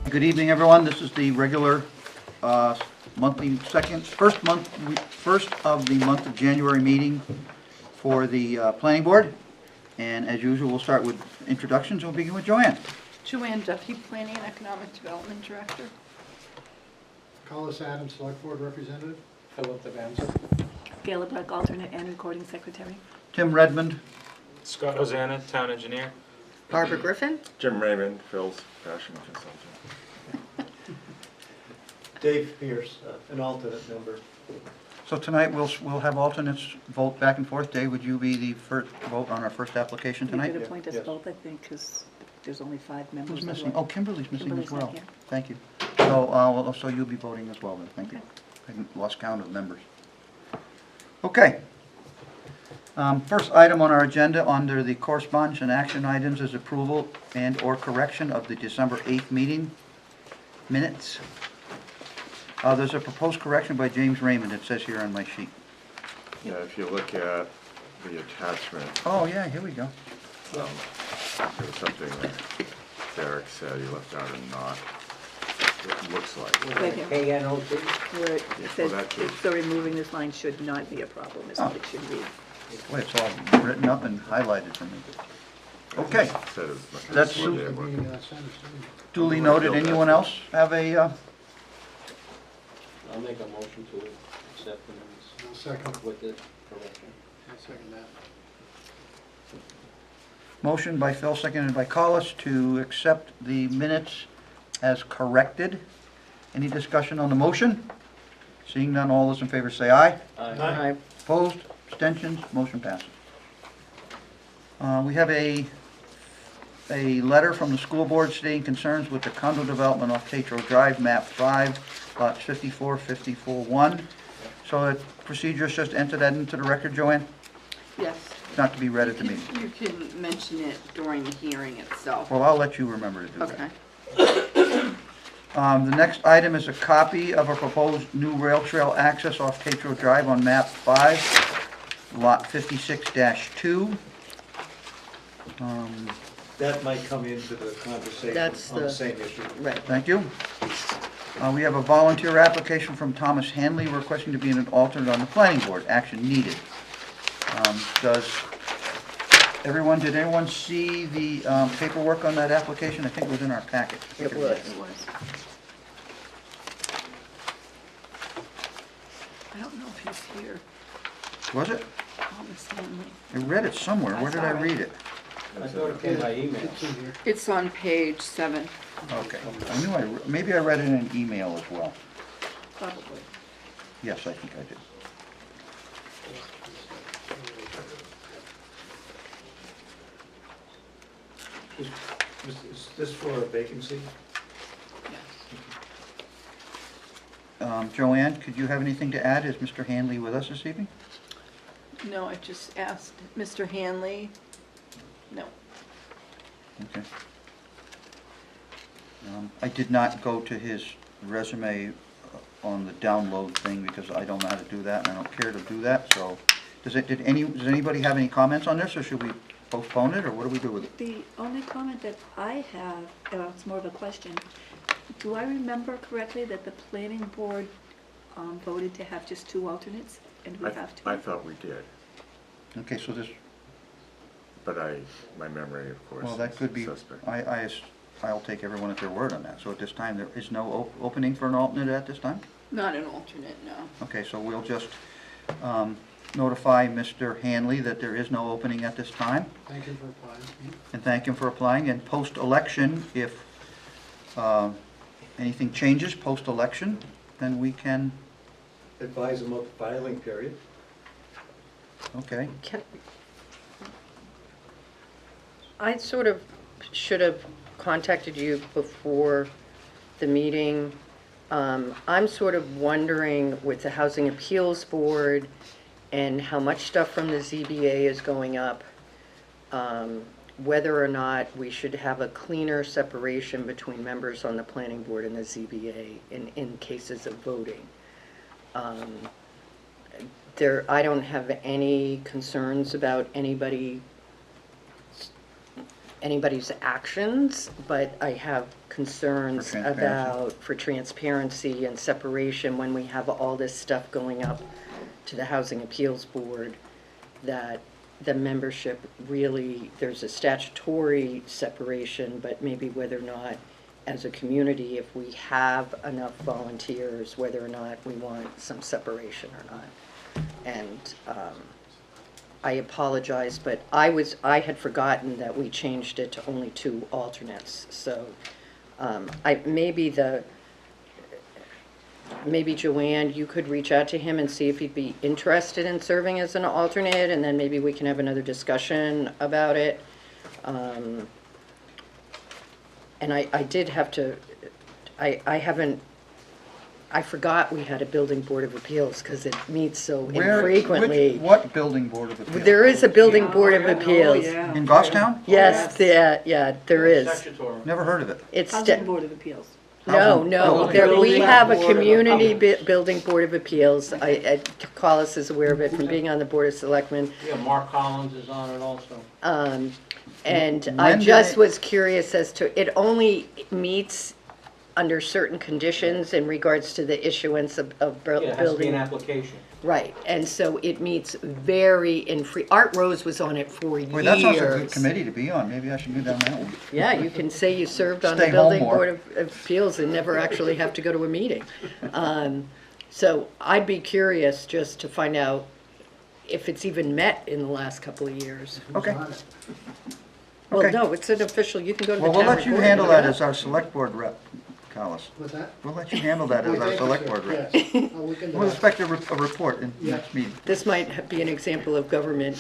Good evening, everyone. This is the regular monthly first of the month of January meeting for the planning board. And as usual, we'll start with introductions. We'll begin with Joanne. Joanne Duffy, Planning and Economic Development Director. Collis Adams, Select Board Representative. Philip Devanza. Gayla Black, alternate and recording secretary. Tim Redmond. Scott Hosanna, Town Engineer. Barbara Griffin. Jim Raymond, Phil's fashion consultant. Dave Pierce, an alternate member. So tonight, we'll have alternates vote back and forth. Dave, would you be the first vote on our first application You tonight? could appoint us Yes. both, I think, because there's only 5 members. Who's missing? Oh, Kimberly's missing as Kimberly's not well. here. Thank you. So you'll be voting as well then. Thank you. I lost count of members. Okay. First item on our agenda under the correspondence and action items is approval and/or correction of the December 8th meeting minutes. There's a proposed correction by James Raymond, it says here on my sheet. Yeah, if you look at the attachment, Oh, yeah, here we go. there was something that Derek said he left out a not. It looks like. Right here, KNOT? where it Yeah, says, well, that too. so removing this line should not be a problem, is what it should read. Boy, it's all written up and highlighted for me. Okay, Said it's- That's it's what they The were. meeting sentence, didn't duly noted. Anyone else have a, I'll make a motion to accept the minutes I'll second. with the correction. I'll second that. motion by Phil, seconded by Collis, to accept the minutes as corrected? Any discussion on the motion? Seeing none, all those in favor say aye. Aye. Opposed, abstentions, motion passes. We have a letter from the school board stating concerns with the condo development off Tatro Drive, map 5, lots 54, 54-1. So the procedure is just enter that into the record, Joanne? Yes. Not to be read at the meeting. You can mention it during the hearing itself. Well, I'll let you remember to do that. Okay. The next item is a copy of a proposed new rail trail access off Tatro Drive on map 5, lot 56-2. That might come into the conversation That's on the the- same issue. Right. Thank you. We have a volunteer application from Thomas Hanley requesting to be an alternate on the planning board. Action needed. Did everyone see the paperwork on that application? I think it was in our packet. It was. It was. I don't know if he's here. Was it? Thomas Hanley. I read it somewhere. Where did I read it? I thought it came by email. It's in here. It's on page 7. Okay. I knew maybe I read it in an email as well. Probably. Yes, I think I did. Is this for a vacancy? Yes. Joanne, could you have anything to add? Is Mr. Hanley with us this evening? No, I just asked Mr. Hanley. No. Okay. I did not go to his resume on the download thing because I don't know how to do that and I don't care to do that, so. Does anybody have any comments on this or should we postpone it or what do we do with it? The only comment that I have, it's more of a question. Do I remember correctly that the planning board voted to have just 2 alternates? And we have 2? I thought we did, Okay, so this, but my memory, of course, well, that could be, is suspect. I'll take everyone at their word on that. So at this time, there is no opening for an alternate at this time? Not an alternate, no. Okay, so we'll just notify Mr. Hanley that there is no opening at this time. Thank you for applying. And thank him for applying, and post-election, if anything changes post-election, then we can, Advise them of the filing period. okay. I sort of should have contacted you before the meeting. I'm sort of wondering with the Housing Appeals Board and how much stuff from the ZBA is going up, whether or not we should have a cleaner separation between members on the planning board and the ZBA in cases of voting. I don't have any concerns about anybody's actions, but I have concerns For transparency. about, for transparency and separation when we have all this stuff going up to the Housing Appeals Board, that the membership really, there's a statutory separation, but maybe whether or not, as a community, if we have enough volunteers, whether or not we want some separation or not. And I apologize, but I had forgotten that we changed it to only 2 alternates. So maybe Joanne, you could reach out to him and see if he'd be interested in serving as an alternate, and then maybe we can have another discussion about it. And I did have to, I forgot we had a building board of appeals because it meets so infrequently. What building board of appeals? There is a building board of appeals. In Goffstown? Yes, yeah, there is. Statutory. Never heard of it. It's, Housing Board of Appeals. no, Building we Board have a of community building board of appeals. Collis is aware of it from being on the Board of Selectmen. Yeah, Mark Collins is on it also. And When I did just it- was curious as to, it only meets under certain conditions in regards to the issuance of Yeah, it has to be building. an application. Right, and so it meets very Art Rose was on it for years. Boy, that sounds like a good committee to be on. Maybe I should go down that one. Yeah, you can say you served on the Stay home Building more. Board of Appeals and never actually have to go to a meeting. So I'd be curious just to find out if it's even met in the last couple of years. Okay. Who's on it? Well, Okay. no, it's an official, you can go to the Well, town we'll let you report handle and look that it as up. our select board rep, Collis. What's that? We'll let you handle that as Oh, our thank you, select sir. board rep. Yes. I'll look into We'll that. expect a report in Yeah. next meeting. This might be an example of government,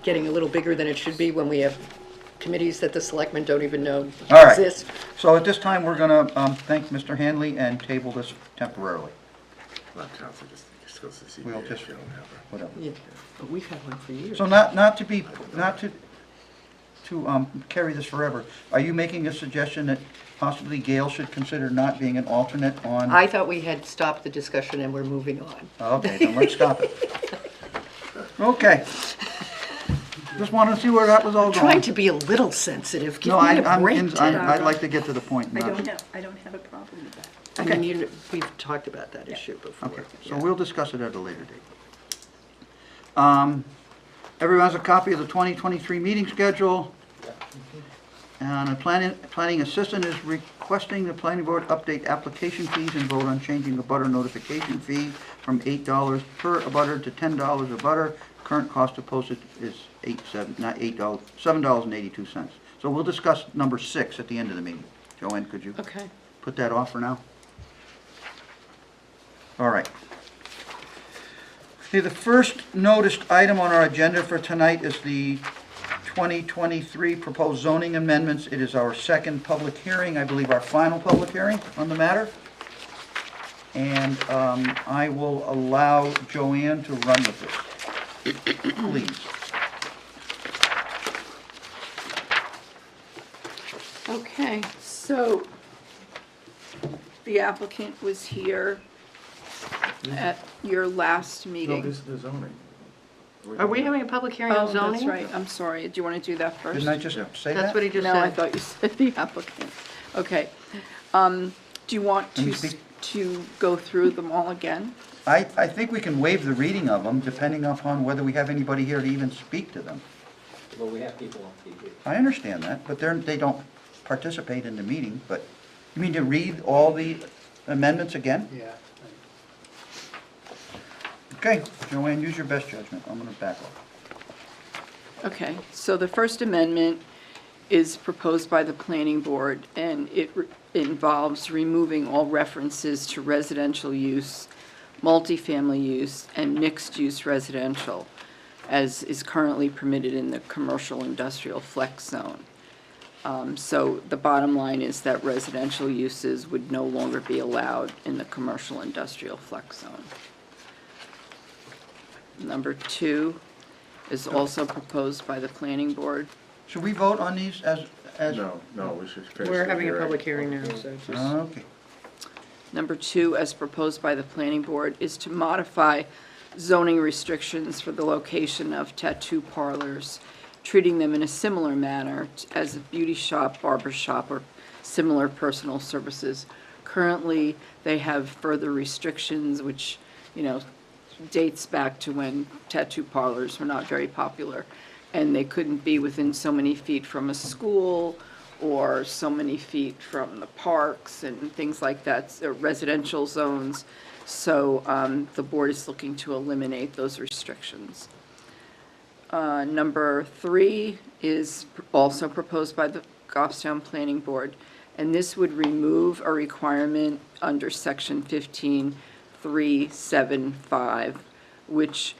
getting a little bigger than it should be when we have committees that the selectmen don't even know All right. exist. So at this time, we're going to thank Mr. Hanley and table this temporarily. Not council, just goes to the We'll CBA just- if you don't have it. Whatever. Yeah, but we've had one for years. So not to carry this forever, are you making a suggestion that possibly Gail should consider not being an alternate on? I thought we had stopped the discussion and we're moving on. Okay, then let's stop it. Okay. Just wanted to see where that was all Trying going. to be a little sensitive, give No, me a break. I'd like to get to the point. I not- don't have a problem with that. I mean, we've talked about that issue before. Okay, so yeah. we'll discuss it at a later date. Everyone has a copy of the 2023 meeting schedule. And the planning assistant is requesting the planning board update application fees and vote on changing the butter notification fee from $8 per abutter to $10 a butter. Current cost of postage is $7.82. So we'll discuss number 6 at the end of the meeting. Joanne, could you Okay. put that off for now? All right. Okay, the first noticed item on our agenda for tonight is the 2023 proposed zoning amendments. It is our second public hearing, I believe our final public hearing on the matter. And I will allow Joanne to run with this. Please. Okay, so the applicant was here at your last No, meeting. this is the zoning. Are we having a public hearing Oh, on zoning? that's right, I'm sorry. Do you want to do that first? Didn't I just Yeah. say that? That's what he just No, I said. thought you said the applicant. Okay. Do you want Let me to, speak. to go through them all again? I think we can waive the reading of them depending upon whether we have anybody here to even speak to them. Well, we have people on TV. I understand that, but they don't participate in the meeting, but you mean to read all the amendments again? Yeah. Okay, Joanne, use your best judgment. I'm gonna back off. Okay, so the First Amendment is proposed by the planning board, and it involves removing all references to residential use, multifamily use, and mixed-use residential, as is currently permitted in the commercial industrial flex zone. So the bottom line is that residential uses would no longer be allowed in the commercial industrial flex zone. Number 2 is also proposed by the planning board. Should we vote on these as? No, we should finish We're the having a hearing. public hearing now, so just. Okay. Number 2, as proposed by the planning board, is to modify zoning restrictions for the location of tattoo parlors, treating them in a similar manner as a beauty shop, barber shop, or similar personal services. Currently, they have further restrictions, which, dates back to when tattoo parlors were not very popular, and they couldn't be within so many feet from a school or so many feet from the parks and things like that, residential zones. So the board is looking to eliminate those restrictions. Number 3 is also proposed by the Goffstown Planning Board, and this would remove a requirement under section 15.375, which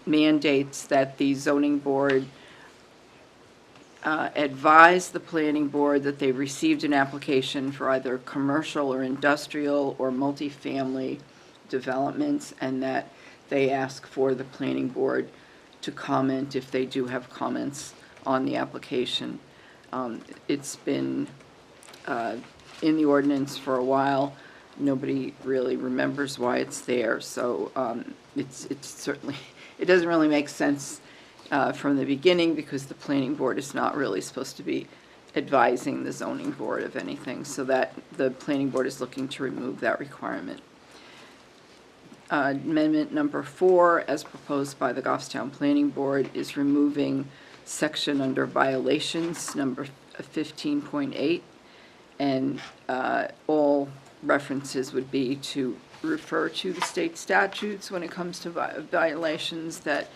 mandates that the zoning board advise the planning board that they received an application for either commercial or industrial or multifamily developments, and that they ask for the planning board to comment if they do have comments on the application. It's been in the ordinance for a while. Nobody really remembers why it's there, so it's certainly, it doesn't really make sense from the beginning, because the planning board is not really supposed to be advising the zoning board of anything, so that the planning board is looking to remove that requirement. Amendment number 4, as proposed by the Goffstown Planning Board, is removing section under violations, number 15.8, and all references would be to refer to the state statutes when it comes to violations that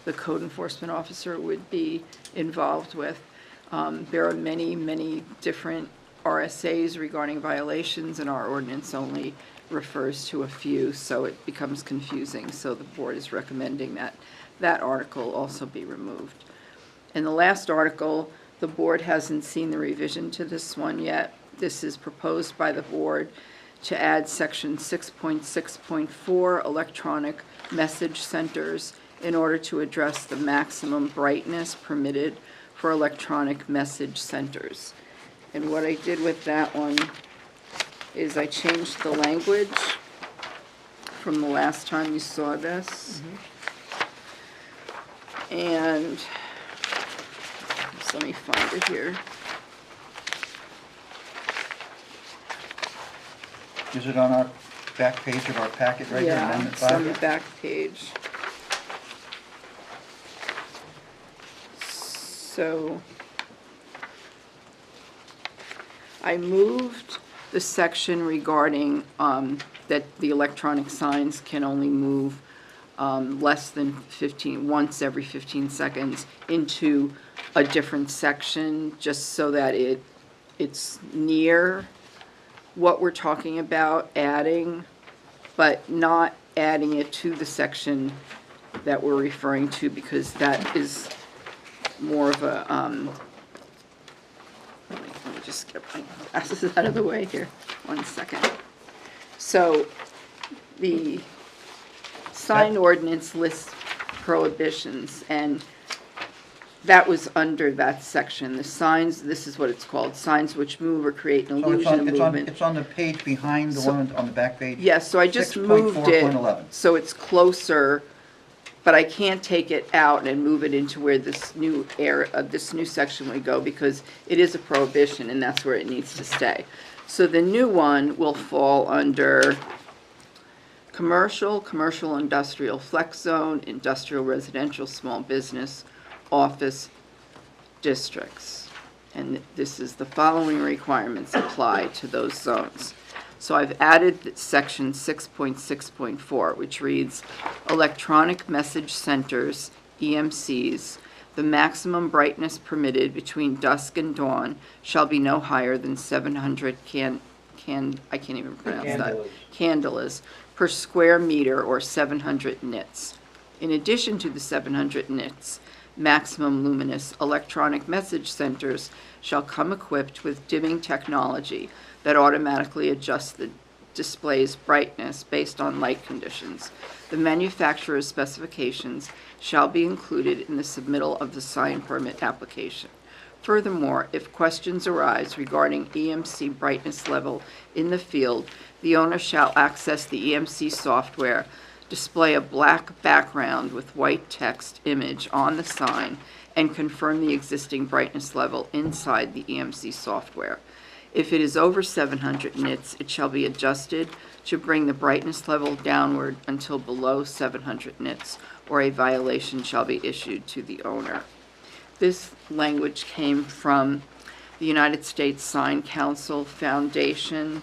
the code enforcement officer would be involved with. There are many, many different RSAs regarding violations, and our ordinance only refers to a few, so it becomes confusing. So the board is recommending that that article also be removed. And the last article, the board hasn't seen the revision to this one yet. This is proposed by the board to add section 6.6.4, electronic message centers, in order to address the maximum brightness permitted for electronic message centers. And what I did with that one is I changed the language from the last time you saw this. And just let me find it here. Is it on our back page of our packet right here, Yeah, Amendment it's on the 5? back page. So I moved the section regarding that the electronic signs can only move less than once every 15 seconds into a different section, just so that it's near what we're talking about adding, but not adding it to the section that we're referring to, because that is more of a, let me just get my glasses out of the way here, 1 second. So the sign ordinance lists prohibitions, and that was under that section. The signs, this is what it's called, signs which move or create an So it's illusion of on, movement. it's on the page behind the one on the back page? Yes, so I just moved it 6.4.11. so it's closer, but I can't take it out and move it into where this new this new section would go, because it is a prohibition and that's where it needs to stay. So the new one will fall under commercial, commercial industrial flex zone, industrial residential, small business, office districts. And this is the following requirements apply to those zones. So I've added section 6.6.4, which reads, electronic message centers, EMCs, the maximum brightness permitted between dusk and dawn shall be no higher than 700 I can't even pronounce that, candelas per square meter, or 700 nits. In addition to the 700 nits, maximum luminous electronic message centers shall come equipped with dimming technology that automatically adjusts the display's brightness based on light conditions. The manufacturer's specifications shall be included in the submittal of the sign permit application. Furthermore, if questions arise regarding EMC brightness level in the field, the owner shall access the EMC software, display a black background with white text image on the sign, and confirm the existing brightness level inside the EMC software. If it is over 700 nits, it shall be adjusted to bring the brightness level downward until below 700 nits, or a violation shall be issued to the owner. This language came from the United States Sign Council Foundation.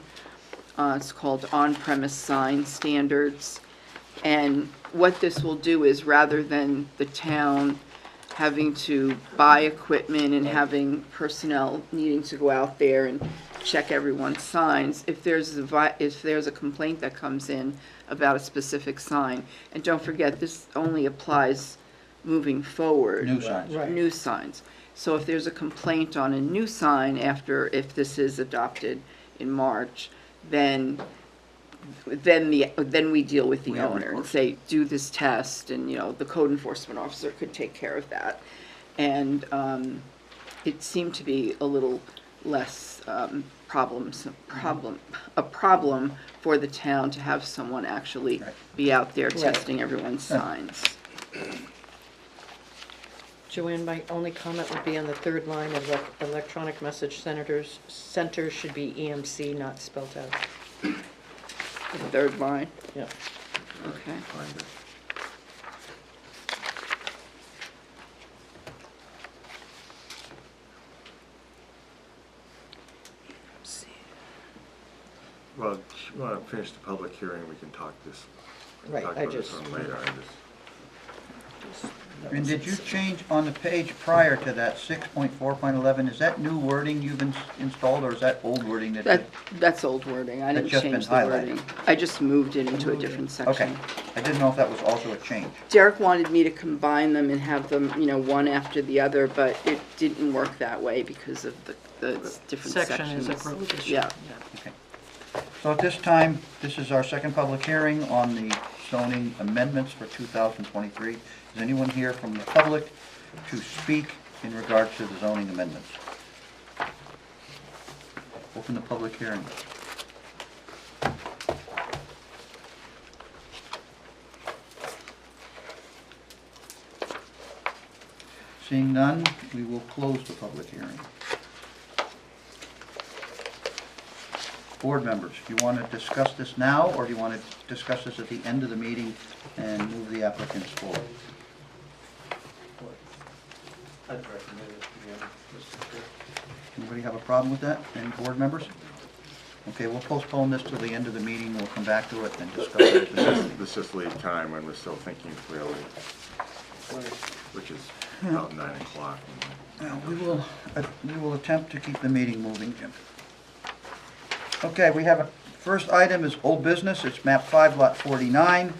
It's called On-Premise Sign Standards. And what this will do is, rather than the town having to buy equipment and having personnel needing to go out there and check everyone's signs, if there's a complaint that comes in about a specific sign, and don't forget, this only applies moving forward. New signs. Right. New signs. So if there's a complaint on a new sign if this is adopted in March, then we deal with the We have owner and recourse. say, do this test, and, the code enforcement officer could take care of that. And it seemed to be a little less a problem for the town to have someone actually Right. be out there Right. testing everyone's Yeah. signs. Joanne, my only comment would be on the third line of electronic message centers should be EMC, not spelled out. The third line, Yeah. okay. Find it. Well, if you want to finish the public hearing, we can talk Right, talk I about this just- one later. And did you change on the page prior to that, 6.4.11, is that new wording you've installed, or is that old wording That's old wording, I didn't That's just been change the highlighted. wording. I just moved it into a different Okay, section. I didn't know if that was also a change. Derek wanted me to combine them and have them, one after the other, but it didn't work that way because of the different Section sections. is a group issue. Yeah. Okay. So at this time, this is our second public hearing on the zoning amendments for 2023. Is anyone here from the public to speak in regard to the zoning amendments? Open the public hearing. Seeing none, we will close the public hearing. Board members, do you want to discuss this now, or do you want to discuss this at the end of the meeting and move the applicants forward? I'd recommend it, yeah, Mr. Chair. Anybody have a problem with that? Any board members? Okay, we'll postpone this till the end of the meeting, we'll come back to it and discuss it. This just leaves time when we're still thinking clearly, which is about 9 o'clock. Now, we will attempt to keep the meeting moving, Jim. Okay, we have a, first item is old business, it's map 5, lot 49.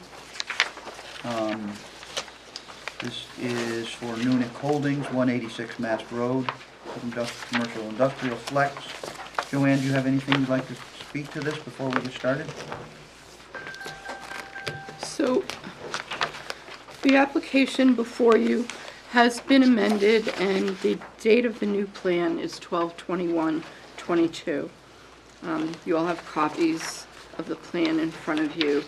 This is for Nunick Holdings, 186 Mast Road, commercial industrial flex. Joanne, do you have anything you'd like to speak to this before we get started? So, the application before you has been amended, and the date of the new plan is 12/21/22. You all have copies of the plan in front of you.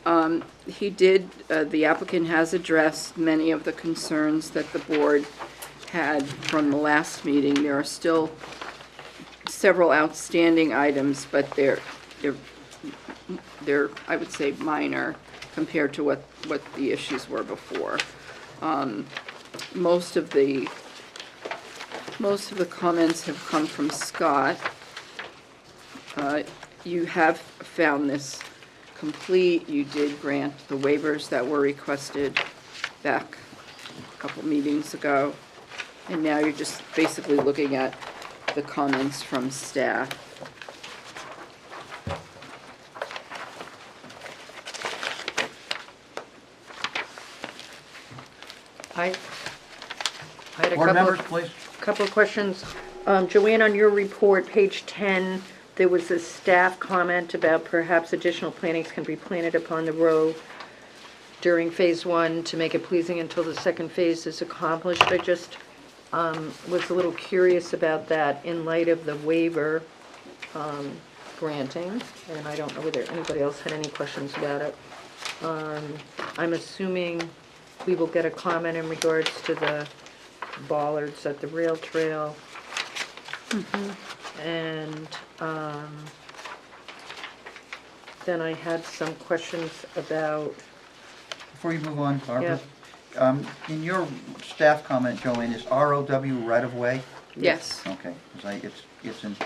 The applicant has addressed many of the concerns that the board had from the last meeting. There are still several outstanding items, but they're, I would say, minor compared to what the issues were before. Most of the comments have come from Scott. You have found this complete. You did grant the waivers that were requested back a couple meetings ago. And now you're just basically looking at the comments from staff. I had a Board couple members, of, please. couple of questions. Joanne, on your report, page 10, there was a staff comment about perhaps additional plantings can be planted upon the row during phase 1 to make it pleasing until the second phase is accomplished. I just was a little curious about that in light of the waiver granting, and I don't know whether anybody else had any questions about it. I'm assuming we will get a comment in regards to the bollards at the rail trail. And then I had some questions about, Before you move on, Barbara, in your staff comment, Joanne, is ROW right-of-way? Yes. Okay, 'cause it's in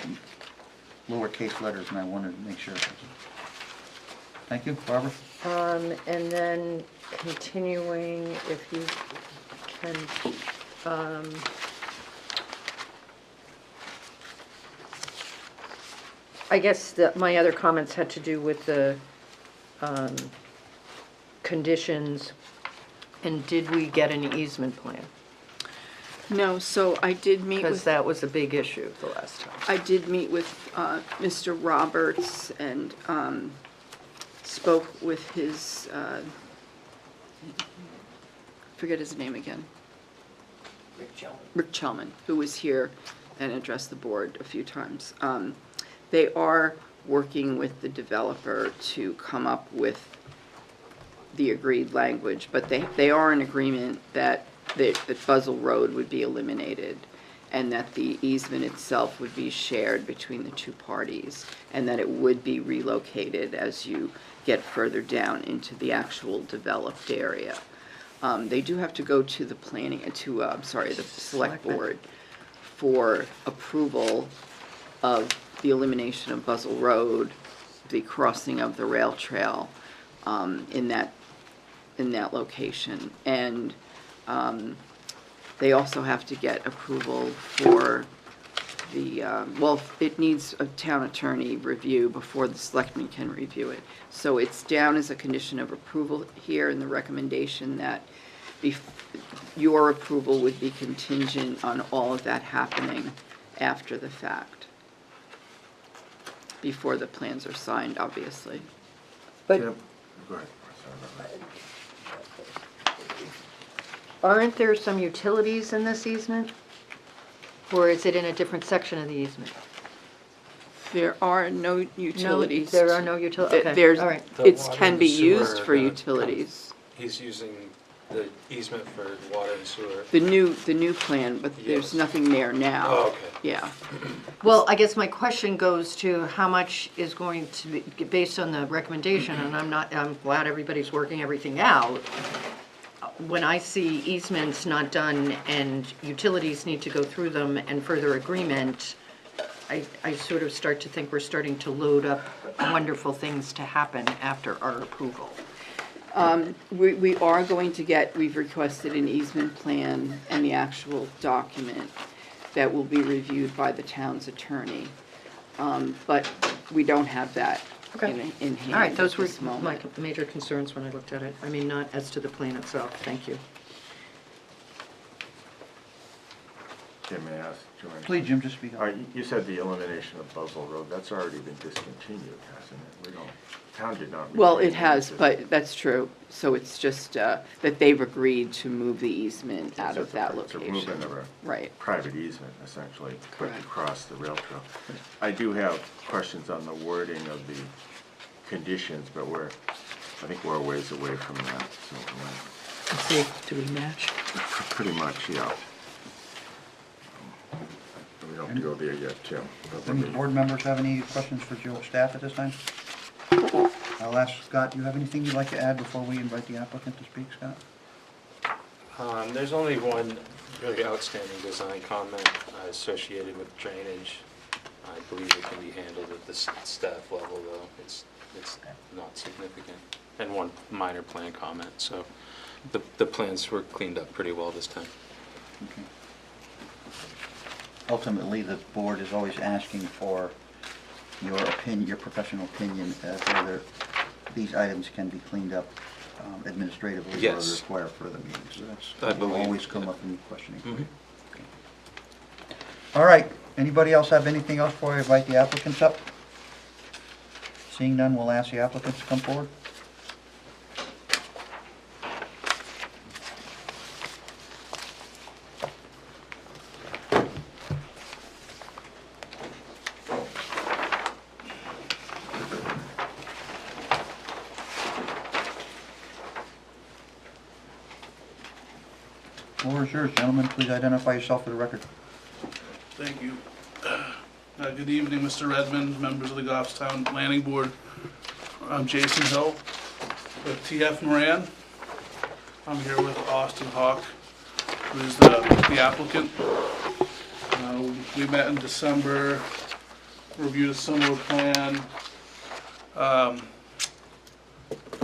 lowercase letters, and I wanted to make sure. Thank you, Barbara. and then continuing, if you can, I guess that my other comments had to do with the conditions, and did we get an easement plan? No, so I did meet Because with, that was a big issue the last time. I did meet with Mr. Roberts and spoke with his, forget his name again. Rick Chelman, who was here and addressed the board a few times. They are working with the developer to come up with the agreed language, but they are in agreement that Buzzell Road would be eliminated and that the easement itself would be shared between the two parties and that it would be relocated as you get further down into the actual developed area. They do have to go to the the select board for approval of the elimination of Buzzell Road, the crossing of the rail trail in that location. And they also have to get approval for the, it needs a town attorney review before the selectmen can review it. So it's down as a condition of approval here in the recommendation that your approval would be contingent on all of that happening after the fact, before the plans are signed, obviously. But Go ahead. Sorry about that. aren't there some utilities in this easement? Or is it in a different section of the easement? There are no utilities. There are no utilities, okay, There's, all right. The it water can and be sewer used are for gonna- utilities. He's using the easement for water and sewer. The new plan, but there's Yes. nothing there now. Oh, okay. Yeah. Well, I guess my question goes to how much is going to be, based on the recommendation, and I'm glad everybody's working everything out. When I see easements not done and utilities need to go through them and further agreement, I sort of start to think we're starting to load up wonderful things to happen after our approval. We are going to get, we've requested an easement plan and the actual document that will be reviewed by the town's attorney. But we don't have that in hand All right, at those were this my moment. major concerns when I looked at it. I mean, not as to the plan itself, thank you. Jim, may I ask, Joanne? Please, Jim, just speak All up. right, you said the elimination of Buzzell Road, that's already been discontinued, hasn't it? Town did not. Well, retain it has, any but that's true. So it's just that they've agreed to move the easement out of that It's a location. movement of a Right. private easement, essentially, put Correct. across the rail trail. I do have questions on the wording of the conditions, but I think we're a ways away from that, so, Let's see, do we match? pretty much, yeah. We don't have to go there yet, Tim. but let Any me- board members have any questions for Joe staff at this time? I'll ask Scott, do you have anything you'd like to add before we invite the applicant to speak, Scott? There's only one really outstanding design comment associated with drainage. I believe it can be handled at the staff level, though. It's not significant. And one minor plan comment, so the plans were cleaned up pretty well this time. Okay. Ultimately, the board is always asking for your opinion, your professional opinion as whether these items can be cleaned up administratively or Yes. require further meetings. So I that will believe, always come yeah. up in questioning. Mhm. Okay. All right, anybody else have anything else before I invite the applicants up? Seeing none, we'll ask the applicants to come forward. Floor is yours, gentlemen. Please identify yourself for the record. Thank you. Good evening, Mr. Redmond, members of the Goffstown Planning Board. I'm Jason Hill with TF Moran. I'm here with Austin Hawk, who's the applicant. We met in December, reviewed a similar plan.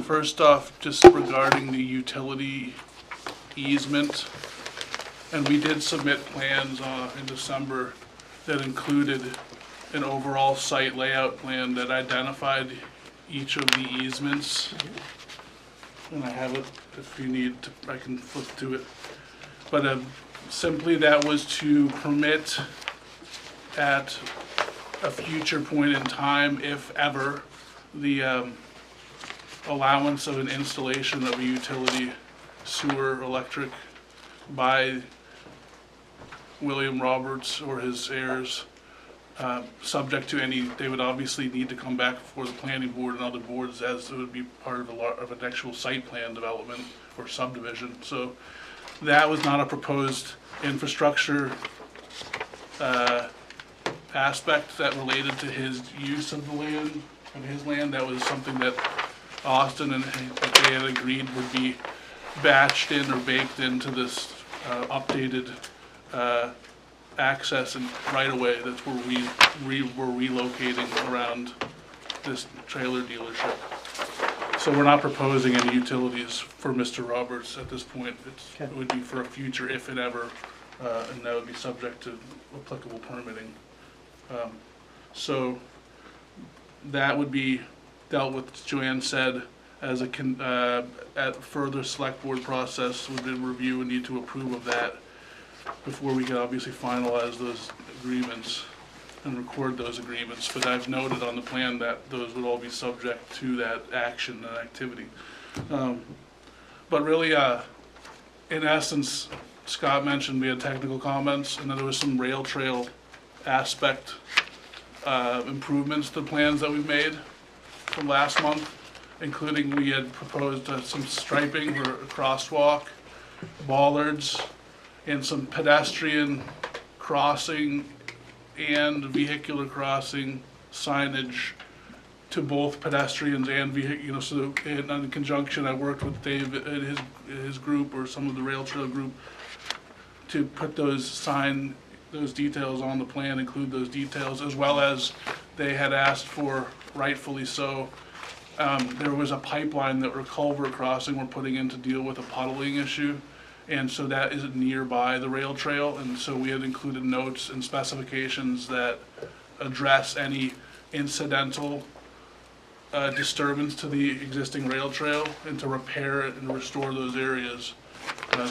First off, just regarding the utility easement, and we did submit plans in December that included an overall site layout plan that identified each of the easements. And I have it, if you need to, I can flip to it. But simply that was to permit at a future point in time, if ever, the allowance of an installation of a utility sewer electric by William Roberts or his heirs, subject to any, they would obviously need to come back before the planning board and other boards as it would be part of an actual site plan development or subdivision. So that was not a proposed infrastructure aspect that related to his use of the land, of his land. That was something that Austin and they had agreed would be batched in or baked into this updated access and right away. That's where we were relocating around this trailer dealership. So we're not proposing any utilities for Mr. Roberts at this point. It would be for a future if and ever, and that would be subject to applicable permitting. So that would be dealt with, as Joanne said, as a at further select board process. Would review and need to approve of that before we can obviously finalize those agreements and record those agreements. But I've noted on the plan that those would all be subject to that action and activity. But really, in essence, Scott mentioned we had technical comments, and then there was some rail trail aspect improvements to the plans that we've made from last month, including we had proposed some striping for a crosswalk, bollards, and some pedestrian crossing and vehicular crossing signage to both pedestrians and vehicular. So in conjunction, I worked with Dave and his group, or some of the rail trail group, to put those details on the plan, include those details, as well as they had asked for, rightfully so. There was a pipeline that we're culvert crossing we're putting in to deal with a puddling issue. And so that is nearby the rail trail, and so we had included notes and specifications that address any incidental disturbance to the existing rail trail and to repair it and restore those areas.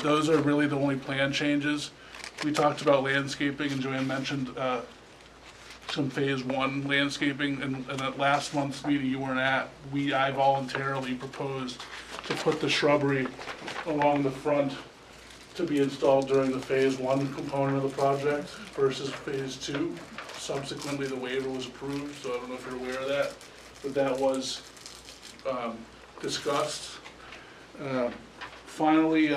Those are really the only plan changes. We talked about landscaping, and Joanne mentioned some phase one landscaping, and at last month's meeting you weren't at, I voluntarily proposed to put the shrubbery along the front to be installed during the phase one component of the project versus phase two. Subsequently, the waiver was approved, so I don't know if you're aware of that, but that was discussed. Finally,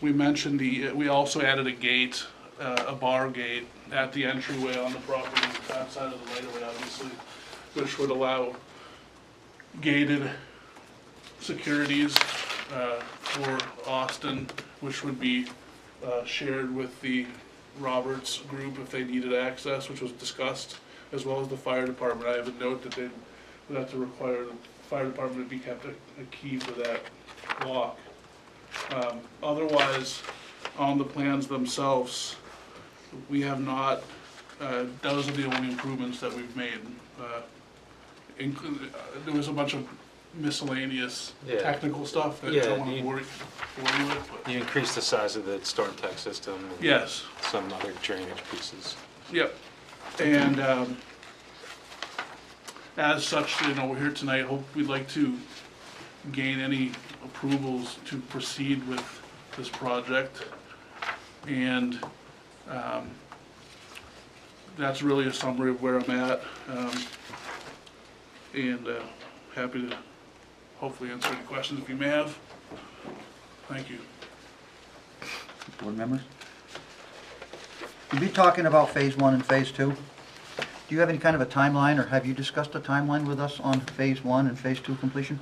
we mentioned we also added a gate, a bar gate at the entryway on the property, outside of the right of way, obviously, which would allow gated securities for Austin, which would be shared with the Roberts group if they needed access, which was discussed, as well as the fire department. I have a note that they would have to require the fire department to be kept a key for that lock. Otherwise, on the plans themselves, we have not, those are the only improvements that we've made. There was a bunch of miscellaneous technical stuff that I don't want to bore you with. But You increased the size of the storm tech system. And yes. Some other drainage pieces. Yep. And as such, we're here tonight. Hope we'd like to gain any approvals to proceed with this project. And that's really a summary of where I'm at. And happy to hopefully answer any questions if you may have. Thank you. Board members? You'll be talking about phase 1 and phase 2. Do you have any kind of a timeline, or have you discussed a timeline with us on phase 1 and phase 2 completion?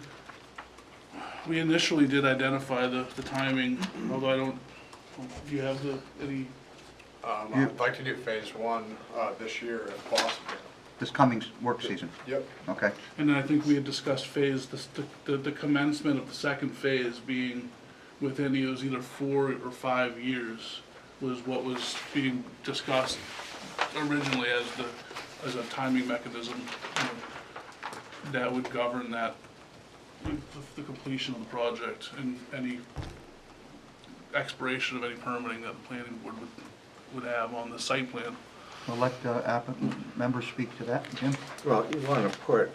We initially did identify the timing, although I don't, do you have any? You- I'd like to do phase 1 this year if possible. This coming work season? Yep. Okay. And then I think we had discussed the commencement of the second phase being within, it was either 4 or 5 years was what was being discussed originally as a timing mechanism, you know, that would govern that, the completion of the project and any expiration of any permitting that the planning board would have on the site plan. We'll let members speak to that. Jim? Well, you want to put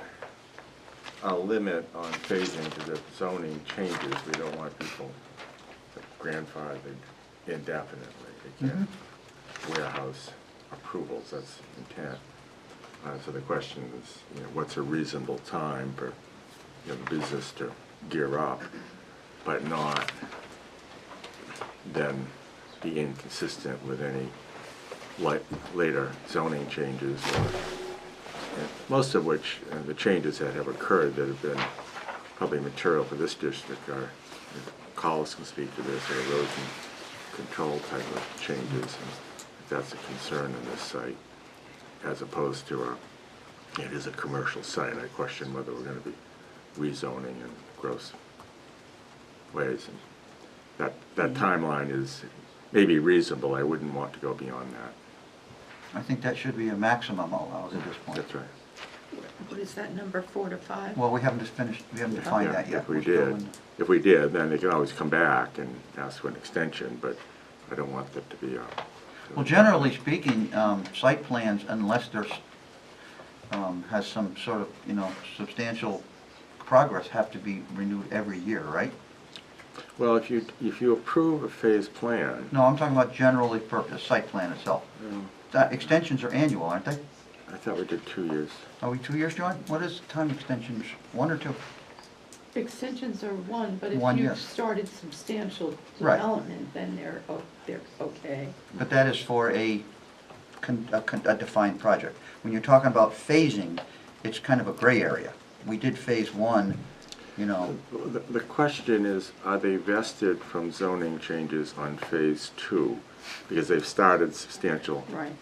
a limit on phasing to the zoning changes. We don't want people grandfathered indefinitely. They can't warehouse approvals, that's intent. So the question is, you know, what's a reasonable time for, you know, the business to gear up, but not then be inconsistent with any later zoning changes, most of which, the changes that have occurred that have been probably material for this district are, Collis can speak to this, are erosion control type of changes, and if that's a concern in this site, as opposed to it is a commercial site. I question whether we're going to be rezoning in gross ways. And that timeline is maybe reasonable. I wouldn't want to go beyond that. I think that should be a maximum allowed at this point. That's right. What is that number, 4 to 5? Well, we haven't just finished, we haven't defined that yet. If we We're still did, in- if we did, then they can always come back and ask for an extension, but I don't want that to be a... Well, generally speaking, site plans, unless there's, has some sort of, you know, substantial progress, have to be renewed every year, right? Well, if you approve a phase plan, No, I'm talking about generally purpose, site plan itself. Extensions are annual, aren't they? I thought we did 2 years. Are we 2 years, John? What is time extensions, 1 or 2? Extensions are one, but One, if yes. you've started substantial Right. development, then they're okay. But that is for a defined project. When you're talking about phasing, it's kind of a gray area. We did phase 1, you know, The question is, are they vested from zoning changes on phase 2? Because they've started substantial Right.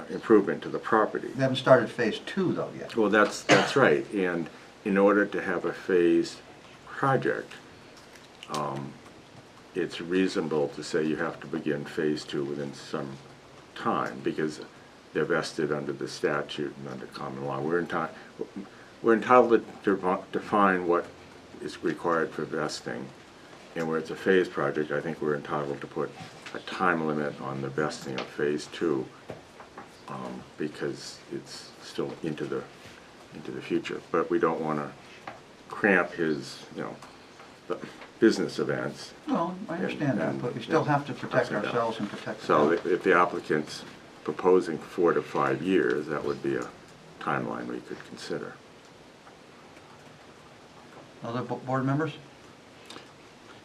improvement to the property. we haven't started phase 2 though yet. Well, that's right, and in order to have a phased project, it's reasonable to say you have to begin phase 2 within some time, because they're vested under the statute and under common law. We're entitled to define what is required for vesting, and where it's a phased project, I think we're entitled to put a time limit on the vesting of phase 2, because it's still into the future. But we don't want to cramp his, you know, the business events. Well, I understand that, but we still have to protect Yeah. ourselves and protect the So town. if the applicant's proposing 4 to 5 years, that would be a timeline we could consider. Other board members?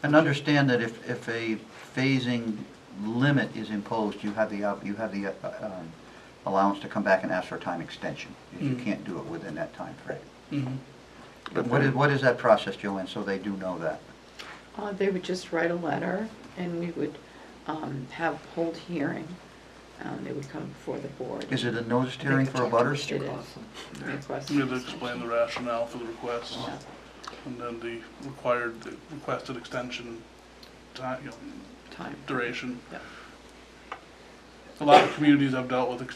And understand that if a phasing limit is imposed, you have the allowance to come back and ask for a time extension, if you can't do it within that time frame. But What is that process, Joanne, so they do know that? They would just write a letter, and we would hold hearing. They would come before the board. Is it a noticed hearing for a butters? It is. Request. We had to explain the rationale for the request, Yeah. and then the requested extension time, you know, Time. duration. Yeah. A lot of communities have dealt with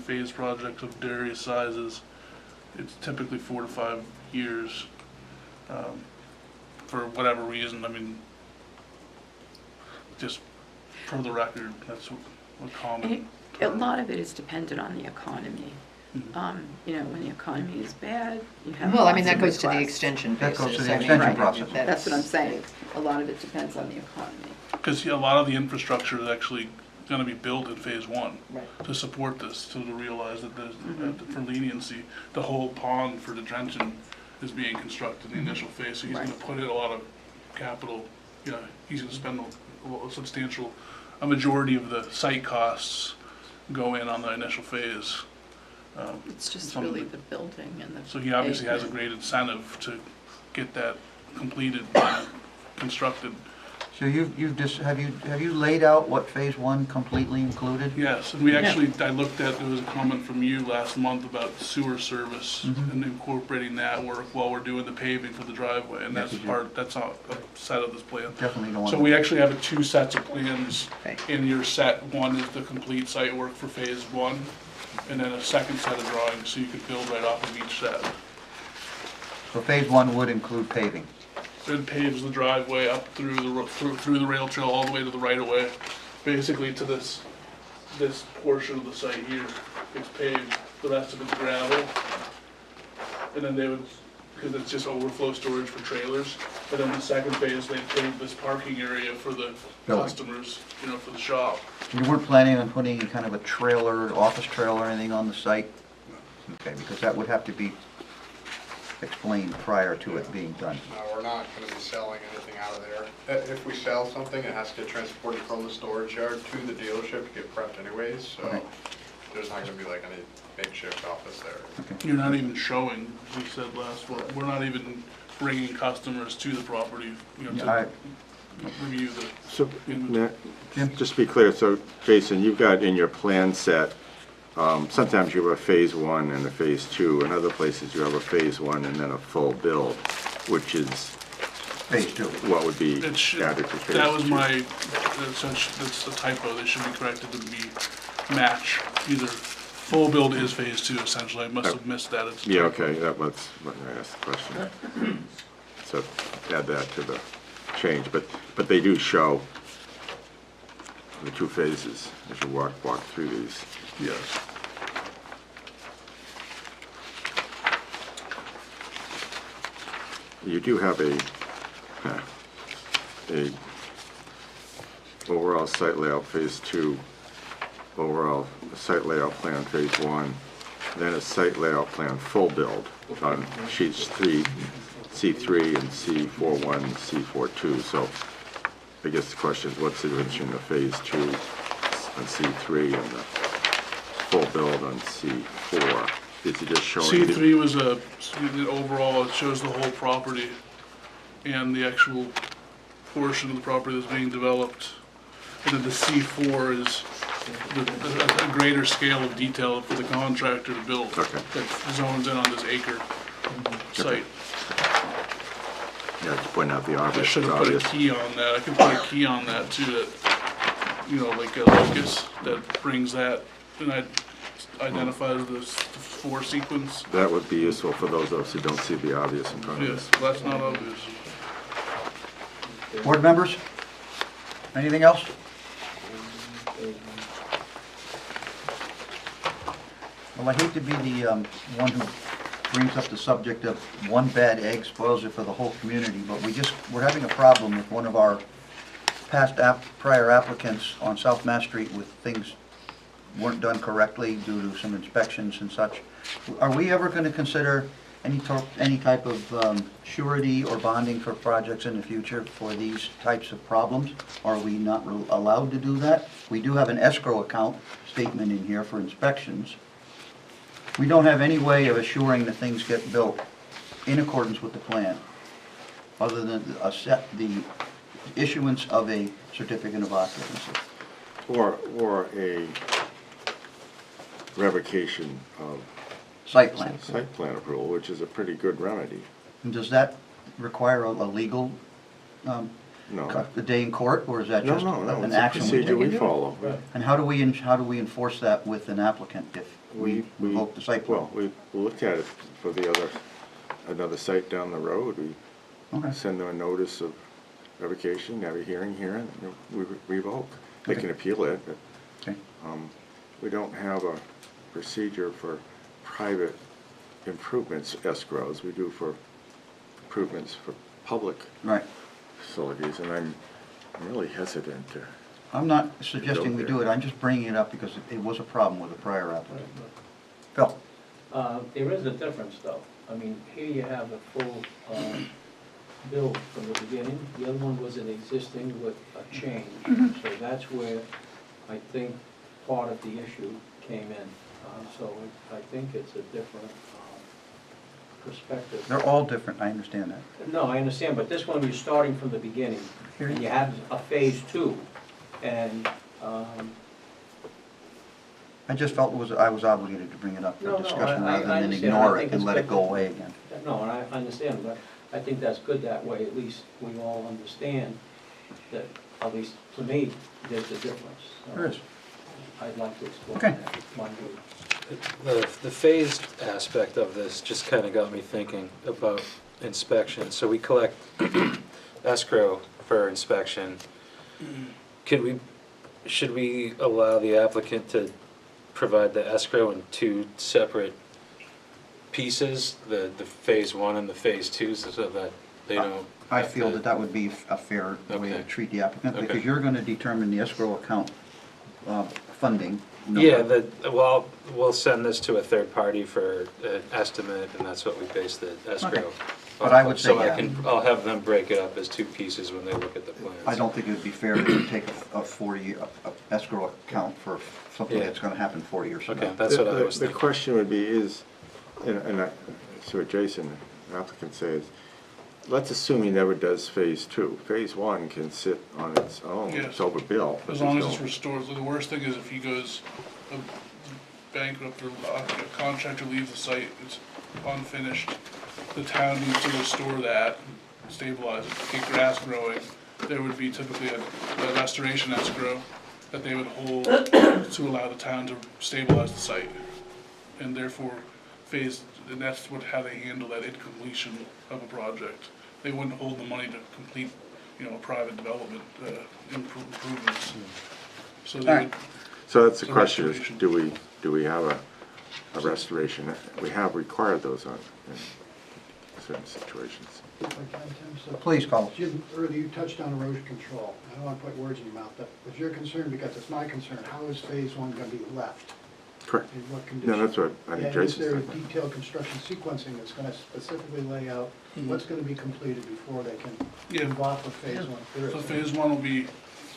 phase projects of various sizes. It's typically 4 to 5 years, for whatever reason. I mean, just for the record, that's what common. A lot of it is dependent on the economy. You know, when the economy is bad, you have. Well, I mean, lots that of goes to the requests. extension That basis. goes to the I mean, extension right, process. That's what I'm saying. A lot of it depends on the economy. Because a lot of the infrastructure is actually going to be built in phase 1 Right. to support this, so to realize that there's, for leniency, the whole pond for detention is being constructed in the initial phase, so he's going to put in a lot of capital, you know, he's going to spend a substantial a majority of the site costs go in on the initial phase. It's just Some- really the building and the. So he obviously has a pavement. great incentive to get that completed and constructed. So you've just, have you laid out what phase one completely included? Yes, and we actually, I looked at, there was a comment from you last month about sewer service and incorporating that work while we're doing the paving for the driveway, and Yes, that's you did. part, that's a set of this plan. Definitely don't want So to. we actually have two sets of plans Okay. in your set. One is the complete site work for phase one, and then a second set of drawings, so you could build right off of each set. So phase one would include paving. It paves the driveway up through through the rail trail all the way to the right of way, basically to this portion of the site here. It's paved, the rest of it's gravel. And then they would, because it's just overflow storage for trailers. And then the second phase, they paved this parking area for the Building. customers, you know, for the shop. You weren't planning on putting any kind of a trailer, office trailer or anything on the site? Okay, because that would have to be explained prior to it being done. No, we're not going to be selling anything out of there. If we sell something, it has to get transported from the storage yard to the dealership to get prepped anyways, so Okay. there's not going to be like any makeshift office there. You're not even showing, we said last, we're not even bringing customers to the property, you know, I- to review the. So, Matt, Jim? just to be clear, so Jason, you've got in your plan set, sometimes you have a phase one and a phase two, in other places you have a phase one and then a full build, which is Phase two. what would be It should, added to phase two. that was my, that's a typo, they should be corrected to be match, either full build is phase two essentially, I must have missed that. It's a Yeah, typo. okay, that was what I asked the question. So add that to the change, but they do show the two phases as you walk through these. Yes. You do have a overall site layout phase two, overall site layout plan phase one, then a site layout plan full build on sheets C3 and C41, C42. So I guess the question is, what's the difference in the phase two on C3 and the full build on C4? Is it just showing? C3 was overall, it shows the whole property and the actual portion of the property that's being developed. And then the C4 is a greater scale of detail for the contractor to build. Okay. That zones in on this acre site. Yeah, just point out the I obvious. should have it's put a obvious. key on that. I could put a key on that too, that, you know, like a locus that brings that, and that identifies the four sequence. That would be useful for those of us who don't see the obvious in front of Yes, us. that's not obvious. Board members? Anything else? Well, I hate to be the one who brings up the subject of one bad egg spoils it for the whole community, but we're having a problem with one of our prior applicants on South Mass Street with things weren't done correctly due to some inspections and such. Are we ever going to consider any type of surety or bonding for projects in the future for these types of problems? Are we not allowed to do that? We do have an escrow account statement in here for inspections. We don't have any way of assuring that things get built in accordance with the plan, other than the issuance of a certificate of occupancy. Or a revocation of Site plan. site plan approval, which is a pretty good remedy. And does that require a legal, No. a day in court, or is that No, just no, no, an it's a action we procedure we take? follow. And how do we enforce that with an applicant if we revoke the site plan? Well, we looked at it for another site down the road. We Okay. send them a notice of revocation, have a hearing here, and we revoke. They Okay. can appeal it, but Okay. we don't have a procedure for private improvements escrows. We do for improvements for public Right. facilities, and I'm really hesitant to. I'm not suggesting we do it, I'm just bringing it up because it was a problem with the prior applicant. Phil? There is a difference though. I mean, here you have a full build from the beginning. The other one was an existing with a change. So that's where I think part of the issue came in. So I think it's a different perspective. They're all different, I understand that. No, I understand, but this one, you're starting from the beginning, and you have a phase two, and, I just felt I was obligated to bring it up No, for no, discussion I rather than understand. ignore I it think and it's let it good. go away again. no, and I understand, but I think that's good that way, at least we all understand that, at least to me, there's a difference. So There is. I'd like to explore Okay. that, my view. The phased aspect of this just kind of got me thinking about inspection. So we collect escrow for inspection. Should we allow the applicant to provide the escrow in two separate pieces, the phase one and the phase two, so that they don't? I feel that that would be a fair way to Okay. treat the applicant, Okay. because you're gonna determine the escrow account funding number. Yeah, well, we'll send this to a third party for an estimate, and that's what we base the escrow. Okay. But I would So say, yeah. I'll have them break it up as two pieces when they look at the plans. I don't think it would be fair to take a 40 escrow account for something Yeah. that's gonna happen 4 years from Okay, now. that's what I was The thinking. question would be is, and I see what Jason, the applicant says, let's assume he never does phase two. Phase one can sit on its own, Yes. it's overbuilt. but As long as there's it's no- restored. So the worst thing is if he goes bankrupt or a contractor leaves the site, it's unfinished, the town needs to restore that, stabilize it, get grass growing. There would be typically a restoration escrow that they would hold to allow the town to stabilize the site. And therefore, and that's how they handle that incompletion of a project. They wouldn't hold the money to complete, a private development, improvements. So they would, So that's the So question, is restoration. do we have a restoration? We have required those in certain situations. If I can, Tim, so Please, Carlos. Jim, earlier you touched on erosion control. I don't want to put words in your mouth, but if you're concerned, because it's my concern, how is phase one going to be left? Correct. In what condition? No, that's what I think And is Jason's there thinking. detailed construction sequencing that's going to specifically lay out what's going to be completed before they can Yeah. move off of phase one? There so is. phase one will be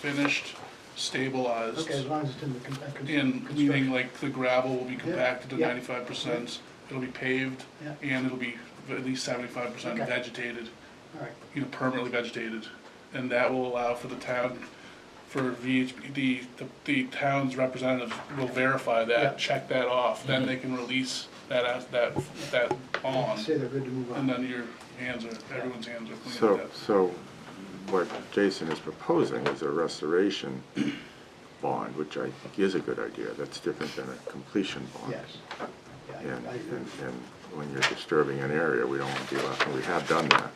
finished, stabilized. Okay, as long as it's in the In, construction. meaning like the gravel will be compacted to yeah. 95%, it'll be paved, Yeah. and it'll be at least 75% Okay. vegetated, All right. permanently vegetated. And that will allow for the town, for VHB, the town's representatives will verify Yeah. that, check that off, then they can release that bond. Say they're good to move And on. then everyone's hands are clean So, with that. so what Jason is proposing is a restoration bond, which I think is a good idea. That's different than a completion bond. Yes. Yeah, And, I agree. and when you're disturbing an area, we don't want to be left, and we have done that.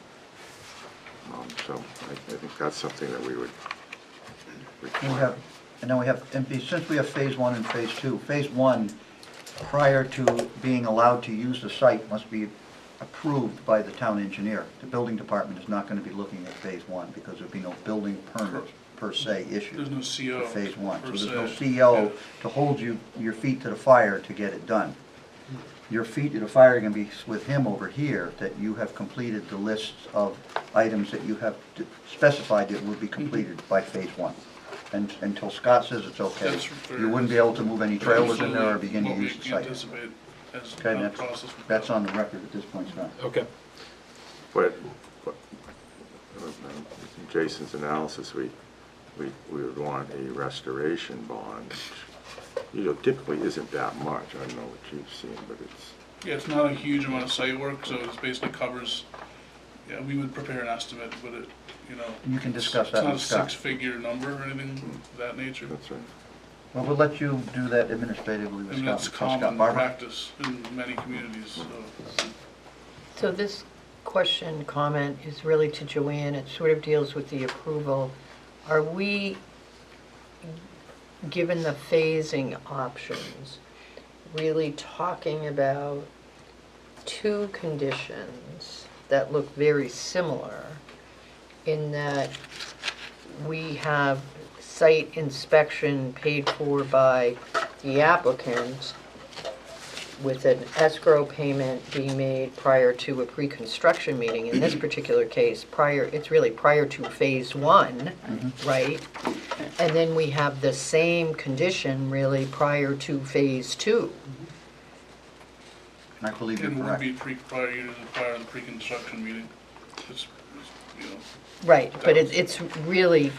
So I think that's something that we would And we require. have, and then we have, since we have phase one and phase two, phase one, prior to being allowed to use the site, must be approved by the town engineer. The building department is not gonna be looking at phase one, because there'd be no building permit per se issued. There's no CO for phase one. per So there's no se. CO Yeah. to hold your feet to the fire to get it done. Your feet to the fire are gonna be with him over here, that you have completed the lists of items that you have specified that will be completed by phase one. And until Scott says it's okay, That's fair. you wouldn't be able to move any trailers in there or begin to What we use the site. anticipate as Okay, how the that's, process would that's go. on the record at this point, Scott. Okay. But Jason's analysis, we would want a restoration bond, which, typically isn't that much. I don't know what you've seen, but it's, Yeah, it's not a huge amount of site work, so it basically covers, yeah, we would prepare an estimate, but it, You can discuss that with It's Scott. not a six-figure number or anything of that nature. that's right. Well, we'll let you do that administratively with And Scott. that's So Scott, common Barbara? practice in many communities, so. So this question, comment is really to Joanne. It sort of deals with the approval. Are we, given the phasing options, really talking about two conditions that look very similar in that we have site inspection paid for by the applicant, with an escrow payment being made prior to a pre-construction meeting. In this particular case, it's really prior to phase one, right? And then we have the same condition really prior to phase two. I believe you're It would correct. be prior to the pre-construction meeting. You know, Right, but it's really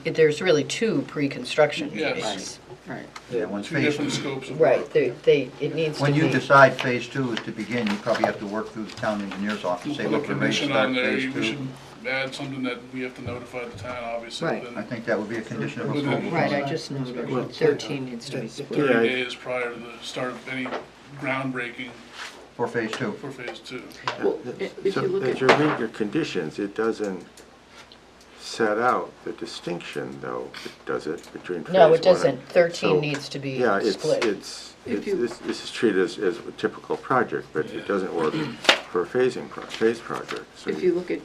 there's really two pre-construction Yes. meetings. Right. Yeah, when two phase, different scopes of Right, work. it needs to when be. you decide phase two is to begin, you probably have to work through the town engineer's office, We'll say, put a look, we're ready to condition start on there, phase we two. should add something that we have to notify the town, obviously, Right. I within think that would be a condition of Within- approval. Right, I just noted 13 needs to be split. 30 Yeah, days prior to the start of any groundbreaking For phase two. for phase two. Well, if So you look as at, you read your conditions, it doesn't set out the distinction, though, does it, between phase one? No, it doesn't. and- 13 so, needs to be Yeah, split. If you- this is treated as a typical project, but it doesn't work for a phase project. So if you look at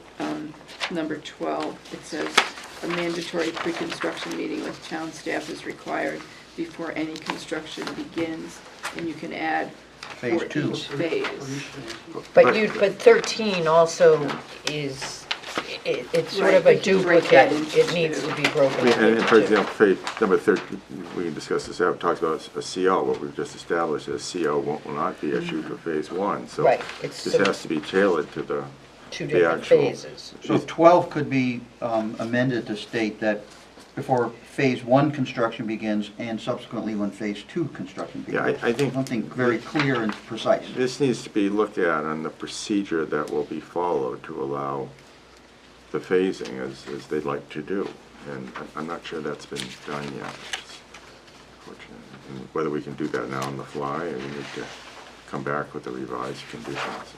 number 12, it says, "A mandatory pre-construction meeting with town staff is required before any construction begins," and you can add Phase for two. each phase. But 13 also is, it's sort of a Right, but you break that duplicate. into It needs two. to be broken And into for two. example, phase number 13, we can discuss this out, talks about a CO, what we've just established, a CO will not be issued for phase one. So Right, it's this sort has of to be tailored to the two the different actual. phases. So 12 could be amended to state that before phase one construction begins and subsequently when phase two construction Yeah, begins. I think Something very clear and precise. this needs to be looked at on the procedure that will be followed to allow the phasing as they'd like to do. And I'm not sure that's been done yet. It's unfortunate. And whether we can do that now on the fly, or we need to come back with the revised conditions.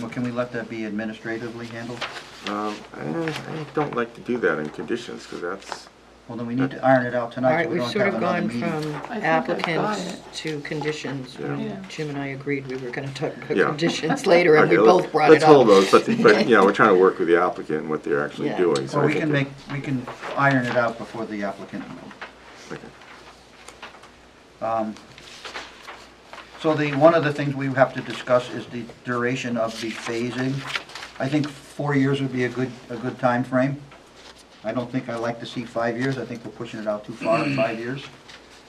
Well, can we let that be administratively handled? I don't like to do that in conditions, because that's, Well, then we need to iron it out All tonight, right, so we we've don't sort have of another gone meeting. from I've got applicants it. to conditions. Yeah. Yeah. Jim and I agreed we were going to talk about Yeah. conditions later, and we Okay, both brought it up. let's hold those, but, you know, we're trying to work with the applicant and what they're actually Yeah. doing. So Well, I we think can that- we can iron it out before the applicant. Okay. So one of the things we have to discuss is the duration of the phasing. I think 4 years would be a good time frame. I don't think I like to see 5 years. I think we're pushing it out too far at 5 years.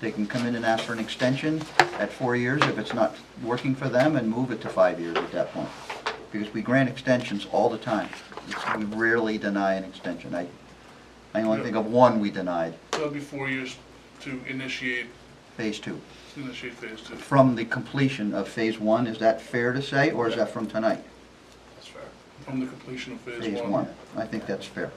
They can come in and ask for an extension at 4 years if it's not working for them, and move it to 5 years at that point. Because we grant extensions all the time. We rarely deny an extension. I only think of one we denied, So it'll be 4 years to initiate phase two. phase two. From the completion of phase one, is that fair to say, or is that from tonight? That's fair. From the completion of phase Phase one. one, I think that's fair.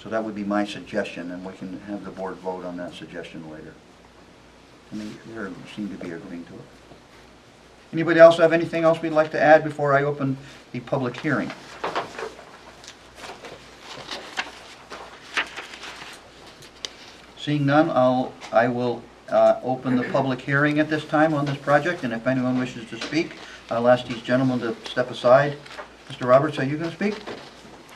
So that would be my suggestion, and we can have the board vote on that suggestion later. I mean, they seem to be agreeing to it. Anybody else have anything else we'd like to add before I open the public hearing? Seeing none, I will open the public hearing at this time on this project, and if anyone wishes to speak, I'll ask these gentlemen to step aside. Mr. Roberts, are you going to speak?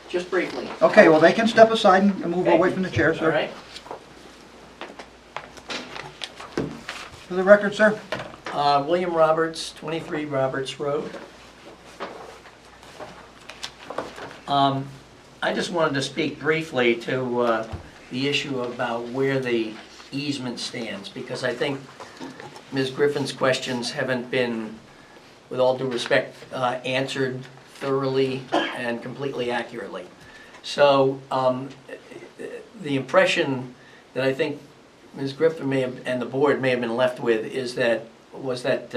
Just briefly. Okay, well, they can step aside and move away from the chair, All sir. right. For the record, sir. William Roberts, 23 Roberts Road. I just wanted to speak briefly to the issue about where the easement stands, because I think Ms. Griffin's questions haven't been, with all due respect, answered thoroughly and completely accurately. So the impression that I think Ms. Griffin and the board may have been left with was that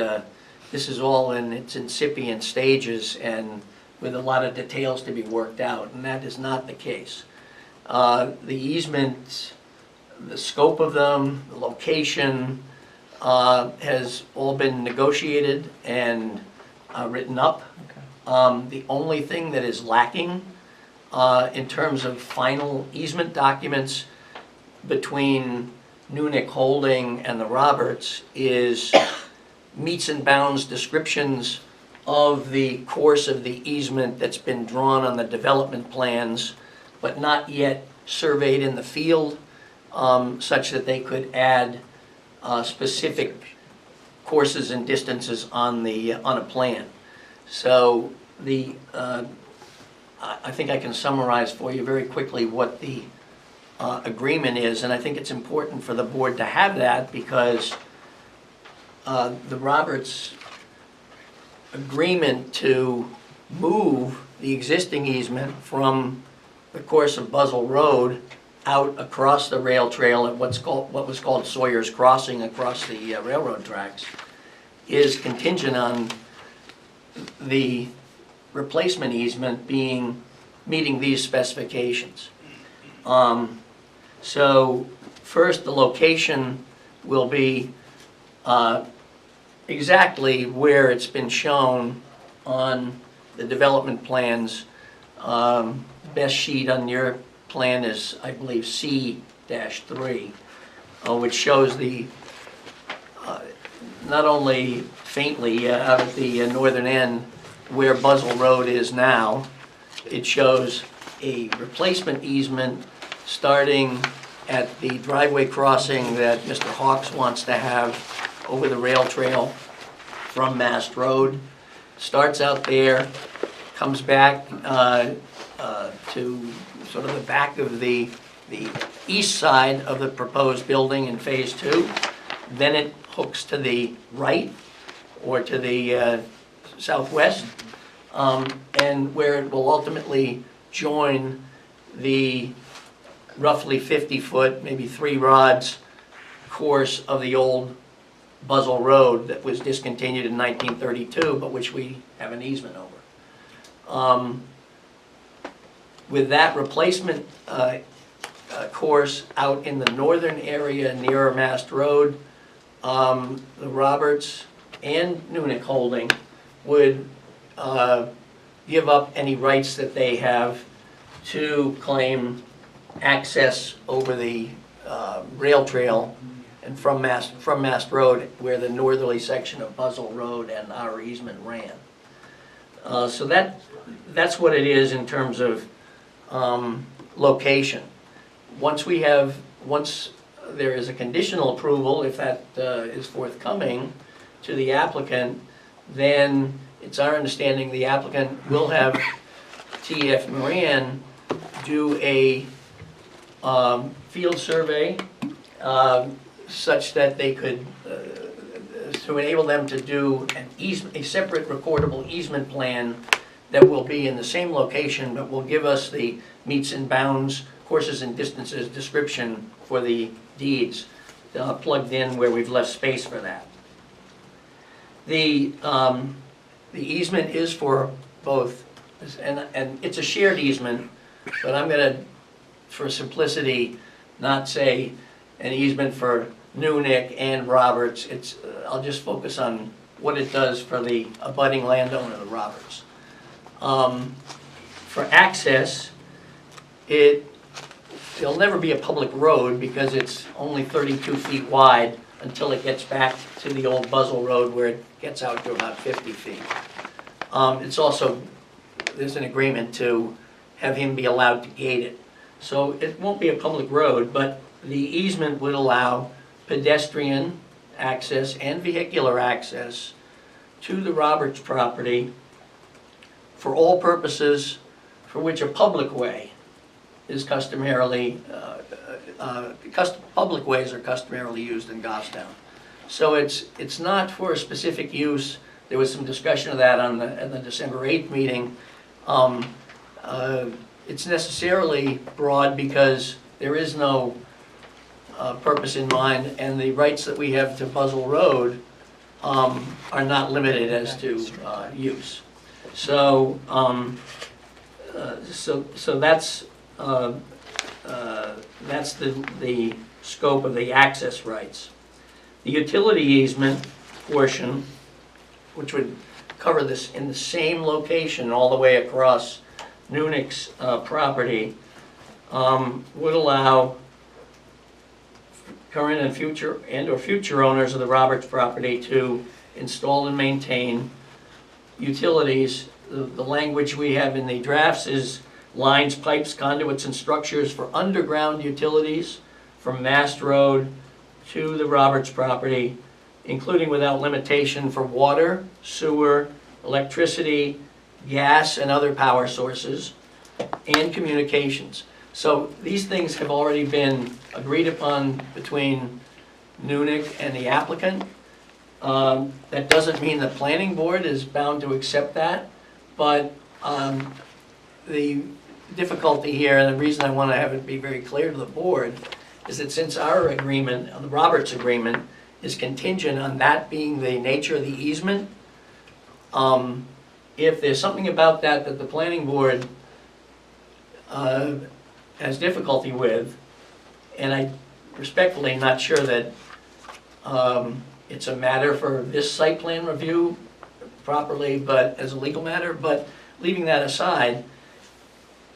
this is all in its incipient stages and with a lot of details to be worked out, and that is not the case. The easements, the scope of them, the location, has all been negotiated and written up. The only thing that is lacking in terms of final easement documents between Nunick Holding and the Roberts is meets and bounds descriptions of the course of the easement that's been drawn on the development plans, but not yet surveyed in the field, such that they could add specific courses and distances on a plan. So I think I can summarize for you very quickly what the agreement is, and I think it's important for the board to have that because the Roberts agreement to move the existing easement from the course of Buzzell Road out across the rail trail at what was called Sawyer's Crossing across the railroad tracks is contingent on the replacement easement meeting these specifications. So first, the location will be exactly where it's been shown on the development plans. Best sheet on your plan is, I believe, C-3, which shows the not only faintly out at the northern end where Buzzell Road is now, it shows a replacement easement starting at the driveway crossing that Mr. Hawks wants to have over the rail trail from Mast Road. Starts out there, comes back to sort of the back of the east side of the proposed building in Phase 2. Then it hooks to the right or to the southwest, and where it will ultimately join the roughly 50-foot, maybe 3 rods course of the old Buzzell Road that was discontinued in 1932, but which we have an easement over. With that replacement course out in the northern area nearer Mast Road, the Roberts and Nunick Holding would give up any rights that they have to claim access over the rail trail and from Mast Road, where the northerly section of Buzzell Road and our easement ran. So that's what it is in terms of location. Once there is a conditional approval, if that is forthcoming to the applicant, then it's our understanding the applicant will have TF Moran do a field survey such that they could, to enable them to do a separate recordable easement plan that will be in the same location, but will give us the meets and bounds, courses and distances description for the deeds plugged in where we've left space for that. The easement is for both, and it's a shared easement, but I'm going to, for simplicity, not say an easement for Nunick and Roberts. I'll just focus on what it does for the abutting landowner, the Roberts. For access, it'll never be a public road because it's only 32 feet wide until it gets back to the old Buzzell Road where it gets out to about 50 feet. It's also, there's an agreement to have him be allowed to gate it. So it won't be a public road, but the easement would allow pedestrian access and vehicular access to the Roberts property for all purposes for which a public way is customarily, public ways are customarily used in Goffstown. So it's not for a specific use. There was some discussion of that at the December 8th meeting. It's necessarily broad because there is no purpose in mind, and the rights that we have to Buzzell Road are not limited as to use. So, so that's the scope of the access rights. The utility easement portion, which would cover this in the same location all the way across Nunick's property, would allow current and future owners of the Roberts property to install and maintain utilities. The language we have in the drafts is lines, pipes, conduits, and structures for underground utilities from Mast Road to the Roberts property, including without limitation for water, sewer, electricity, gas, and other power sources, and communications. So these things have already been agreed upon between Nunick and the applicant. That doesn't mean the planning board is bound to accept that, but the difficulty here, and the reason I want to have it be very clear to the board, is that since our agreement, the Roberts agreement, is contingent on that being the nature of the easement, if there's something about that that the planning board has difficulty with, and I respectfully not sure that it's a matter for this site plan review properly, but as a legal matter, but leaving that aside,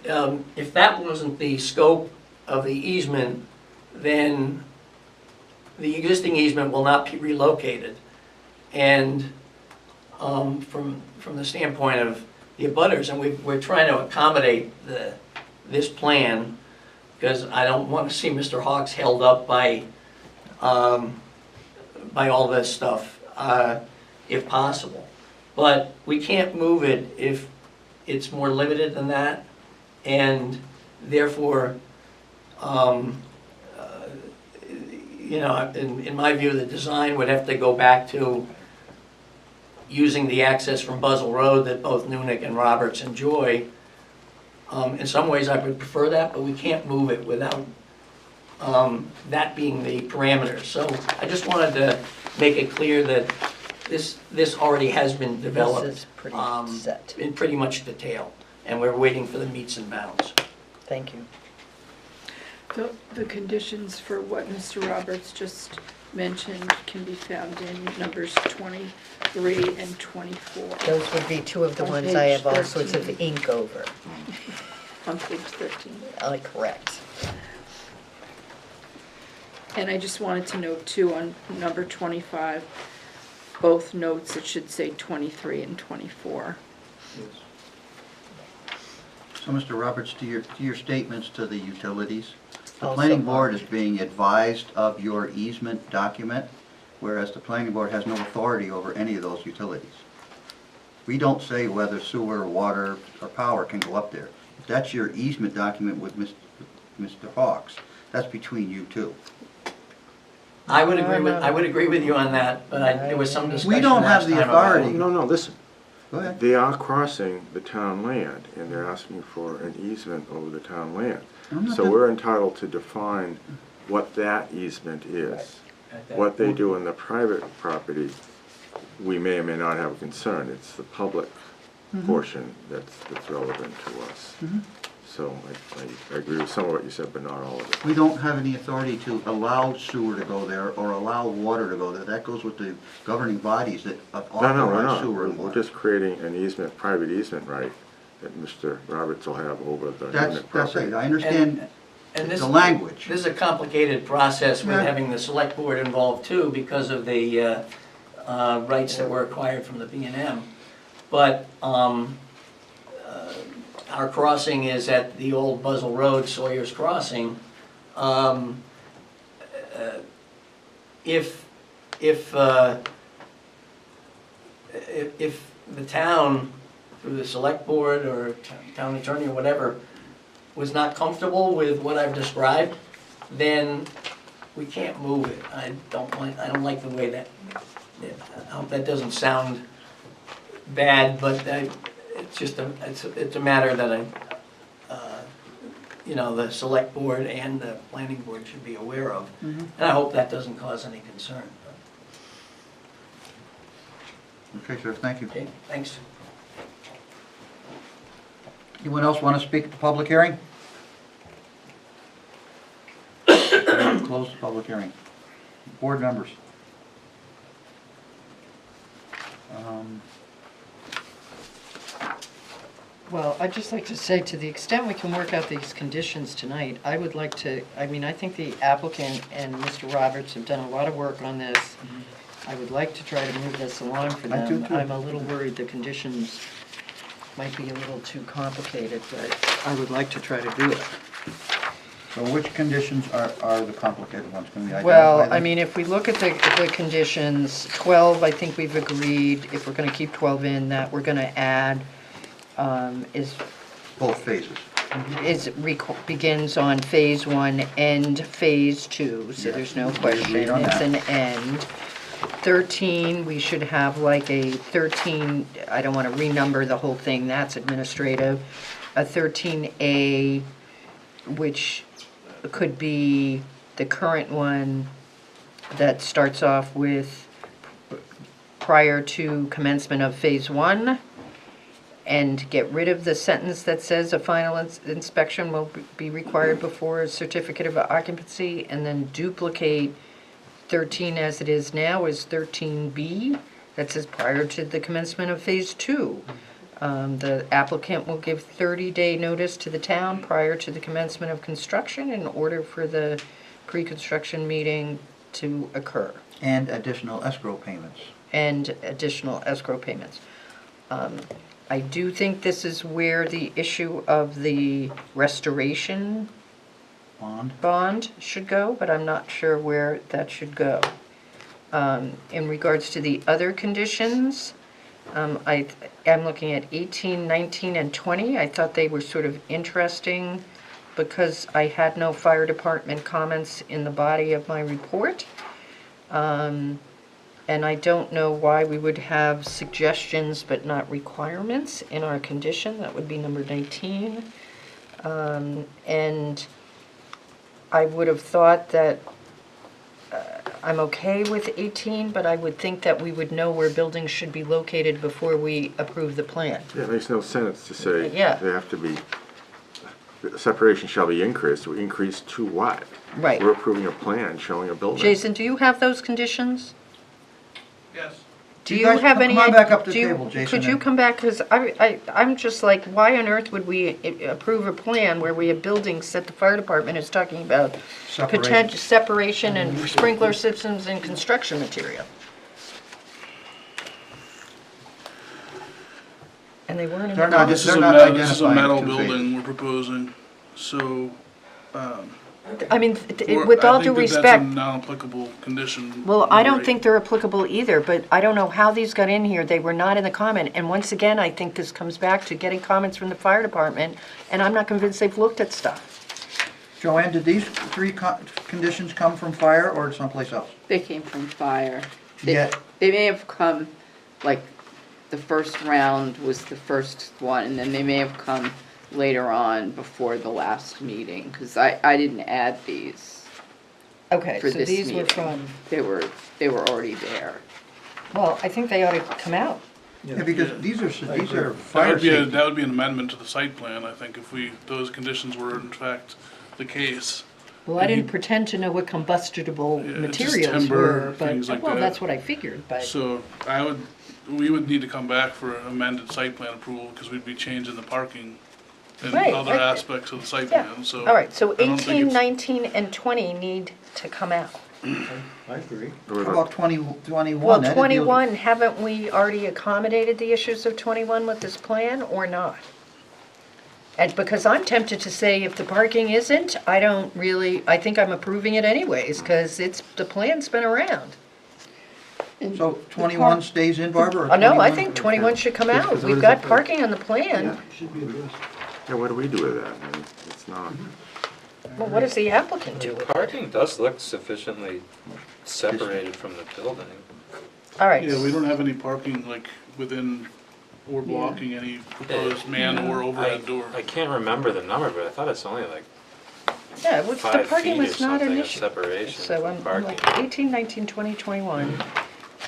if that wasn't the scope of the easement, then the existing easement will not be relocated. And from the standpoint of the abutters, and we're trying to accommodate this plan, because I don't want to see Mr. Hawks held up by all this stuff, if possible. But we can't move it if it's more limited than that, and therefore, you know, in my view, the design would have to go back to using the access from Buzzell Road that both Nunick and Roberts enjoy. In some ways, I would prefer that, but we can't move it without that being the parameters. So I just wanted to make it clear that this already has been developed. This is pretty set. In pretty much detail, and we're waiting for the meets and bounds. Thank you. The conditions for what Mr. Roberts just mentioned can be found in numbers 23 and 24. Those would be two of the On ones I have all page sorts of 13. ink over. On page 13. Correct. And I just wanted to note too, on number 25, both notes, it should say 23 and 24. So, Mr. Roberts, to your statements to the utilities, the Also planning board is marked. being advised of your easement document, whereas the planning board has no authority over any of those utilities. We don't say whether sewer, water, or power can go up there. If that's your easement document with Mr. Hawks, that's between you two. I would agree with you on that, but there was some discussion We don't have last the time about- authority. No, listen. Go ahead. They are crossing the town land, and they're asking for an easement over the town land. I'm not So done- we're entitled to define what that easement is. At that What they point. do on the private property, we may or may not have a concern. It's the public portion that's relevant to us. So I agree with some of what you said, but not all of it. We don't have any authority to allow sewer to go there or allow water to go there. That goes with the governing bodies that No, we're authorize not. sewer and We're water. just creating an easement, private easement right that Mr. Roberts will have over the That's unit property. it. I understand And this- the language. This is a complicated process with Yeah. having the select board involved too, because of the rights that were acquired from the B&M. But our crossing is at the old Buzzell Road, Sawyer's Crossing. If the town, through the select board or town attorney or whatever, was not comfortable with what I've described, then we can't move it. I don't like the way that, I hope that doesn't sound bad, but it's just it's a matter that you know, the select board and the planning board should be aware of. And I hope that doesn't cause any concern. Okay, sir, thank you. Okay, thanks. Anyone else want to speak at the public hearing? Close the public hearing. Board members. Well, I'd just like to say, to the extent we can work out these conditions tonight, I would like to, I mean, I think the applicant and Mr. Roberts have done a lot of work on this. I would like to try to move this along for I do them. too. I'm a little worried the conditions might be a little too complicated, but I would like to try to do it. So which conditions are the complicated ones? Can we identify Well, them? I mean, if we look at the conditions, 12, I think we've agreed, if we're gonna keep 12 in, that we're gonna add, is Both phases. begins on phase 1, end phase 2, so Yes, there's no we question, agreed on it's that. an end. 13, we should have like a 13, I don't want to renumber the whole thing, that's administrative. A 13A, which could be the current one that starts off with prior to commencement of phase 1, and get rid of the sentence that says a final inspection will be required before a certificate of occupancy, and then duplicate 13 as it is now is 13B, that says prior to the commencement of phase 2. The applicant will give 30-day notice to the town prior to the commencement of construction in order for the pre-construction meeting to occur, And additional escrow payments. and additional escrow payments. I do think this is where the issue of the restoration bond should go, but I'm not sure where that should go. In regards to the other conditions, I'm looking at 18, 19, and 20. I thought they were sort of interesting because I had no fire department comments in the body of my report. And I don't know why we would have suggestions but not requirements in our condition. That would be number 19. And I would have thought that I'm okay with 18, but I would think that we would know where buildings should be located before we approve the plan. Yeah, it makes no sense to say Yeah. they have to be, the separation shall be increased. Increased to what? Right. We're approving a plan showing a building. Jason, do you have those conditions? Yes. Do You you guys have come any? on back up to the do you- table, Jason, Could you and- come back, because I'm just like, why on earth would we approve a plan where we have buildings that the fire department is talking about Separation. potential separation and sprinkler systems and construction material? And they weren't in They're the not- This is they're a not metal, this is a identifying metal two phases. building we're proposing, so, I mean, or- with all due I think that respect, that's a non-applicable condition. well, I don't Right. think they're applicable either, but I don't know how these got in here. They were not in the comment. And once again, I think this comes back to getting comments from the fire department, and I'm not convinced they've looked at stuff. Joanne, did these three conditions come from fire or someplace else? They came from fire. Yeah. They may have come, like, the first round was the first one, and then they may have come later on before the last meeting, because I didn't add these Okay, for so this these were meeting. from, They were already there. well, I think they ought to come out. Yeah, because these are That fire would be, safety. that would be an amendment to the site plan, I think, if those conditions were in fact the case. Well, I didn't pretend to know what combustible Yeah, just materials timber, were, things but, like well, that. that's what I figured, but, So we would need to come back for an amended site plan approval, because we'd be changing the parking and Right, other right. aspects of the site yeah. plan, so. All right, so I don't think 18, it's- 19, and 20 need to come out. I agree. How about 21? Well, That deals with- 21, haven't we already accommodated the issues of 21 with this plan, or not? And because I'm tempted to say if the parking isn't, I think I'm approving it anyways, because the plan's been around. So 21 stays in, Barbara, or Oh, no, I 21? think 21 should come Because out. what We've is got it? parking on the plan. Should be addressed. Yeah, what do we do with that? I mean, it's not. Well, what does the applicant do with it? Parking does look sufficiently separated from the building. All right. Yeah, we don't have any parking like within or blocking any proposed man or overhead door. I can't remember the number, but I thought it's only like Yeah, the 5 parking feet or was not an something of issue. separation So from I'm parking. like 18, 19, 20, 21.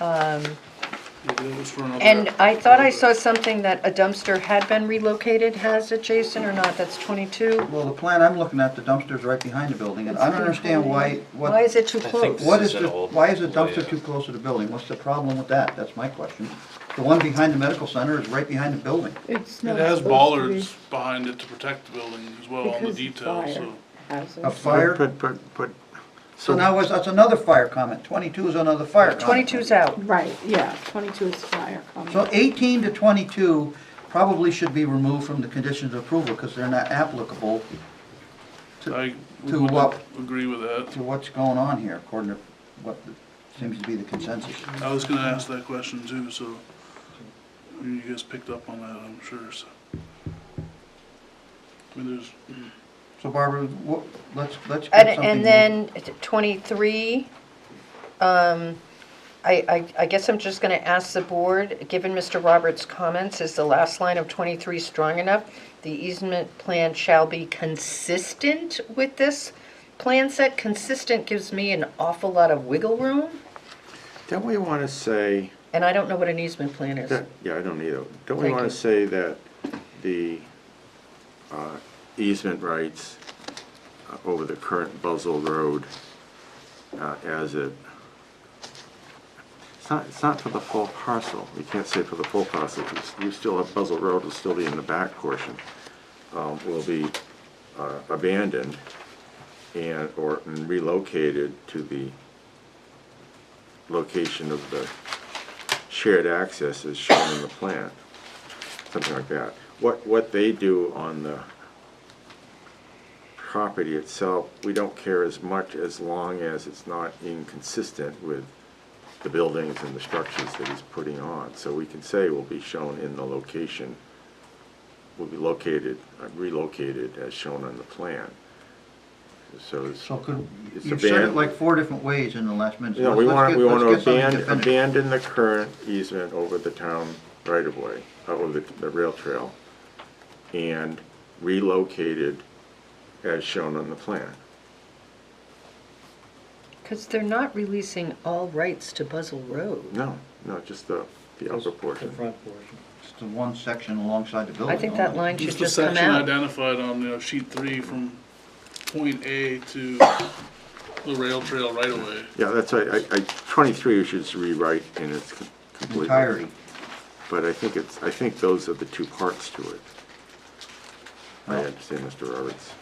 Yeah, that was for another- And I thought I saw something that a dumpster had been relocated. Has it, Jason, or not? That's 22? Well, the plan I'm looking at, the dumpster's right behind the building, and I don't understand why, Why is it too I think close? this what is is an the, old why is the dumpster layout. too close to the building? What's the problem with that? That's my question. The one behind the medical center is right behind the building. It's It not has supposed to bollards behind it to protect the building as well on the Because detail, fire. so. A fire, But, so now that's another fire comment. 22 is another fire comment. 22's out. Right, yeah, 22 is fire So comment. 18 to 22 probably should be removed from the conditions of approval because they're not applicable I to would what- agree with that. to what's going on here, according to what seems to be the consensus. I was gonna ask that question too, so you guys picked up on that, I'm sure, so. I mean, there's, So Barbara, let's get something. And then 23, I guess I'm just going to ask the board, given Mr. Roberts' comments, is the last line of 23 strong enough? The easement plan shall be consistent with this plan set. Consistent gives me an awful lot of wiggle room, Don't we want to say, and I don't know what an easement plan is. yeah, I don't either. Don't we Thank want you. to say that the easement rights over the current Buzzell Road as it, it's not for the full parcel. You can't say for the full parcel, because you still have Buzzell Road will still be in the back portion, will be abandoned or relocated to the location of the shared access as shown in the plan, something like that. What they do on the property itself, we don't care as much as long as it's not inconsistent with the buildings and the structures that he's putting on. So we can say will be shown in the location, will be relocated as shown on the plan. So it's, So could, it's you said it abandoned. like 4 different ways in the last minute. No, So we let's want get- to let's get something abandon, definitive. abandon the current easement over the town right-of-way, over the rail trail, and relocate it as shown on the plan. Because they're not releasing all rights to Buzzell Road. No, just the upper The portion. front portion. It's the one section alongside the building. I think that only. line should just the just come section out. identified on, sheet 3 from point A to the rail trail right away. Yeah, that's right, 23 we should rewrite in its complete. Entirety. But I think those are the two parts to it. I Well- understand, Mr. Roberts.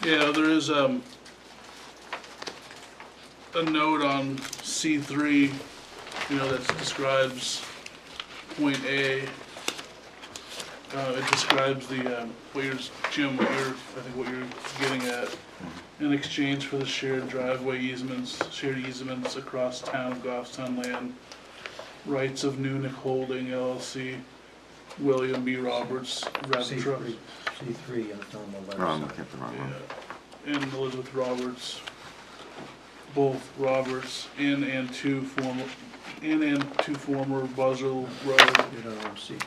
Yeah, there is a note on C3, that describes point A. It describes the, Jim, what you're getting at. In exchange for the shared driveway easements, shared easements across town of Goffstown land, rights of Nunick Holding LLC, William B. Roberts, Ravitrust. C3 and it's on the left Oh, I'm side. looking at the wrong one. And Elizabeth Roberts, both Roberts, in and two former Buzzell Road, You don't own C3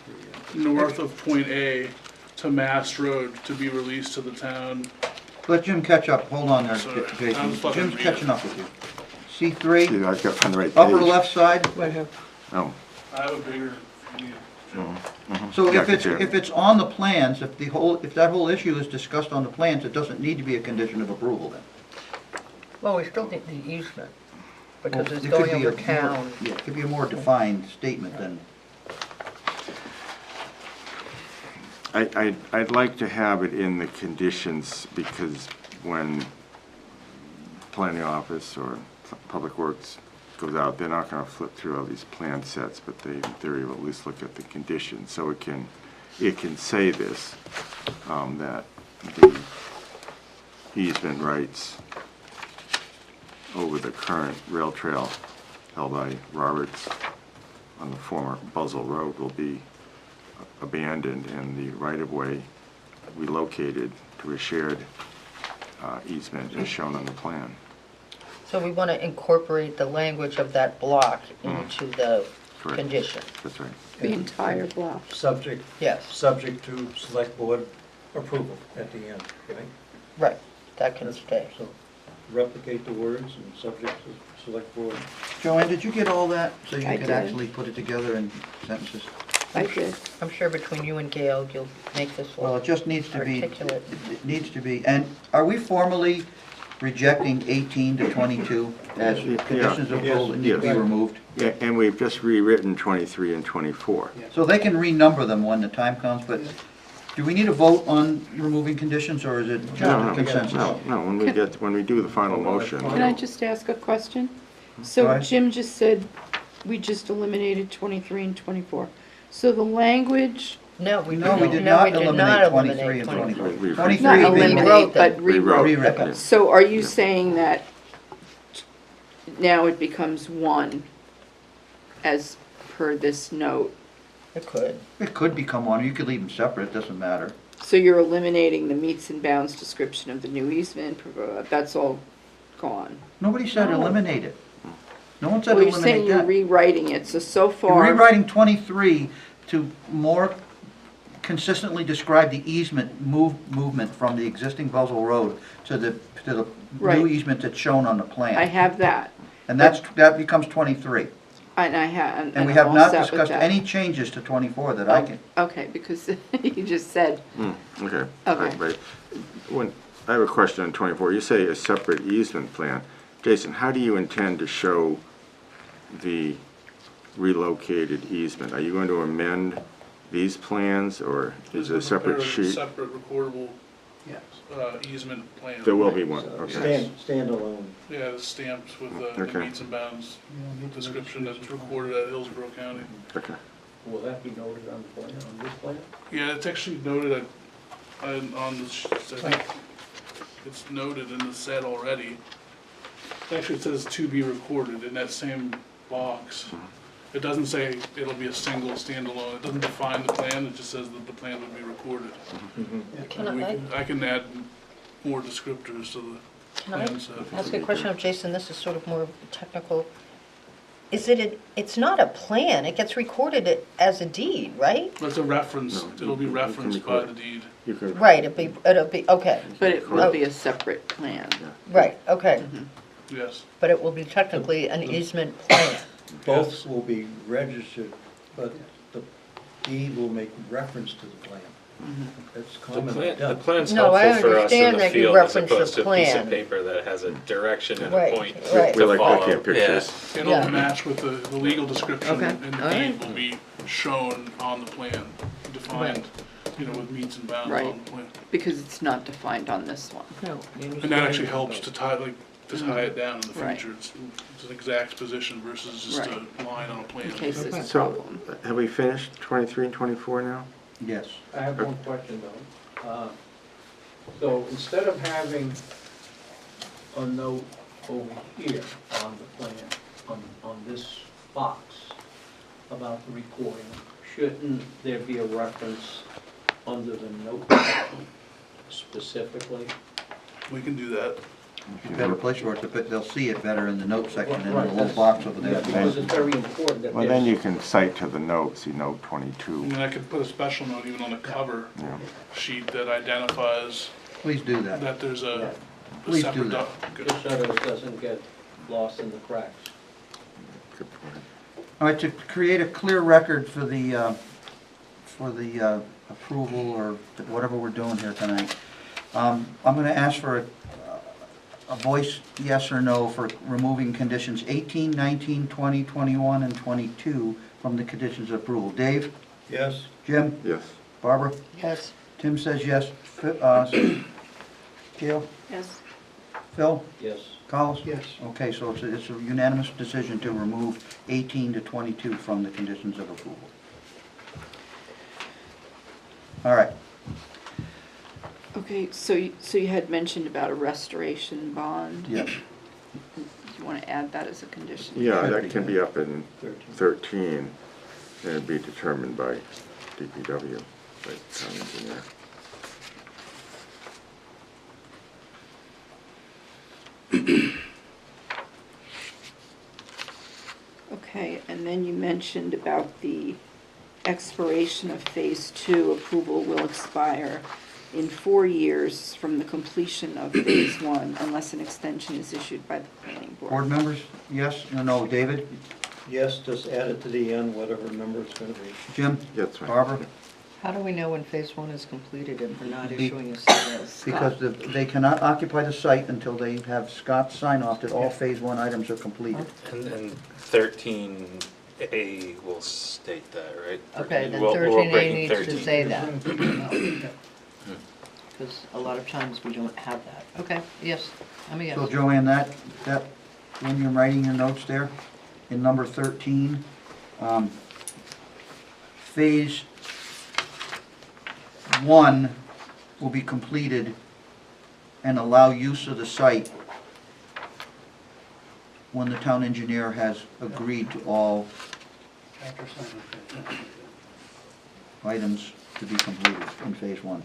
yet. north of Point A to Mass Road, to be released to the town. Let Jim catch up, hold on there, Sorry, Jason. I'm fucking Jim's reading. catching up with you. C3, See, I've got on the right page. upper left side. Oh. I have a bigger, So Yeah, if it's on the plans, if that whole issue is discussed on the plans, it doesn't need to be a condition of approval then. Well, we still need the easement, because Well, it's it could going be over town. Yeah, it could be a more defined statement than, I'd like to have it in the conditions, because when planning office or public works goes out, they're not gonna flip through all these plan sets, but they, in theory, will at least look at the conditions, so it can say this, that the easement rights over the current rail trail held by Roberts on the former Buzzell Road will be abandoned and the right-of-way relocated to a shared easement as shown on the plan. So we want to incorporate the language of that block into the Correct. condition. That's right. The entire block. Subject to select board approval at the end, right? Right, that can stay. So replicate the words and subject to select board. Joanne, did you get all that? So you I could did. actually put it together in sentences? I did. I'm sure between you and Gail, you'll make this Well, one it just needs to be, articulate. it needs to be, and are we formally rejecting 18 to 22 as Yeah. conditions of approval that need to be Yes. removed? Yeah, and we've just rewritten 23 and 24. So they can renumber them when the time comes, but do we need a vote on removing conditions, or is it just a consensus? No, when we do the final motion. Can I just ask a question? Go So ahead. Jim just said we just eliminated 23 and 24. So the language, No, we No, we did no, not we did eliminate not 23 eliminate and 24. We- 23 not being eliminate, but Rewrote. rewrote. Rewritten. So are you saying that now it becomes 1 as per this note? It could. It could become one, or you could leave them separate, it doesn't matter. So you're eliminating the meets and bounds description of the new easement, that's all gone? Nobody said No. eliminate it. No one said Well, you're saying eliminate you're that. rewriting it, so You're far. rewriting 23 to more consistently describe the easement movement from the existing Buzzell Road to the Right. new easement that's shown on the plan. I have that, And that becomes 23. and I have, And we I'm have all not set with discussed that. any changes to 24 that I can. Okay, because you just said, Okay. Okay. Right. I have a question on 24. You say a separate easement plan. Jason, how do you intend to show the relocated easement? Are you going to amend these plans, or is it a separate sheet? Separate recordable Yes. easement plan. There will be one, okay. Standalone. Yeah, it's stamped with the Okay. meets and bounds You don't need to description that's register. recorded at Hillsborough County. Okay. Will that be noted on the plan, on this plan? Yeah, it's actually noted on the, I think, it's noted in the set already. Actually, it says to be recorded in that same box. It doesn't say it'll be a single standalone, it doesn't define the plan, it just says that the plan would be recorded. Can And I I can add more descriptors to the can I plan set. ask a question of Jason? This is sort of more technical. Is it's not a plan, it gets recorded as a deed, right? That's a reference, No, it'll be you can referenced by record the deed. You can. Right, it'll be, okay, but it will be a separate plan. right, okay. Yes. But it will be technically an easement plan. Both will be registered, but the deed will make reference to the plan. That's The commonly plan, the done. plan's No, I helpful for us in understand the that you field as reference the opposed to a piece plan. of paper that has a direction and Right, a point right. We to like follow. looking at pictures. It'll Yeah. match with the legal description, Okay, and the all deed right. will be shown on the plan, defined, with meets and bounds Right. on the plan. Because it's not defined on this one. No. And that actually helps to tie it down in the Right. future. It's an exact position versus just Right. a line on a plan. In case there's a So, problem. have we finished 23 and 24 now? Yes. I have one question though. So instead of having a note over here on the plan, on this box about the recording, shouldn't there be a reference under the note specifically? We can do that. It's a better place for it to put, they'll see it better in the note section than in Right, the little box over there. Because it's very important that Well, then there's- you can cite to the note, see note I 22. mean, I could put a special note even on the cover Yeah. sheet that identifies Please do that. that there's a Please do separate that. just so that it doesn't get lost in the cracks. Good point. All right, to create a clear record for the approval or whatever we're doing here tonight, I'm going to ask for a voice yes or no for removing conditions 18, 19, 20, 21, and 22 from the conditions of approval. Dave? Yes? Jim? Yes. Barbara? Yes. Tim says yes. Gail? Yes. Phil? Yes. Collis? Yes. Okay, so it's a unanimous decision to remove 18 to 22 from the conditions of approval. All right. Okay, so you had mentioned about a restoration bond. Yes. Do you want to add that as a condition? Yeah, that can be up in 13. 13, and it'd be determined by DPW, by town engineer. Okay, and then you mentioned about the expiration of Phase 2. Approval will expire in 4 years from the completion of Phase 1 unless an extension is issued by the planning board. Board members, yes, no, David? Yes, just add it to the end, whatever number it's gonna be. Jim? Yeah, that's right. Barbara? How do we know when phase 1 is completed if we're not Be- issuing a CS? Because they cannot occupy the site until they have Scott's sign off that all Phase 1 items are completed. And 13A will state that, right? Okay, then We're 13A breaking needs to 13. say that. Because a lot of times we don't have that. Okay, yes, I'm a yes. So Joanne, that, when you're writing your notes there, in number 13, Phase 1 will be completed and allow use of the site when the town engineer has agreed to all After signing. items to be completed in Phase 1.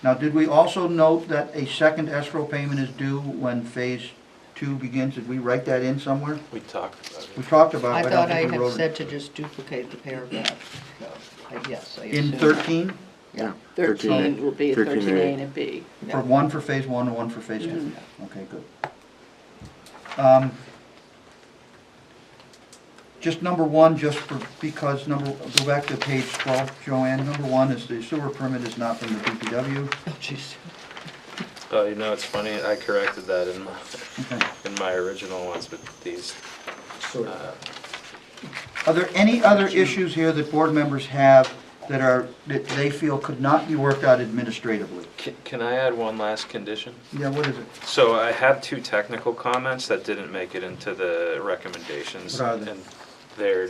Now, did we also note that a second escrow payment is due when Phase 2 begins? Did we write that in somewhere? We talked about We it. talked about I it, but thought don't I think we had wrote said it. to just duplicate the paragraph. So, yes, I In assume. 13, Yeah. 13 will be a 13A. 13A and a B. for one for Phase 1 and one for Phase 2? Mhm. Okay, good. Just number 1, just for, because go back to page 12, Joanne. Number 1 is the sewer permit is not from the DPW. Oh, jeez. Oh, you know, it's funny, I corrected that in Okay. my original ones, but these, Sort uh, of. Are there any other issues here that board members have that they feel could not be worked out administratively? can I add one last condition? Yeah, what is it? So I have 2 technical comments that didn't make it into the recommendations. What are they? And they're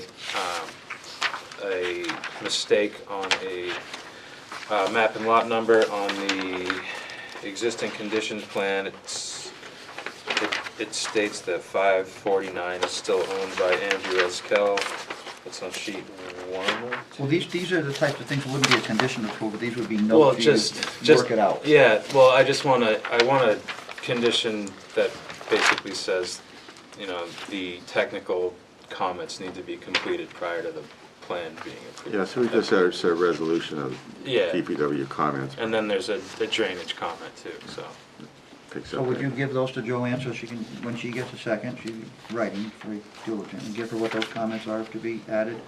a mistake on a map and lot number on the existing conditions plan. It states that 549 is still owned by Andrew Eskel. It's on sheet 1. Well, these are the types of things that wouldn't be a condition of approval, these would be Well, notes for you just to work it out. Yeah, well, I want a condition that basically says, you know, the technical comments need to be completed prior to the plan being approved. Yeah, so we just said a resolution of Yeah. DPW comments. And then there's a drainage comment too, so. Picks So up would there. you give those to Joanne so she can, when she gets a second, she's writing very diligent, and give her what those comments are to be added?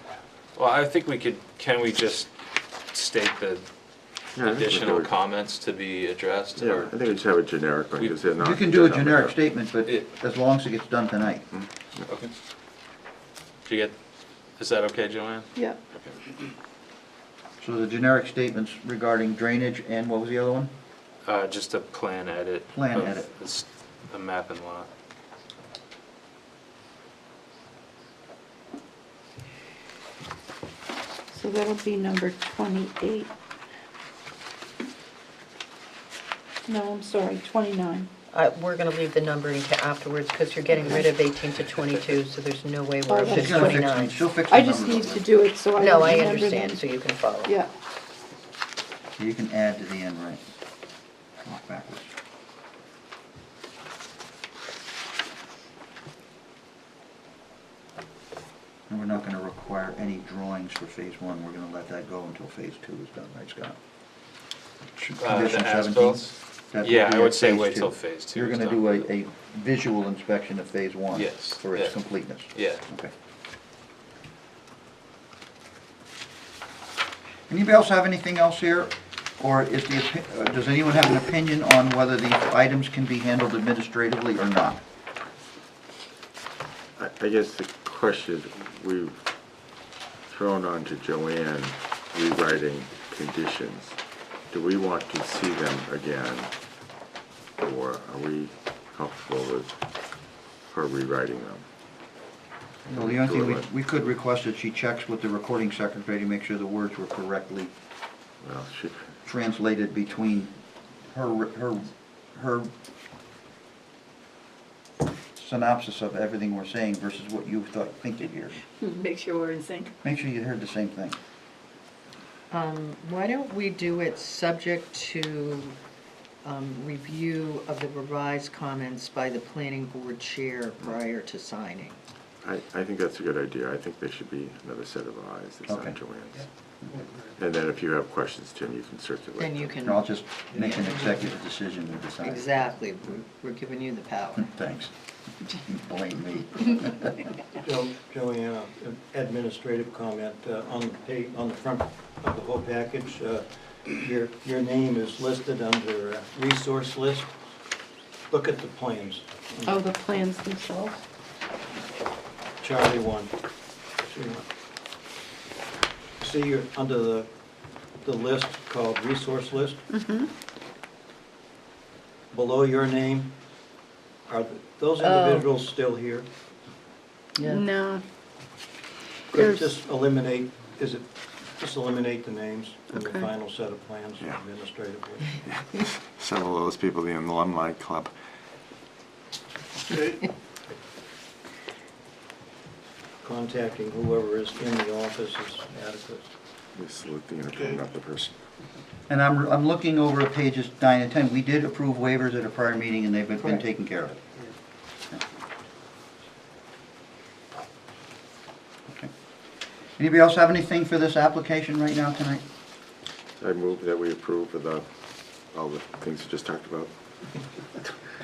Well, I think can we just state the Yeah, I think additional we would- comments to be addressed? Yeah, or- I think we just have a generic one, because they're not. You can do a they're not- generic statement, but Yeah. as long as it gets done tonight. Okay. Do you get, is that okay, Joanne? Yeah. Okay. So the generic statements regarding drainage and what was the other one? Just a plan edit. Plan of edit. A map and lot. So that'll be number 28. No, I'm sorry, 29. We're going to leave the numbering to afterwards because you're getting rid of 18 to 22, so there's no way we're Oh, up to that's She's gonna fix 29. them, she'll fix the I numbers. just need to do it so I No, I remember understand, them. so you can follow. Yeah. You can add to the end, right? Walk backwards. And we're not gonna require any drawings for Phase 1, we're gonna let that go until Phase 2 is done, right, Scott? Condition The 17, as-bills? that will Yeah, be I would at say Phase wait 2. till Phase 2 You're is gonna done. do a visual inspection of Phase 1? Yes, For its yeah. completeness? Yeah. Okay. Anybody else have anything else here? Or does anyone have an opinion on whether these items can be handled administratively or not? I guess the question we've thrown on to Joanne, rewriting conditions, do we want to see them again? Or are we comfortable with her rewriting them? Well, the only thing, we could request that she checks with the recording secretary to make sure the words were correctly Well, she, translated between her synopsis of everything we're saying versus what you think you hear. Make sure we're in sync. Make sure you heard the same thing. Why don't we do it subject to review of the revised comments by the planning board chair prior to signing? I think that's a good idea. I think there should be another set of eyes that's Okay. not Joanne's. And then if you have questions, Tim, you can circulate. Then you them. can, And I'll just make an executive decision and decide. exactly, we're giving you the power. Thanks. Blame me. Joanne, administrative comment, on the page, on the front of the whole package, your name is listed under resource list. Look at the plans. Oh, the plans themselves? Charlie 1. See, you're under the list called resource list. Mm-hmm. Below your name, Are those individuals still here? Yeah. No. Could There's- just eliminate, just eliminate the names from the Okay. final set of plans Yeah. administratively? Several of those people in the alumni club. Okay. Contacting whoever is in the office is adequate. We salute the uniform, not the person. And I'm looking over at pages 9 and 10. We did approve waivers at a prior meeting, and they've been Correct. taken care of. Okay. Anybody else have anything for this application right now tonight? I move that we approve of all the things you just talked about.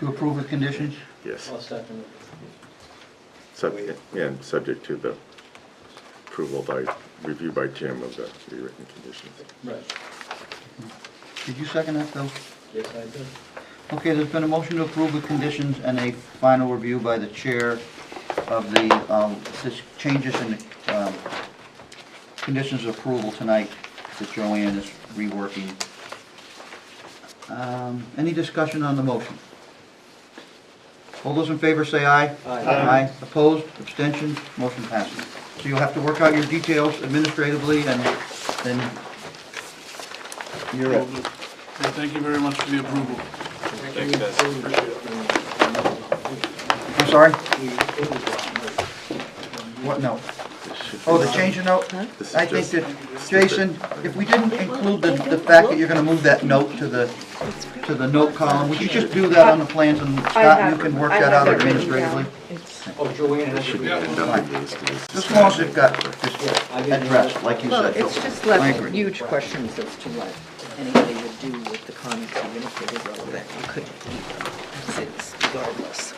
To approve with conditions? Yes. I'll second it. And subject to the approval review by Tim of the rewritten conditions. Right. Did you second that, Bill? Yes, I did. Okay, there's been a motion to approve with conditions and a final review by the chair of the, this changes in the conditions of approval tonight that Joanne is reworking. Any discussion on the motion? All those in favor say aye. Aye. Opposed, abstentions, motion passes. So you'll have to work out your details administratively, and then you're it. Yeah, thank you very much for the approval. Thanks, guys. I'm sorry? What note? Oh, the change of note? This is I think just- that, Jason, if we didn't include the fact that you're gonna move that note to the note column, would you just do that on the plans, and Scott, you can work that out administratively? Oh, Joanne has Should to be be. added up in these, 'cause it's- As long as it got just addressed, like you Well, said. it's just I left agree. huge questions as to what anybody would do with the comments, even if they were relevant. You couldn't keep them as is, regardless.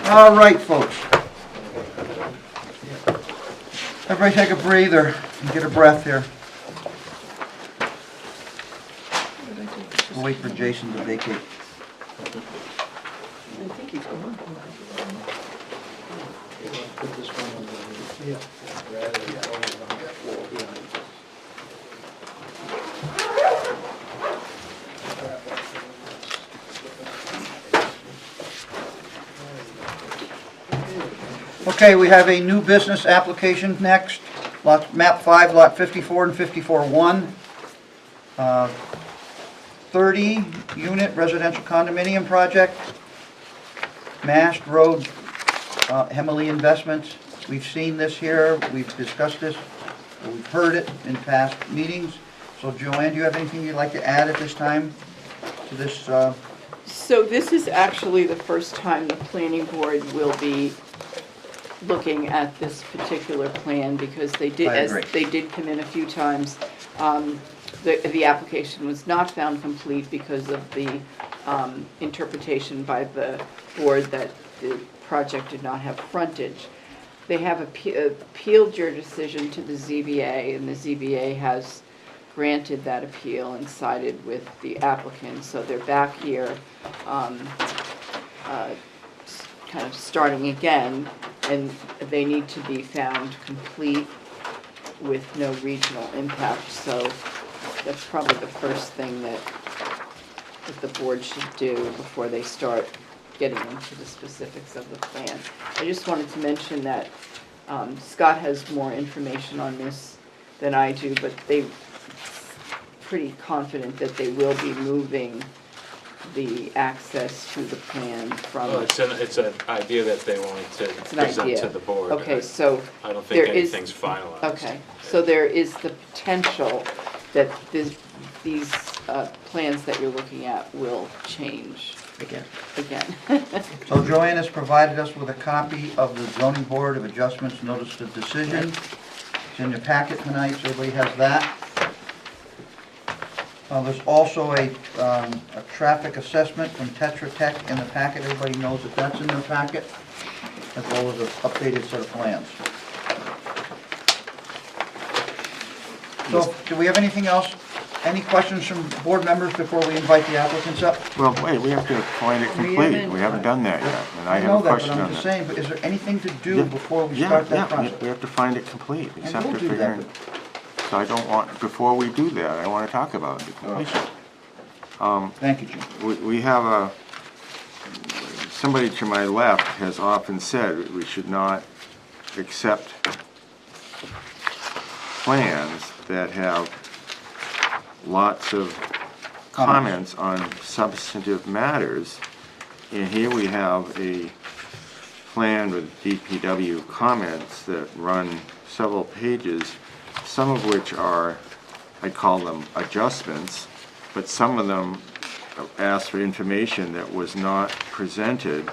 All right, folks. Everybody take a breather and get a breath here. We'll wait for Jason to vacate. I think he's gone. Put this one on the, Yeah. rather than over on the floor behind us. Okay, we have a new business application next. Map 5, Lot 54 and 54-1. 30-unit residential condominium project. Mast Road, Hemily Investments. We've seen this here, we've discussed this, we've heard it in past meetings. So Joanne, do you have anything you'd like to add at this time to this? So this is actually the first time the planning board will be looking at this particular plan, because they did, I as agree. they did come in a few times. The application was not found complete because of the interpretation by the board that the project did not have frontage. They have appealed your decision to the ZBA, and the ZBA has granted that appeal and sided with the applicant. So they're back here, kind of starting again, and they need to be found complete with no regional impact. So that's probably the first thing that the board should do before they start getting into the specifics of the plan. I just wanted to mention that Scott has more information on this than I do, but they're pretty confident that they will be moving the access to the plan from. Well, it's an idea that they wanted to It's an present idea. to the board. Okay, so I don't there think is- anything's finalized. Okay, so there is the potential that these plans that you're looking at will change Again. again. So Joanne has provided us with a copy of the zoning board of adjustments notice of decision. It's in your packet tonight, so everybody has that. There's also a traffic assessment from Tetra Tech in the packet. Everybody knows that that's in their packet, as well as an updated set of plans. So, do we have anything else? Any questions from board members before we invite the applicants up? Well, wait, we have to find it complete. We haven't done that yet, and I have know a that, question but on I'm just that. saying, but is there anything to do Yeah, before we Yeah, start that yeah, process? we have to find it complete, And except we'll for do that, figuring. So I don't want, before we do that, I want to talk about the completion. Thank you, Jim. We have somebody to my left has often said we should not accept plans that have lots of comments on substantive matters. And here we have a plan with DPW comments that run several pages, some of which are, I call them adjustments, but some of them ask for information that was not presented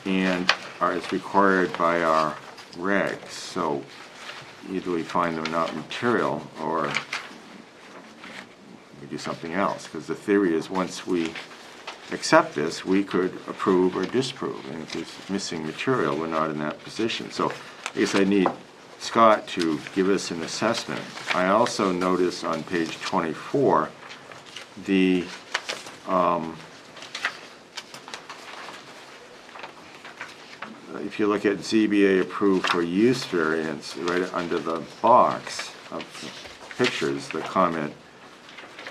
and is required by our regs. So either we find them not material or we do something else, because the theory is once we accept this, we could approve or disapprove, and if there's missing material, we're not in that position. So I guess I need Scott to give us an assessment. I also notice on page 24, if you look at ZBA approved for use variance, right under the box of the pictures, the comment,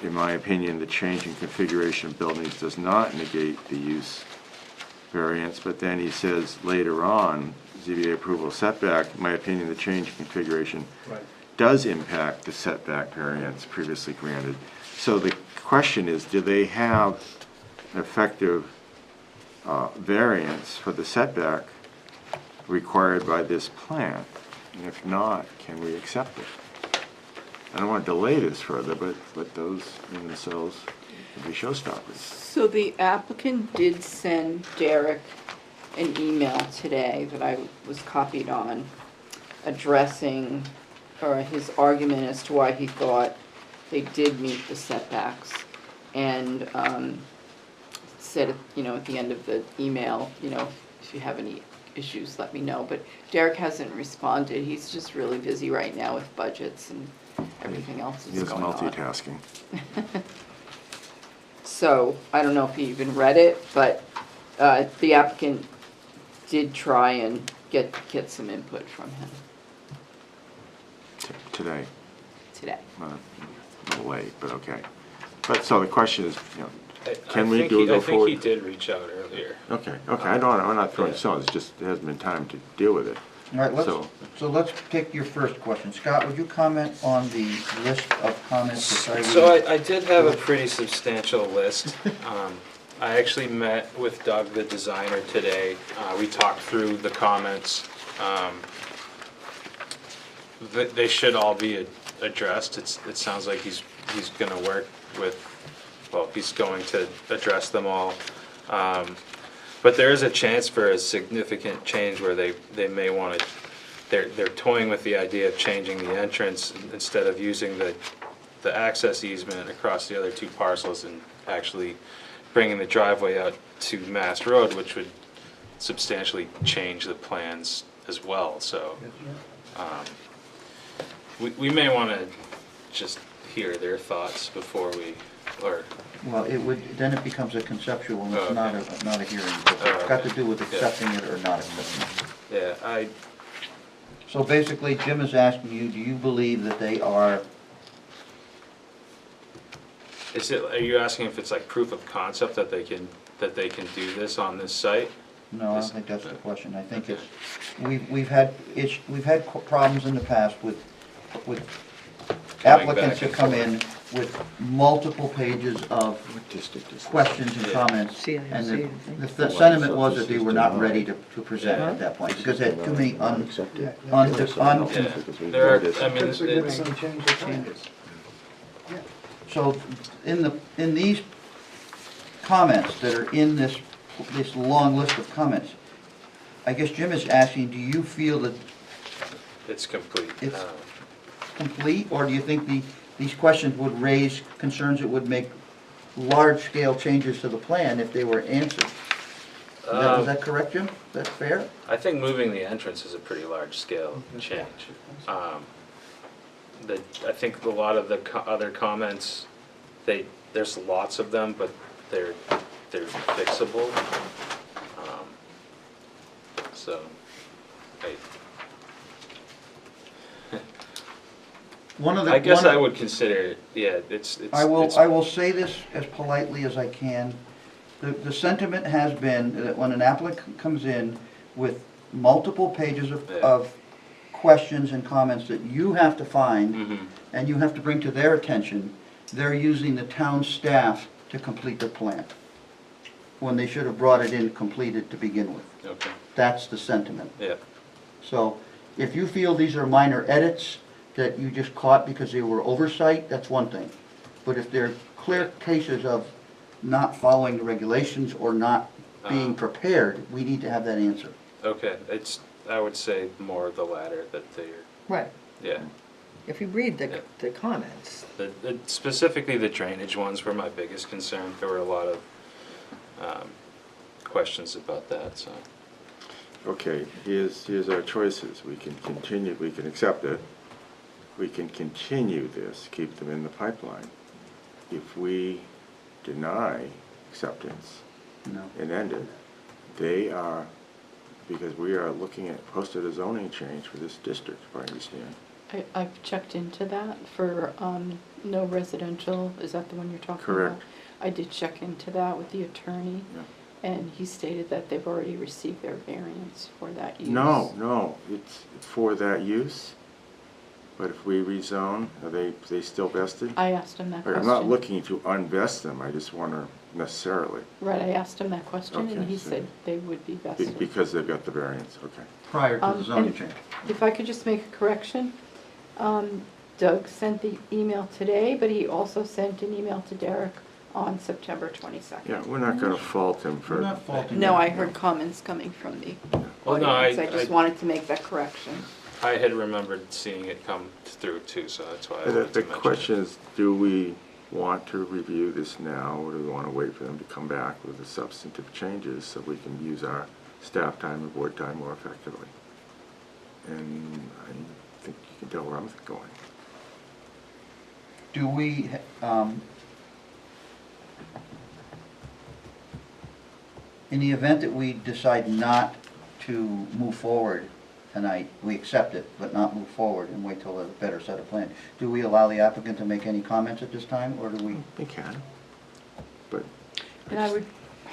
in my opinion, the change in configuration of buildings does not negate the use variance, but then he says later on, ZBA approval setback, in my opinion, the change in configuration does impact the setback variance previously granted. So the question is, do they have an effective variance for the setback required by this plan? And if not, can we accept it? I don't want to delay this further, but those in themselves could be showstoppers. So the applicant did send Derek an email today that I was copied on, addressing his argument as to why he thought they did meet the setbacks. And said, at the end of the email, if you have any issues, let me know. But Derek hasn't responded. He's just really busy right now with budgets and everything else that's going on. He is multitasking. So, I don't know if he even read it, but the applicant did try and get some input from him Today. today. A little late, but okay. But so the question is, can we I go forward? think he did reach out earlier. Okay, I'm not throwing stones, it's just there hasn't been time to deal with it. All right, So- so let's take your first question. Scott, would you comment on the list of comments that I So read? I did have a pretty substantial list. I actually met with Doug, the designer, today. We talked through the comments. They should all be addressed. It sounds like he's gonna work with, well, he's going to address them all. But there is a chance for a significant change where they may want to, they're toying with the idea of changing the entrance instead of using the access easement across the other two parcels and actually bringing the driveway out to Mass Road, which would substantially change the plans as well. So we may want to just hear their thoughts before we, or Well, then it becomes a conceptual, and it's Oh, not a hearing. It's got to do with Yeah. accepting it or not accepting it. yeah, So basically, Jim is asking you, do you believe that they are, are you asking if it's like proof of concept that they can do this on this site? no, I don't think that's the question. I think it's, we've had problems in the past with applicants that come in with multiple pages of questions and comments. And the sentiment was that they were not ready to present at that point, because they had too many There are, I mean, Could significantly change the plans. So in these comments that are in this long list of comments, I guess Jim is asking, do you feel that it's complete. It's complete, or do you think these questions would raise concerns that would make large-scale changes to the plan if they were answered? Is that correct, Jim? Is that fair? I think moving the entrance is a pretty large scale change. I think a lot of the other comments, there's lots of them, but they're fixable. So, one of the. I guess one of- I would consider it, yeah, it's. I it's- will say this as politely as I can. The sentiment has been that when an applicant comes in with multiple pages Yeah. of questions and comments that you have to find, Mhm. and you have to bring to their attention, they're using the town staff to complete the plan, when they should have brought it in completed to begin with. Okay, That's the sentiment. yeah, So if you feel these are minor edits that you just caught because they were oversight, that's one thing. But if they're clear cases of not following the regulations or not being prepared, we need to have that answer. okay, I would say more of the latter, that they're, Right. yeah. If you read Yeah. the comments. Specifically, the drainage ones were my biggest concern. There were a lot of questions about that, so. Okay, here's our choices. We can continue, we can accept it. We can continue this, keep them in the pipeline. If we deny acceptance No. and end it, they are, because we are looking at posted a zoning change for this district, if I understand. I've checked into that for no residential, is that the one you're talking about? Correct. I did check into that with the attorney, Yeah. and he stated that they've already received their variance for that use. No, it's for that use. But if we rezone, are they still vested? I asked him that Right, question. I'm not looking to unvest them, I just want to necessarily, Right, I asked him that question, Okay, and he so- said they would be vested. because they've got the variance, okay. Prior to the zoning and change. If I could just make a correction, Doug sent the email today, but he also sent an email to Derek on September 22nd. Yeah, we're not going to fault him We're for, not faulting No, you. I heard comments coming from the Well, no, audience. I just I- wanted to make that correction. I had remembered seeing it come through too, so that's why I wanted the to mention it. question is, do we want to review this now, or do we want to wait for them to come back with the substantive changes so we can use our staff time and board time more effectively? And I think you can tell where I'm going. Do we, in the event that we decide not to move forward tonight, we accept it, but not move forward and wait till a better set of plan, do we allow the applicant to make any comments at this time, or do we? We can, but And I would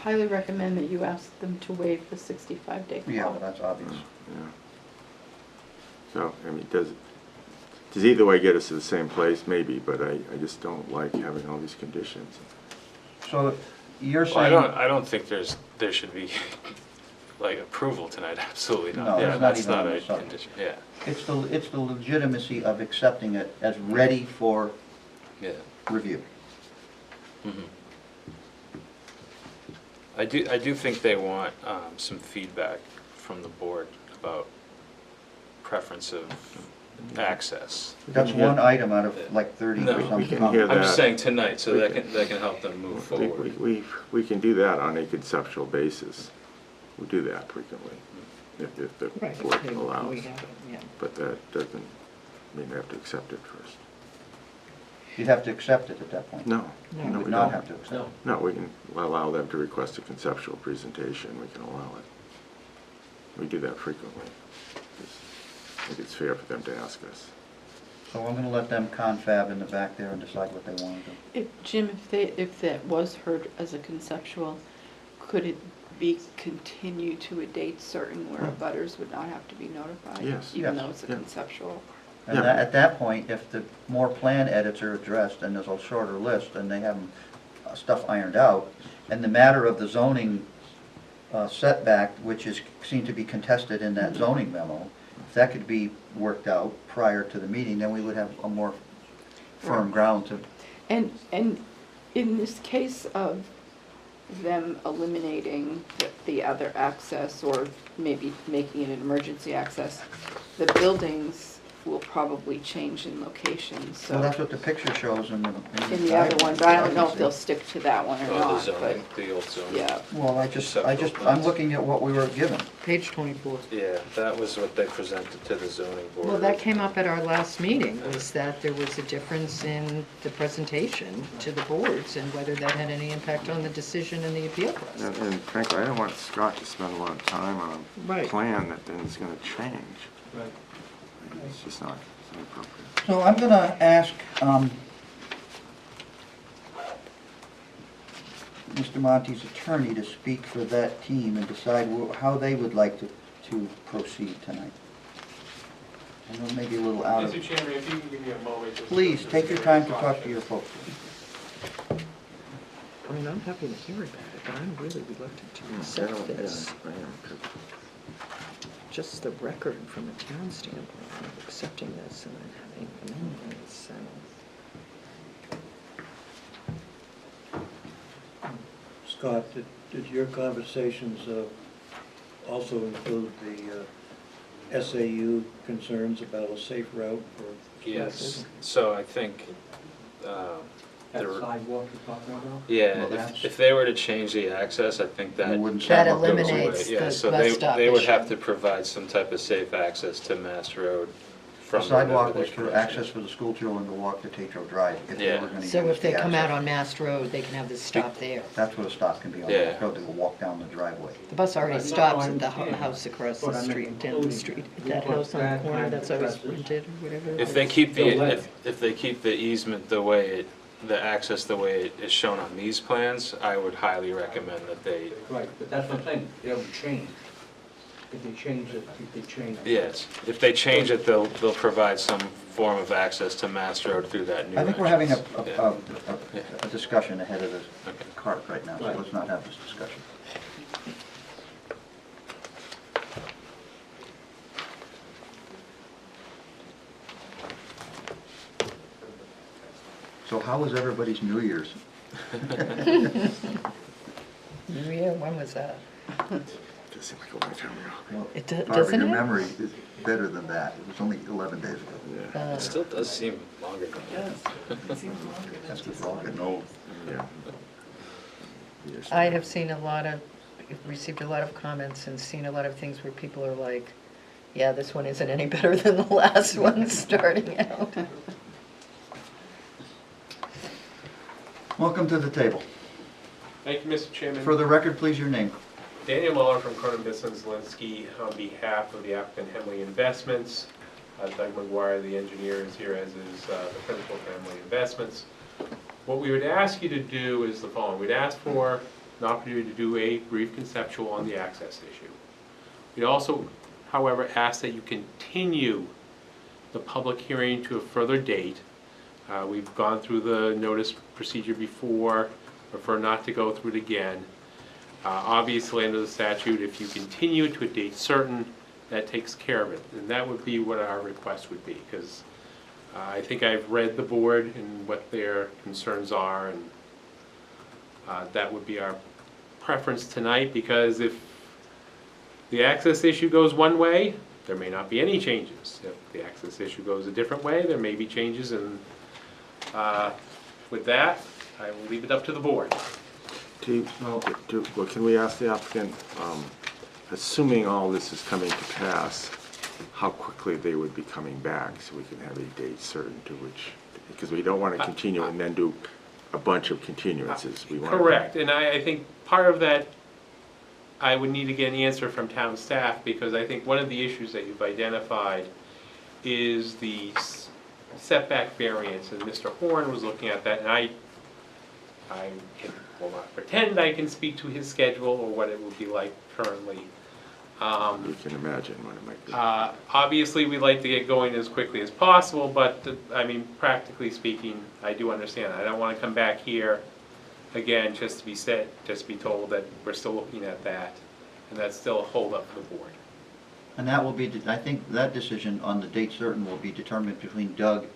highly recommend that you ask them to waive the 65-day clock. Yeah, well, that's obvious. yeah. So, I mean, does either way get us to the same place? Maybe, but I just don't like having all these conditions. So you're Well, saying? I don't think there should be, like, approval tonight, absolutely No, not. Yeah, it's not that's even not on a the subject. condition, yeah, It's the legitimacy of accepting it as ready for yeah. review. Mhm. I do think they want some feedback from the board about preference of access. That's one item out of like 30 or No, something. we can hear I'm just that. saying tonight, so We that can help them move forward. We can do that on a conceptual basis. We do that frequently, if the Right, board we allows. have it, yeah. But that doesn't mean they have to accept it first. You'd have to accept it at that point. No, No, You no, would we not don't. have to accept it. No. No, we can allow them to request a conceptual presentation, we can allow it. We do that frequently. I think it's fair for them to ask us. So I'm gonna let them confab in the back there and decide what they wanna do. Jim, if that was heard as a conceptual, could it be continued to a date certain where butters would not have to be notified? Yes. Even Yes. though it's a Yeah. conceptual? And Yeah. at that point, if the more plan edits are addressed and there's a shorter list and they have stuff ironed out, and the matter of the zoning setback, which is, seemed to be contested in that zoning memo, if that could be worked out prior to the meeting, then we would have a more firm ground to, And in this case of them eliminating the other access or maybe making it an emergency access, the buildings will probably change in location, so. well, that's what the picture shows in the. In the other one, but I don't know if they'll stick to that one or Oh, the not, but, zoning, the old zoning. yeah. Well, I'm looking at what we were given. Page 24. Yeah, that was what they presented to the zoning board. Well, that came up at our last meeting, was that there was a difference in the presentation to the boards and whether that had any impact on the decision and the appeal process. And frankly, I don't want Scott to spend a lot of time on a Right. plan that then is gonna change. Right. It's just not So I'm gonna ask, Mr. Monti's attorney to speak for that team and decide how they would like to proceed tonight. I know maybe a little out of... Mr. Chairman, if you can give me a moment. just Please, take your time to talk to your folks. I mean, I'm happy to hear about it, but I'm really reluctant to accept this. Just the record from a town standpoint of accepting this and then having amendments and... Scott, did your conversations also include the SAU concerns about a safe route for... Yes, so I think, That there were- sidewalk you're talking about? yeah, Well, if they were to change the access, I think that. You wouldn't That sidewalk goes away. eliminates Yeah, the so bus stop they would issue. have to provide some type of safe access to Mass Road The from. sidewalk wherever was they for cross access it. for the school children to walk to Tatro Drive if they Yeah. were gonna use So if they the come out access. on Mass Road, they can have the stop there. That's what a stop can be on, Yeah. Mass Road, they will walk down the driveway. The bus already No, stops I at the understand. house across But the I mean, street, down the including street. that. That house on That the corner kind that's of always addresses. rented or whatever. If they keep Still lit. if they keep the easement the way the access the way it is shown on these plans, I would highly recommend that they, Right, but that's what I'm saying, they haven't changed. If they change it, yes, if they change it, they'll provide some form of access to Mass Road through that new I think we're having entrance. Yeah. a discussion ahead of the Okay. cart right now, so Right. let's not have this discussion. So how was everybody's New Year's? New Year, when was that? Just seemed like a long time ago. Well, Doesn't Barbara, your it? memory is better than that. It was only 11 days ago. Yeah. It still does seem longer than that. That's because we're all getting old. Yeah. Yes. I have seen received a lot of comments and seen a lot of things where people are like, yeah, this one isn't any better than the last one starting out. Welcome to the table. Thank you, Mr. Chairman. For the record, please, your name. Daniel Muller from Cronin Bissell Zelinski on behalf of the applicant Henley Investments. Doug McGuire, the engineer, is here, as is the principal of Henley Investments. What we would ask you to do is the following. We'd ask for an opportunity to do a brief conceptual on the access issue. We'd also, however, ask that you continue the public hearing to a further date. We've gone through the notice procedure before, prefer not to go through it again. Obviously, under the statute, if you continue to a date certain, that takes care of it. And that would be what our request would be, because I think I've read the board and what their concerns are, and that would be our preference tonight, because if the access issue goes one way, there may not be any changes. If the access issue goes a different way, there may be changes, and with that, I will leave it up to the board. Well, can we ask the applicant, assuming all this is coming to pass, how quickly they would be coming back so we can have a date certain to which, because we don't want to continue and then do a bunch of continuances. We want to- Correct, and I think part of that, I would need to get an answer from town staff, because I think one of the issues that you've identified is the setback variance, and Mr. Horn was looking at that, and I will not pretend I can speak to his schedule or what it will be like currently. We can imagine what it might be. Obviously, we'd like to get going as quickly as possible, but, I mean, practically speaking, I do understand. I don't want to come back here again just to be told that we're still looking at that, and that's still a holdup for the board. And that will be, I think that decision on the date certain will be determined between Doug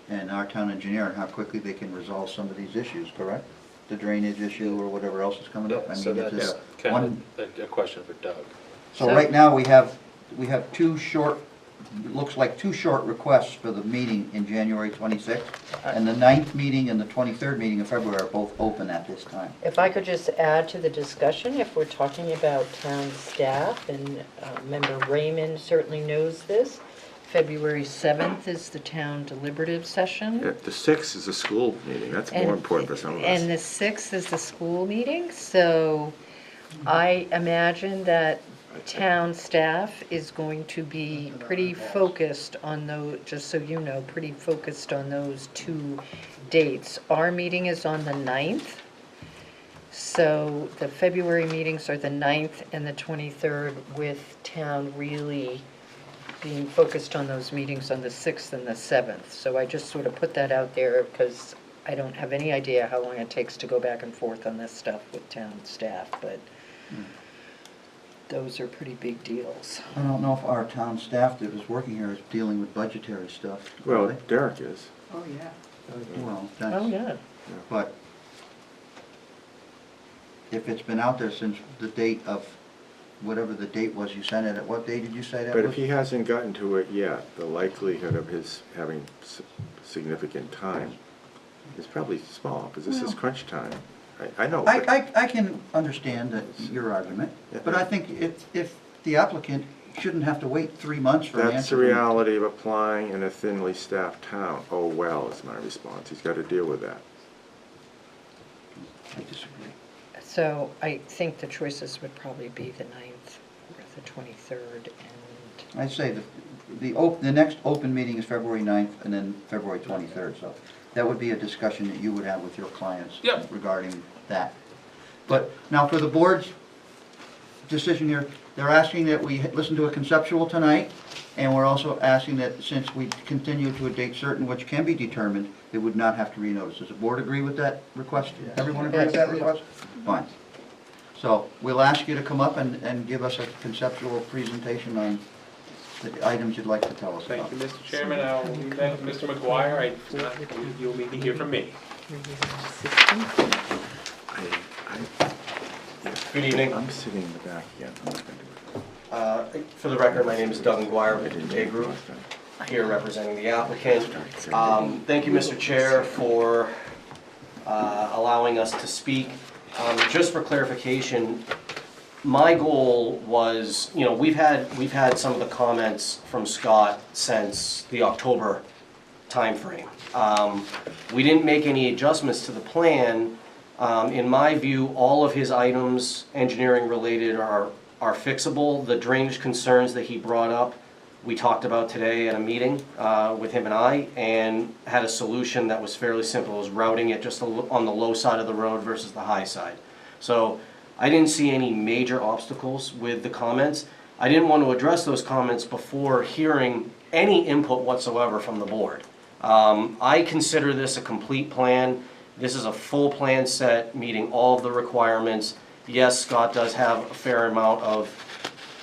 and our town engineer and how quickly they can resolve some of these issues, correct? The drainage issue or whatever else is coming up. I So mean, it's that's just kind one. of a question for Doug. So right now, we have two short, looks like two short requests for the meeting in January 26th. And the 9th meeting and the 23rd meeting in February are both open at this time. If I could just add to the discussion, if we're talking about town staff, and Member Raymond certainly knows this, February 7th is the town deliberative session. Yeah, the 6th is a school meeting, that's more important for some of us. And the 6th is the school meeting, so I imagine that town staff is going to be pretty focused on those, just so you know, pretty focused on those 2 dates. Our meeting is on the 9th, so the February meetings are the 9th and the 23rd, with town really being focused on those meetings on the 6th and the 7th. So I just sort of put that out there because I don't have any idea how long it takes to go back and forth on this stuff with town staff, but those are pretty big deals. I don't know if our town staff that is working here is dealing with budgetary stuff. Well, Derek is. Oh, yeah. Well, Oh, that's, yeah. but if it's been out there since the date of, whatever the date was you sent it, at what day did you say that was? But if he hasn't gotten to it yet, the likelihood of his having significant time is probably small, because this is Well- crunch time. I know. but- I can understand that, your argument, but I think if the applicant shouldn't have to wait 3 months for an answer. That's the reality of applying in a thinly staffed town. Oh, well, is my response. He's got to deal with that. I disagree. So I think the choices would probably be the 9th or the 23rd, and I'd say the next open meeting is February 9th and then February 23rd, so that would be a discussion that you would have with your clients Yep. regarding that. But now for the board's decision here, they're asking that we listen to a conceptual tonight, and we're also asking that since we continue to a date certain which can be determined, it would not have to renotice. Does the board agree with that request? Everyone agree with that request? Fine. So we'll ask you to come up and give us a conceptual presentation on the items you'd like to tell us about. Thank you, Mr. Chairman. I'll leave that to Mr. McGuire. You'll need to hear from me. Good evening. I'm sitting in the back again. I'm not going to do it. For the record, my name is Doug McGuire with J Group, here representing the applicant. Thank you, Mr. Chair, for allowing us to speak. Just for clarification, my goal was, we've had some of the comments from Scott since the October timeframe. We didn't make any adjustments to the plan. In my view, all of his items, engineering related, are fixable. The drainage concerns that he brought up, we talked about today at a meeting with him and I, and had a solution that was fairly simple. It was routing it just on the low side of the road versus the high side. So I didn't see any major obstacles with the comments. I didn't want to address those comments before hearing any input whatsoever from the board. I consider this a complete plan. This is a full plan set, meeting all of the requirements. Yes, Scott does have a fair amount of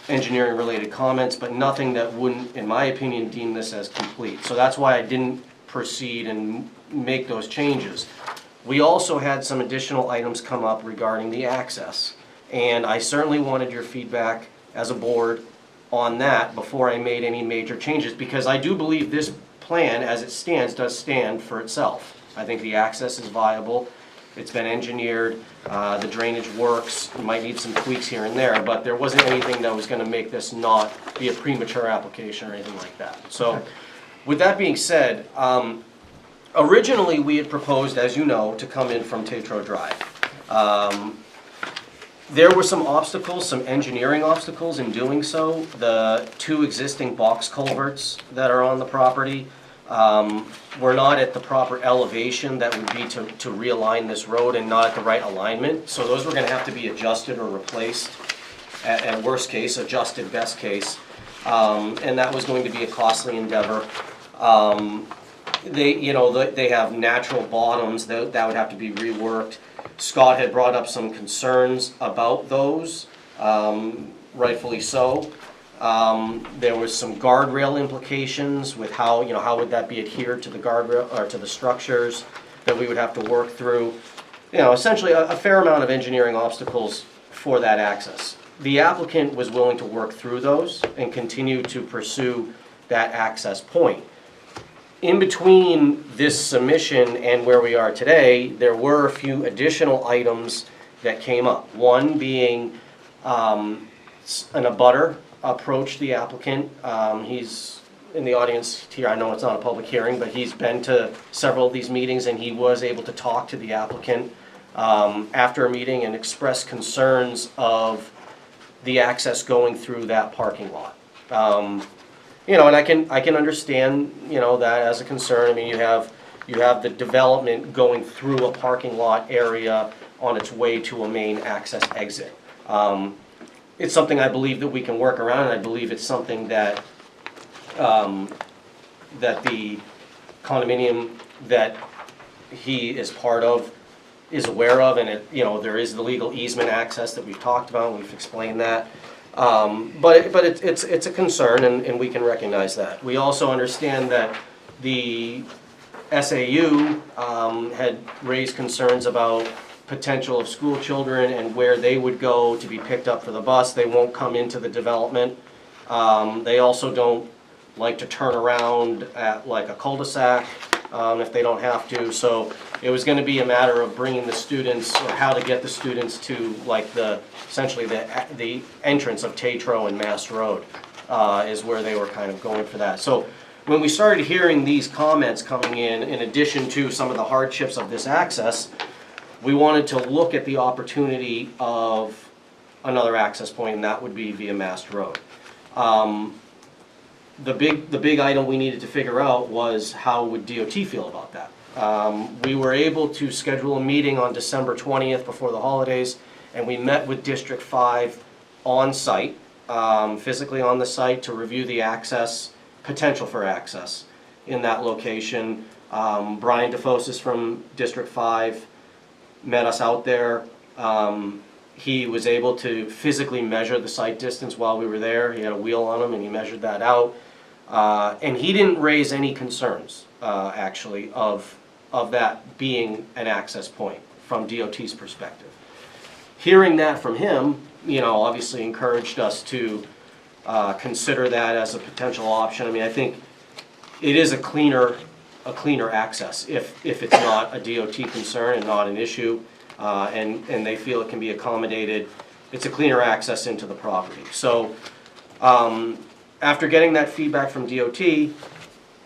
engineering related comments, but nothing that wouldn't, in my opinion, deem this as complete. So that's why I didn't proceed and make those changes. We also had some additional items come up regarding the access, and I certainly wanted your feedback as a board on that before I made any major changes, because I do believe this plan, as it stands, does stand for itself. I think the access is viable. It's been engineered, the drainage works, you might need some tweaks here and there, but there wasn't anything that was gonna make this not be a premature application or anything like that. So, with that being said, originally we had proposed, as you know, to come in from Tetro Drive. There were some obstacles, some engineering obstacles in doing so. The 2 existing box culverts that are on the property were not at the proper elevation that would be to realign this road, and not at the right alignment. So those were going to have to be adjusted or replaced, at worst case, adjusted best case. And that was going to be a costly endeavor. They have natural bottoms that would have to be reworked. Scott had brought up some concerns about those, rightfully so. There was some guardrail implications with how would that be adhered to the guardrail or to the structures that we would have to work through. Essentially a fair amount of engineering obstacles for that access. The applicant was willing to work through those and continue to pursue that access point. In between this submission and where we are today, there were a few additional items that came up. One being an abutter approached the applicant. He's in the audience here. I know it's not a public hearing, but he's been to several of these meetings, and he was able to talk to the applicant after a meeting and express concerns of the access going through that parking lot. You know, and I can understand, you know, that as a concern. I mean, you have the development going through a parking lot area on its way to a main access exit. It's something I believe that we can work around, and I believe it's something that that the condominium that he is part of is aware of, and it, you know, there is the legal easement access that we've talked about, and we've explained that. But it's a concern, and we can recognize that. We also understand that the SAU had raised concerns about potential of school children and where they would go to be picked up for the bus. They won't come into the development. They also don't like to turn around at like a cul-de-sac if they don't have to. So it was going to be a matter of bringing the students, or how to get the students to like essentially the entrance of Tetro and Mass Road is where they were kind of going for that. So when we started hearing these comments coming in addition to some of the hardships of this access, we wanted to look at the opportunity of another access point, and that would be via Mass Road. The big item we needed to figure out was how would DOT feel about that. We were able to schedule a meeting on December 20th before the holidays, and we met with District 5 on site, physically on the site, to review the potential for access in that location. Brian DeFosis from District 5 met us out there. He was able to physically measure the site distance while we were there. He had a wheel on him and he measured that out. And he didn't raise any concerns, actually, of that being an access point from DOT's perspective. Hearing that from him, you know, obviously encouraged us to consider that as a potential option. I mean, I think it is a cleaner access if it's not a DOT concern and not an issue, and they feel it can be accommodated. It's a cleaner access into the property. So after getting that feedback from DOT,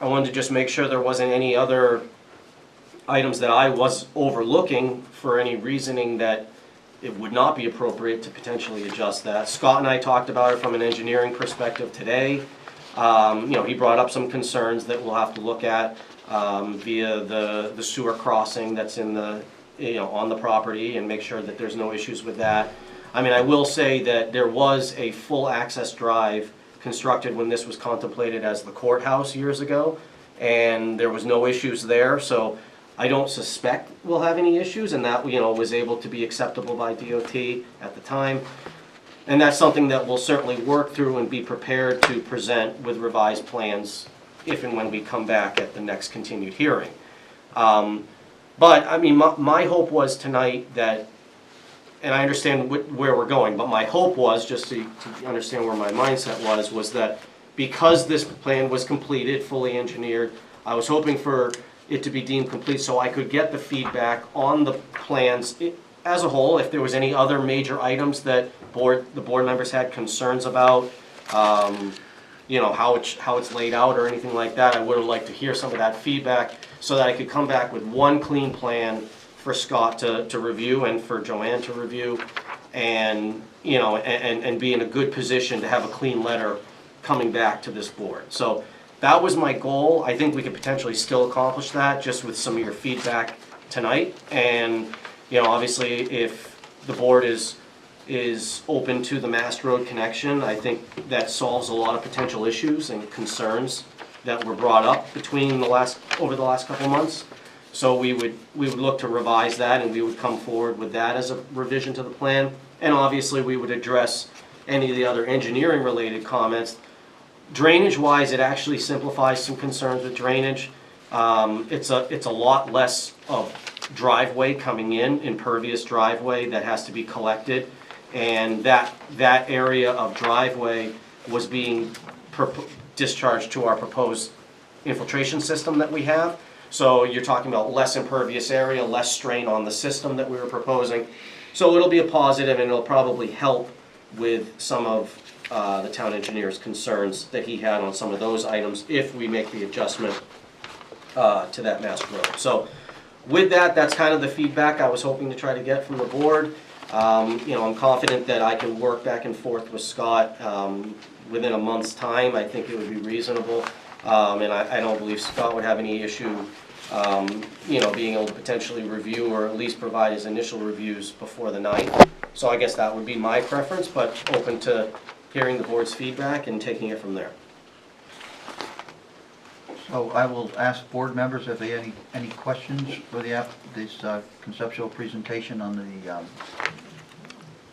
I wanted to just make sure there wasn't any other items that I was overlooking for any reasoning that it would not be appropriate to potentially adjust that. Scott and I talked about it from an engineering perspective today. You know, he brought up some concerns that we'll have to look at via the sewer crossing that's in the, you know, on the property, and make sure that there's no issues with that. I mean, I will say that there was a full access drive constructed when this was contemplated as the courthouse years ago, and there was no issues there. So I don't suspect we'll have any issues, and that, you know, was able to be acceptable by DOT at the time. And that's something that we'll certainly work through and be prepared to present with revised plans if and when we come back at the next continued hearing. But I mean, my hope was tonight that, and I understand where we're going, but my hope was, just to understand where my mindset was that because this plan was completed, fully engineered, I was hoping for it to be deemed complete so I could get the feedback on the plans as a whole, if there was any other major items that the board members had concerns about, you know, how it's laid out or anything like that. I would have liked to hear some of that feedback so that I could come back with one clean plan for Scott to review and for Joanne to review, and, you know, and be in a good position to have a clean letter coming back to this board. So that was my goal. I think we could potentially still accomplish that just with some of your feedback tonight. And, you know, obviously if the board is open to the Mass Road connection, I think that solves a lot of potential issues and concerns that were brought up over the last couple of months. So we would look to revise that, and we would come forward with that as a revision to the plan. And obviously we would address any of the other engineering related comments. Drainage wise, it actually simplifies some concerns with drainage. It's a lot less of driveway coming in, impervious driveway that has to be collected. And that area of driveway was being discharged to our proposed infiltration system that we have. So you're talking about less impervious area, less strain on the system that we were proposing. So it'll be a positive, and it'll probably help with some of the town engineer's concerns that he had on some of those items if we make the adjustment to that Mass Road. So with that, that's kind of the feedback I was hoping to try to get from the board. I'm confident that I can work back and forth with Scott within a month's time. I think it would be reasonable, and I don't believe Scott would have any issue, being able to potentially review or at least provide his initial reviews before the 9th. So I guess that would be my preference, but open to hearing the board's feedback and taking it from there. So I will ask board members if they have any questions for this conceptual presentation on the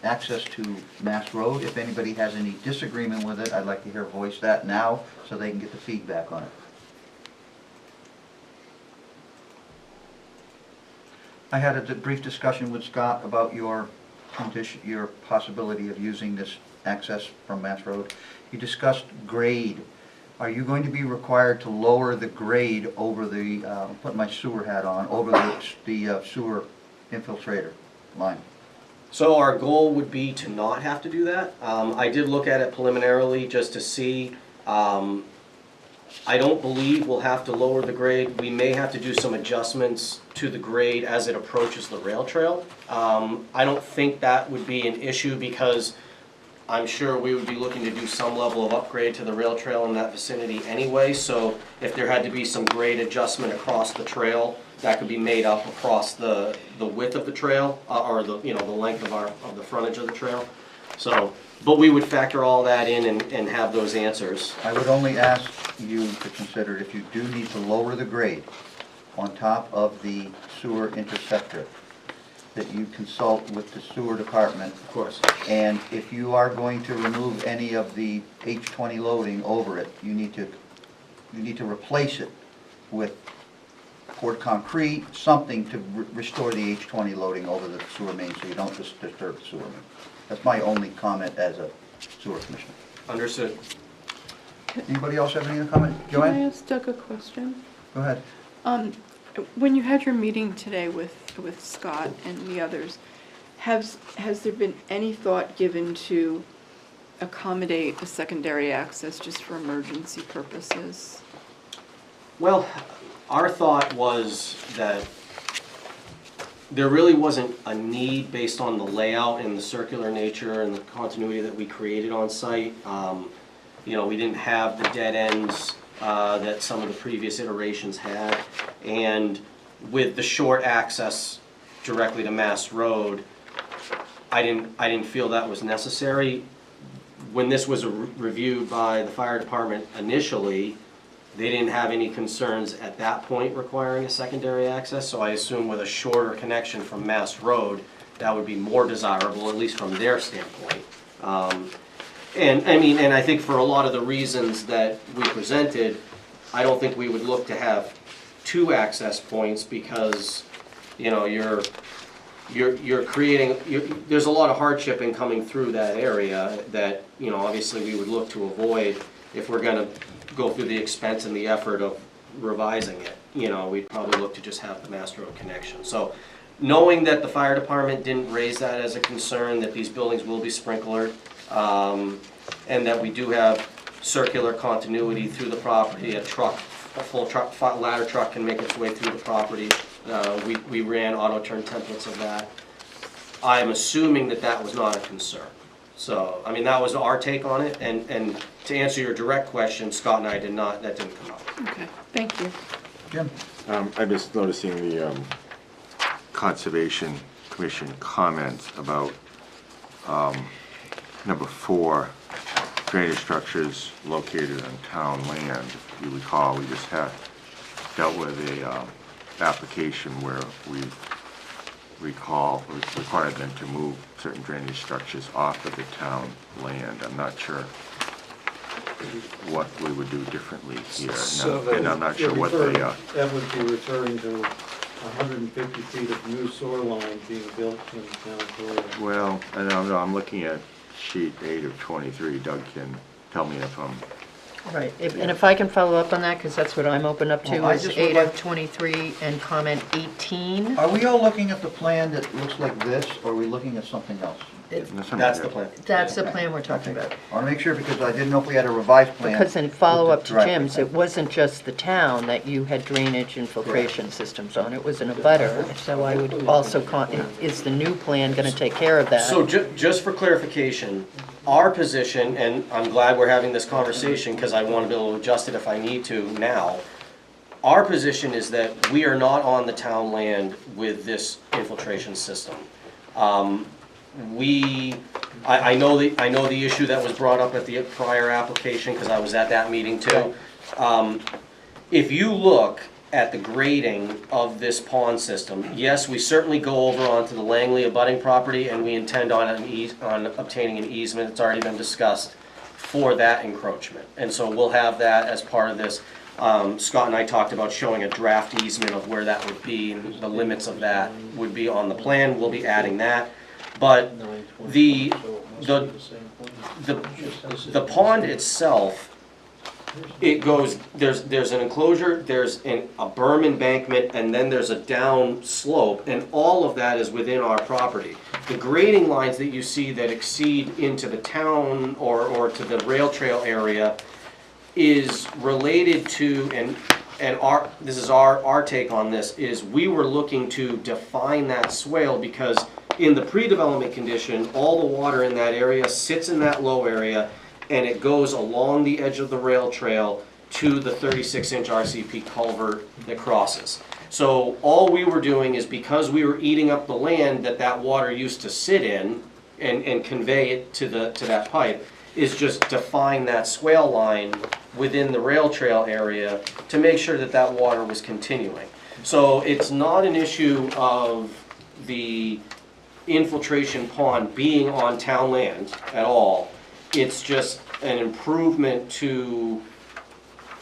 access to Mass Road. If anybody has any disagreement with it, I'd like to hear voice that now so they can get the feedback on it. I had a brief discussion with Scott about your possibility of using this access from Mass Road. He discussed grade. Are you going to be required to lower the grade over the, put my sewer hat on, over the sewer infiltrator line? So our goal would be to not have to do that. I did look at it preliminarily just to see. I don't believe we'll have to lower the grade. We may have to do some adjustments to the grade as it approaches the rail trail. I don't think that would be an issue because I'm sure we would be looking to do some level of upgrade to the rail trail in that vicinity anyway. So if there had to be some grade adjustment across the trail, that could be made up across the width of the trail or the length of the frontage of the trail. So, but we would factor all that in and have those answers. I would only ask you to consider if you do need to lower the grade on top of the sewer interceptor, that you consult with the sewer department. Of course. And if you are going to remove any of the H20 loading over it, you need to replace it with poured concrete, something to restore the H20 loading over the sewer main so you don't just disturb the sewer main. That's my only comment as a sewer commissioner. Understood. Anybody else have any comment? Can I Joanne? ask Doug a question? Go ahead. When you had your meeting today with Scott and the others, has there been any thought given to accommodate a secondary access just for emergency purposes? Well, our thought was that there really wasn't a need based on the layout and the circular nature and the continuity that we created on site. We didn't have the dead ends that some of the previous iterations had. And with the short access directly to Mass Road, I didn't feel that was necessary. When this was reviewed by the fire department initially, they didn't have any concerns at that point requiring a secondary access, so I assume with a shorter connection from Mass Road, that would be more desirable, at least from their standpoint. And I think for a lot of the reasons that we presented, I don't think we would look to have two access points because, you're creating, there's a lot of hardship in coming through that area that, obviously we would look to avoid if we're gonna go through the expense and the effort of revising it. We'd probably look to just have the Mass Road connection. So knowing that the fire department didn't raise that as a concern, that these buildings will be sprinklered, and that we do have circular continuity through the property, a full truck, ladder truck can make its way through the property. We ran auto turn templates of that. I'm assuming that was not a concern. So, that was our take on it, and to answer your direct question, Scott and I that didn't come up. Okay, thank you. Jim? I'm just noticing the Conservation Commission comments about number 4, drainage structures located on town land. If you recall, we just dealt with a application where we required them to move certain drainage structures off of the town land. I'm not sure what we would do differently here. And I'm not sure what they That would be referring to 150 feet of new sewer line being built in the town core. Well, I don't know, I'm looking at sheet 8 of 23. Doug can tell me if I'm Right, and if I can follow up on that, because that's what I'm open up to, Well, I is just would 8 like- of 23 and comment 18. Are we all looking at the plan that looks like this, or are we looking at something else? That's the plan. That's the plan we're talking about. I want to make sure, because I didn't know if we had a revised plan. Because in follow-up with to the driveway. Jim's, it wasn't just the town that you had drainage infiltration systems on, it was in a butter. So I would also, is the new plan going to take care of that? So just for clarification, our position, and I'm glad we're having this conversation because I want to be able to adjust it if I need to now. Our position is that we are not on the town land with this infiltration system. I know the issue that was brought up at the prior application because I was at that meeting too. If you look at the grading of this pond system, yes, we certainly go over onto the Langley abutting property and we intend on obtaining an easement. It's already been discussed for that encroachment. And so we'll have that as part of this. Scott and I talked about showing a draft easement of where that would be and the limits of that would be on the plan. We'll be adding that. But the pond itself, it goes, there's an enclosure, there's a berm embankment, and then there's a down slope, and all of that is within our property. The grading lines that you see that exceed into the town or to the rail trail area is related to, and this is our take on this, is we were looking to define that swale because in the pre-development condition, all the water in that area sits in that low area and it goes along the edge of the rail trail to the 36-inch RCP culvert that crosses. So all we were doing is because we were eating up the land that water used to sit in and convey it to that pipe, is just define that swale line within the rail trail area to make sure that water was continuing. So it's not an issue of the infiltration pond being on town land at all. It's just an improvement to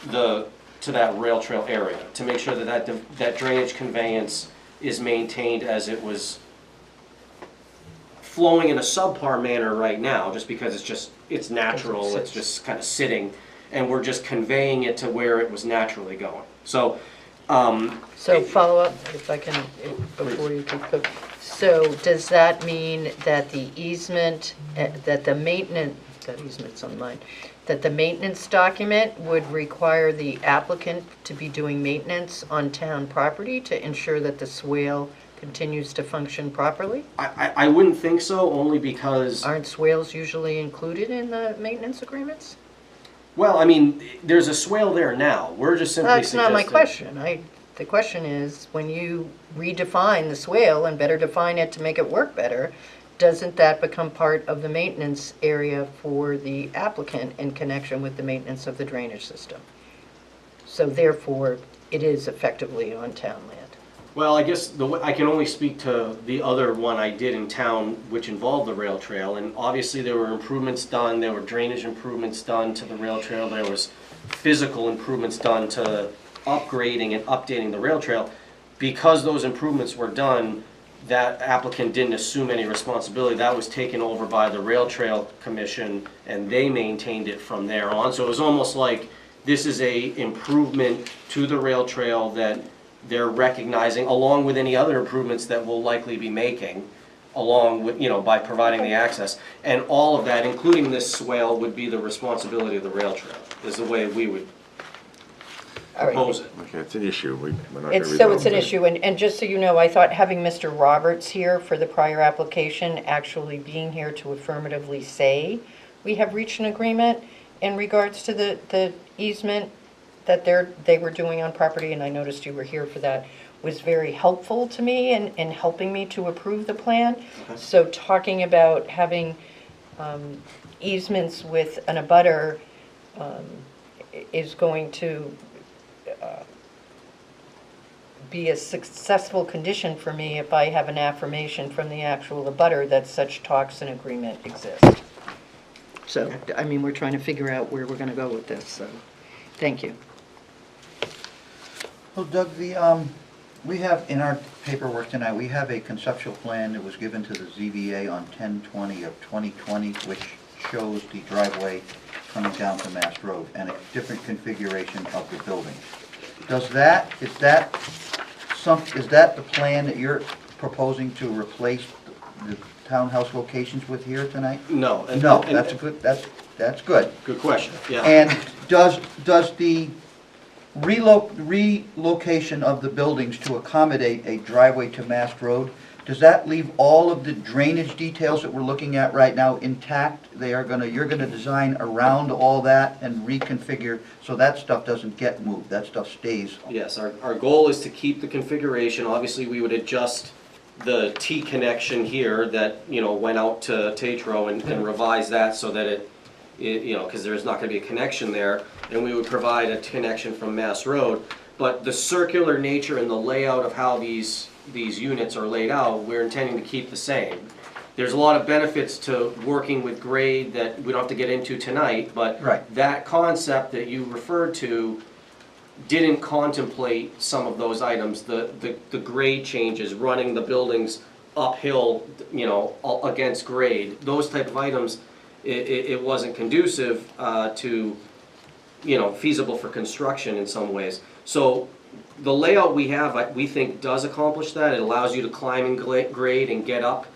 that rail trail area to make sure that drainage conveyance is maintained as it was flowing in a subpar manner right now, just because it's natural, it's just kind of sitting, and we're just conveying it to where it was naturally going. So follow up, if I can, before you keep going. So does that mean that the easement, that the maintenance, that easement's on mine, that the maintenance document would require the applicant to be doing maintenance on town property to ensure that the swale continues to function properly? I wouldn't think so, only because... Aren't swales usually included in the maintenance agreements? Well, I mean, there's a swale there now. We're just simply That's not my suggesting- question. The question is, when you redefine the swale and better define it to make it work better, doesn't that become part of the maintenance area for the applicant in connection with the maintenance of the drainage system? So therefore, it is effectively on town land. Well, I guess I can only speak to the other one I did in town, which involved the rail trail, and obviously there were improvements done, there were drainage improvements done to the rail trail, there was physical improvements done to upgrading and updating the rail trail. Because those improvements were done, that applicant didn't assume any responsibility. That was taken over by the Rail Trail Commission, and they maintained it from there on. So it was almost like this is a improvement to the rail trail that they're recognizing, along with any other improvements that we'll likely be making, along with, by providing the access. And all of that, including this swale, would be the responsibility of the rail trail, is the way we would propose it. Okay, it's an issue. We're not gonna It's resolve an it. issue, and just so you know, I thought having Mr. Roberts here for the prior application, actually being here to affirmatively say we have reached an agreement in regards to the easement that they were doing on property, and I noticed you were here for that, was very helpful to me in helping me to approve the plan. Okay. So talking about having easements with an abutter is going to be a successful condition for me if I have an affirmation from the actual abutter that such talks and agreement exist. So, I mean, we're trying to figure out where we're going to go with this, so, thank you. Well, Doug, we have, in our paperwork tonight, we have a conceptual plan that was given to the ZBA on 10/20 of 2020, which shows the driveway coming down to Mass Road and a different configuration of the building. Is that the plan that you're proposing to replace the townhouse locations with here tonight? No. No, that's good. Good question, yeah. And does the relocation of the buildings to accommodate a driveway to Mast Road, does that leave all of the drainage details that we're looking at right now intact? You're gonna design around all that and reconfigure, so that stuff doesn't get moved, that stuff stays? Yes, our goal is to keep the configuration. Obviously, we would adjust the T connection here that, went out to Tetro and revise that so that it because there's not gonna be a connection there, and we would provide a connection from Mass Road. But the circular nature and the layout of how these units are laid out, we're intending to keep the same. There's a lot of benefits to working with grade that we don't have to get into tonight, but that concept that you referred to didn't contemplate some of those items, the grade changes, running the buildings uphill, against grade, those type of items. It wasn't conducive to, feasible for construction in some ways. So the layout we have, we think does accomplish that. It allows you to climb and grade and get up,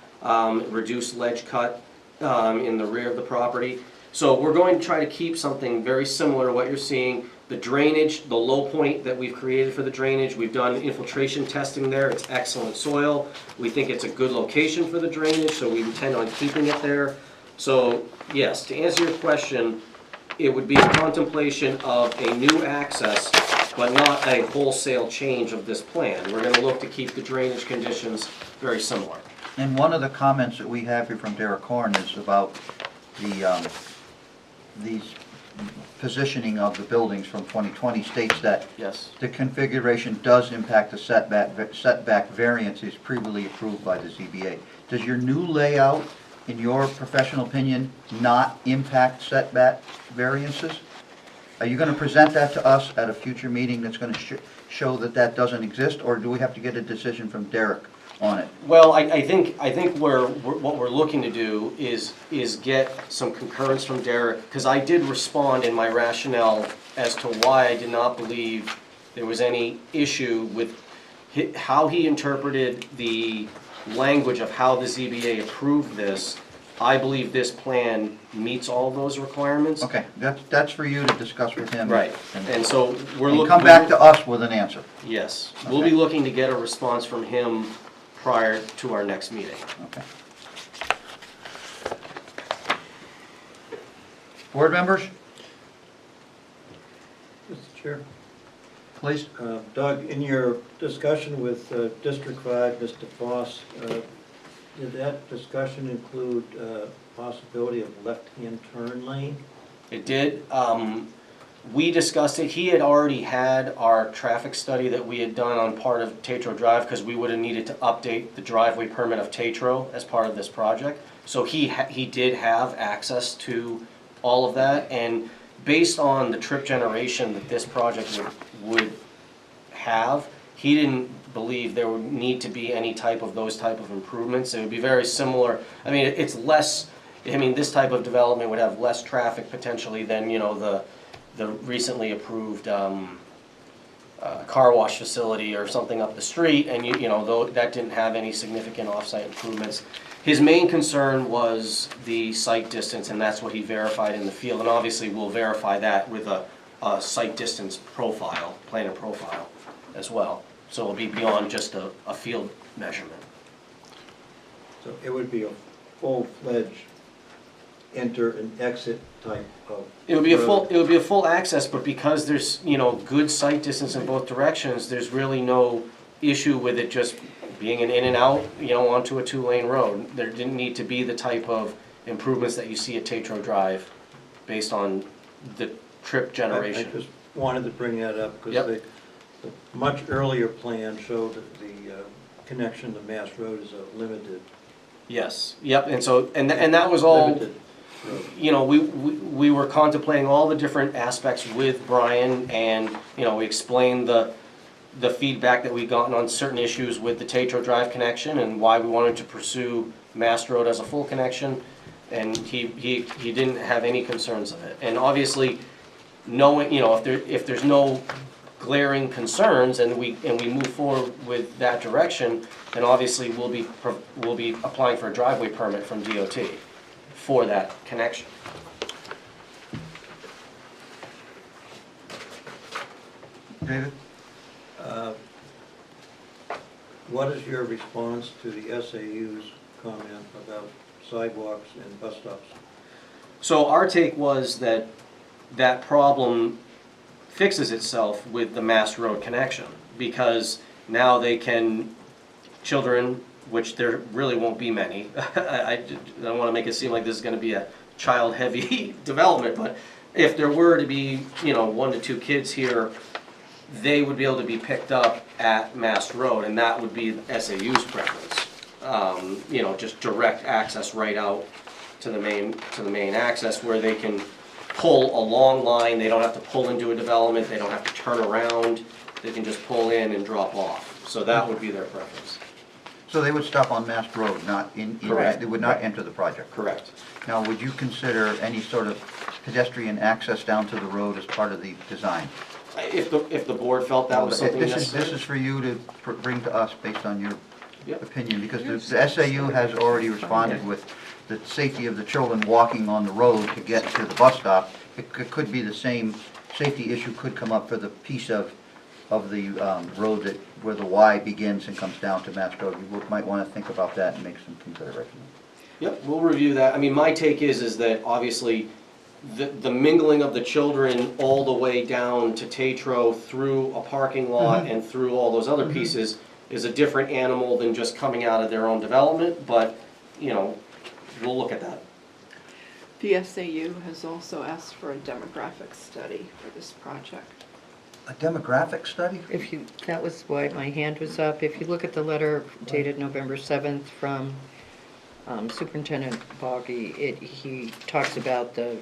reduce ledge cut in the rear of the property. So we're going to try to keep something very similar to what you're seeing. The drainage, the low point that we've created for the drainage, we've done infiltration testing there. It's excellent soil. We think it's a good location for the drainage, so we intend on keeping it there. So yes, to answer your question, it would be a contemplation of a new access, but not a wholesale change of this plan. We're going to look to keep the drainage conditions very similar. And one of the comments that we have here from Derek Horn is about these positioning of the buildings from 2020 states that the configuration does impact the setback variances previously approved by the ZBA. Does your new layout, in your professional opinion, not impact setback variances? Are you going to present that to us at a future meeting that's going to show that that doesn't exist, or do we have to get a decision from Derek on it? Well, I think what we're looking to do is get some concurrence from Derek, because I did respond in my rationale as to why I did not believe there was any issue with how he interpreted the language of how the ZBA approved this. I believe this plan meets all those requirements. Okay, that's for you to discuss with him. Right, and so we're looking. Come back to us with an answer. Yes, we'll be looking to get a response from him prior to our next meeting. Okay. Board members, Mr. Chair. please. Doug, in your discussion with District 5, Mr. Foss, did that discussion include possibility of left-hand turn lane? It did. We discussed it. He had already had our traffic study that we had done on part of Tetro Drive, because we would have needed to update the driveway permit of Tetro as part of this project. So he did have access to all of that, and based on the trip generation that this project would have, he didn't believe there would need to be any type of those type of improvements. It would be very similar. I mean, it's less. I mean, this type of development would have less traffic potentially than the recently approved car wash facility or something up the street, and though that didn't have any significant off-site improvements. His main concern was the site distance, and that's what he verified in the field, and obviously we'll verify that with a site distance profile, planar profile as well. So it'll be beyond just a field measurement. So it would be a full-fledged enter and exit type of. It would be a full access, but because there's good sight distance in both directions, there's really no issue with it just being an in and out onto a 2-lane road. There didn't need to be the type of improvements that you see at Tetro Drive based on the trip generation. I just wanted to bring that up because the much earlier plan showed that the connection to Mass Road is a limited. Yes. Yep. And so and that was all. Limited. We were contemplating all the different aspects with Brian, and we explained the feedback that we'd gotten on certain issues with the Tetro Drive connection and why we wanted to pursue Mass Road as a full connection. And he didn't have any concerns of it. And obviously, knowing, you know, if there's no glaring concerns and we move forward with that direction, then obviously we'll be applying for a driveway permit from DOT for that connection. David? What is your response to the SAU's comment about sidewalks and bus stops? So our take was that that problem fixes itself with the Mass Road connection, because now they can, children, which there really won't be many, I don't want to make it seem like this is going to be a child-heavy development, but if there were to be, you know, 1 to 2 kids here, they would be able to be picked up at Mass Road, and that would be SAU's preference. You know, just direct access right out to the main access, where they can pull a long line. They don't have to pull into a development. They don't have to turn around. They can just pull in and drop off. So that would be their preference. So they would stop on Mass Road, not in, Correct. they would not enter the project? Correct. Now, would you consider any sort of pedestrian access down to the road as part of the design? If the board felt that was something This necessary. is for you to bring to us based on your Yep. opinion, because the SAU has already responded with the safety of the children walking on the road to get to the bus stop. It could be the same safety issue could come up for the piece of the road that, where the Y begins and comes down to Mass Road. You might want to think about that and make some consideration. Yep, we'll review that. I mean, my take is that obviously the mingling of the children all the way down to Tetro through a parking lot and through all those other pieces is a different animal than just coming out of their own development, but, you know, we'll look at that. The SAU has also asked for a demographic study for this project. A demographic study? If you, that was why my hand was up. If you look at the letter dated November 7th from Superintendent Boggy, he talks about the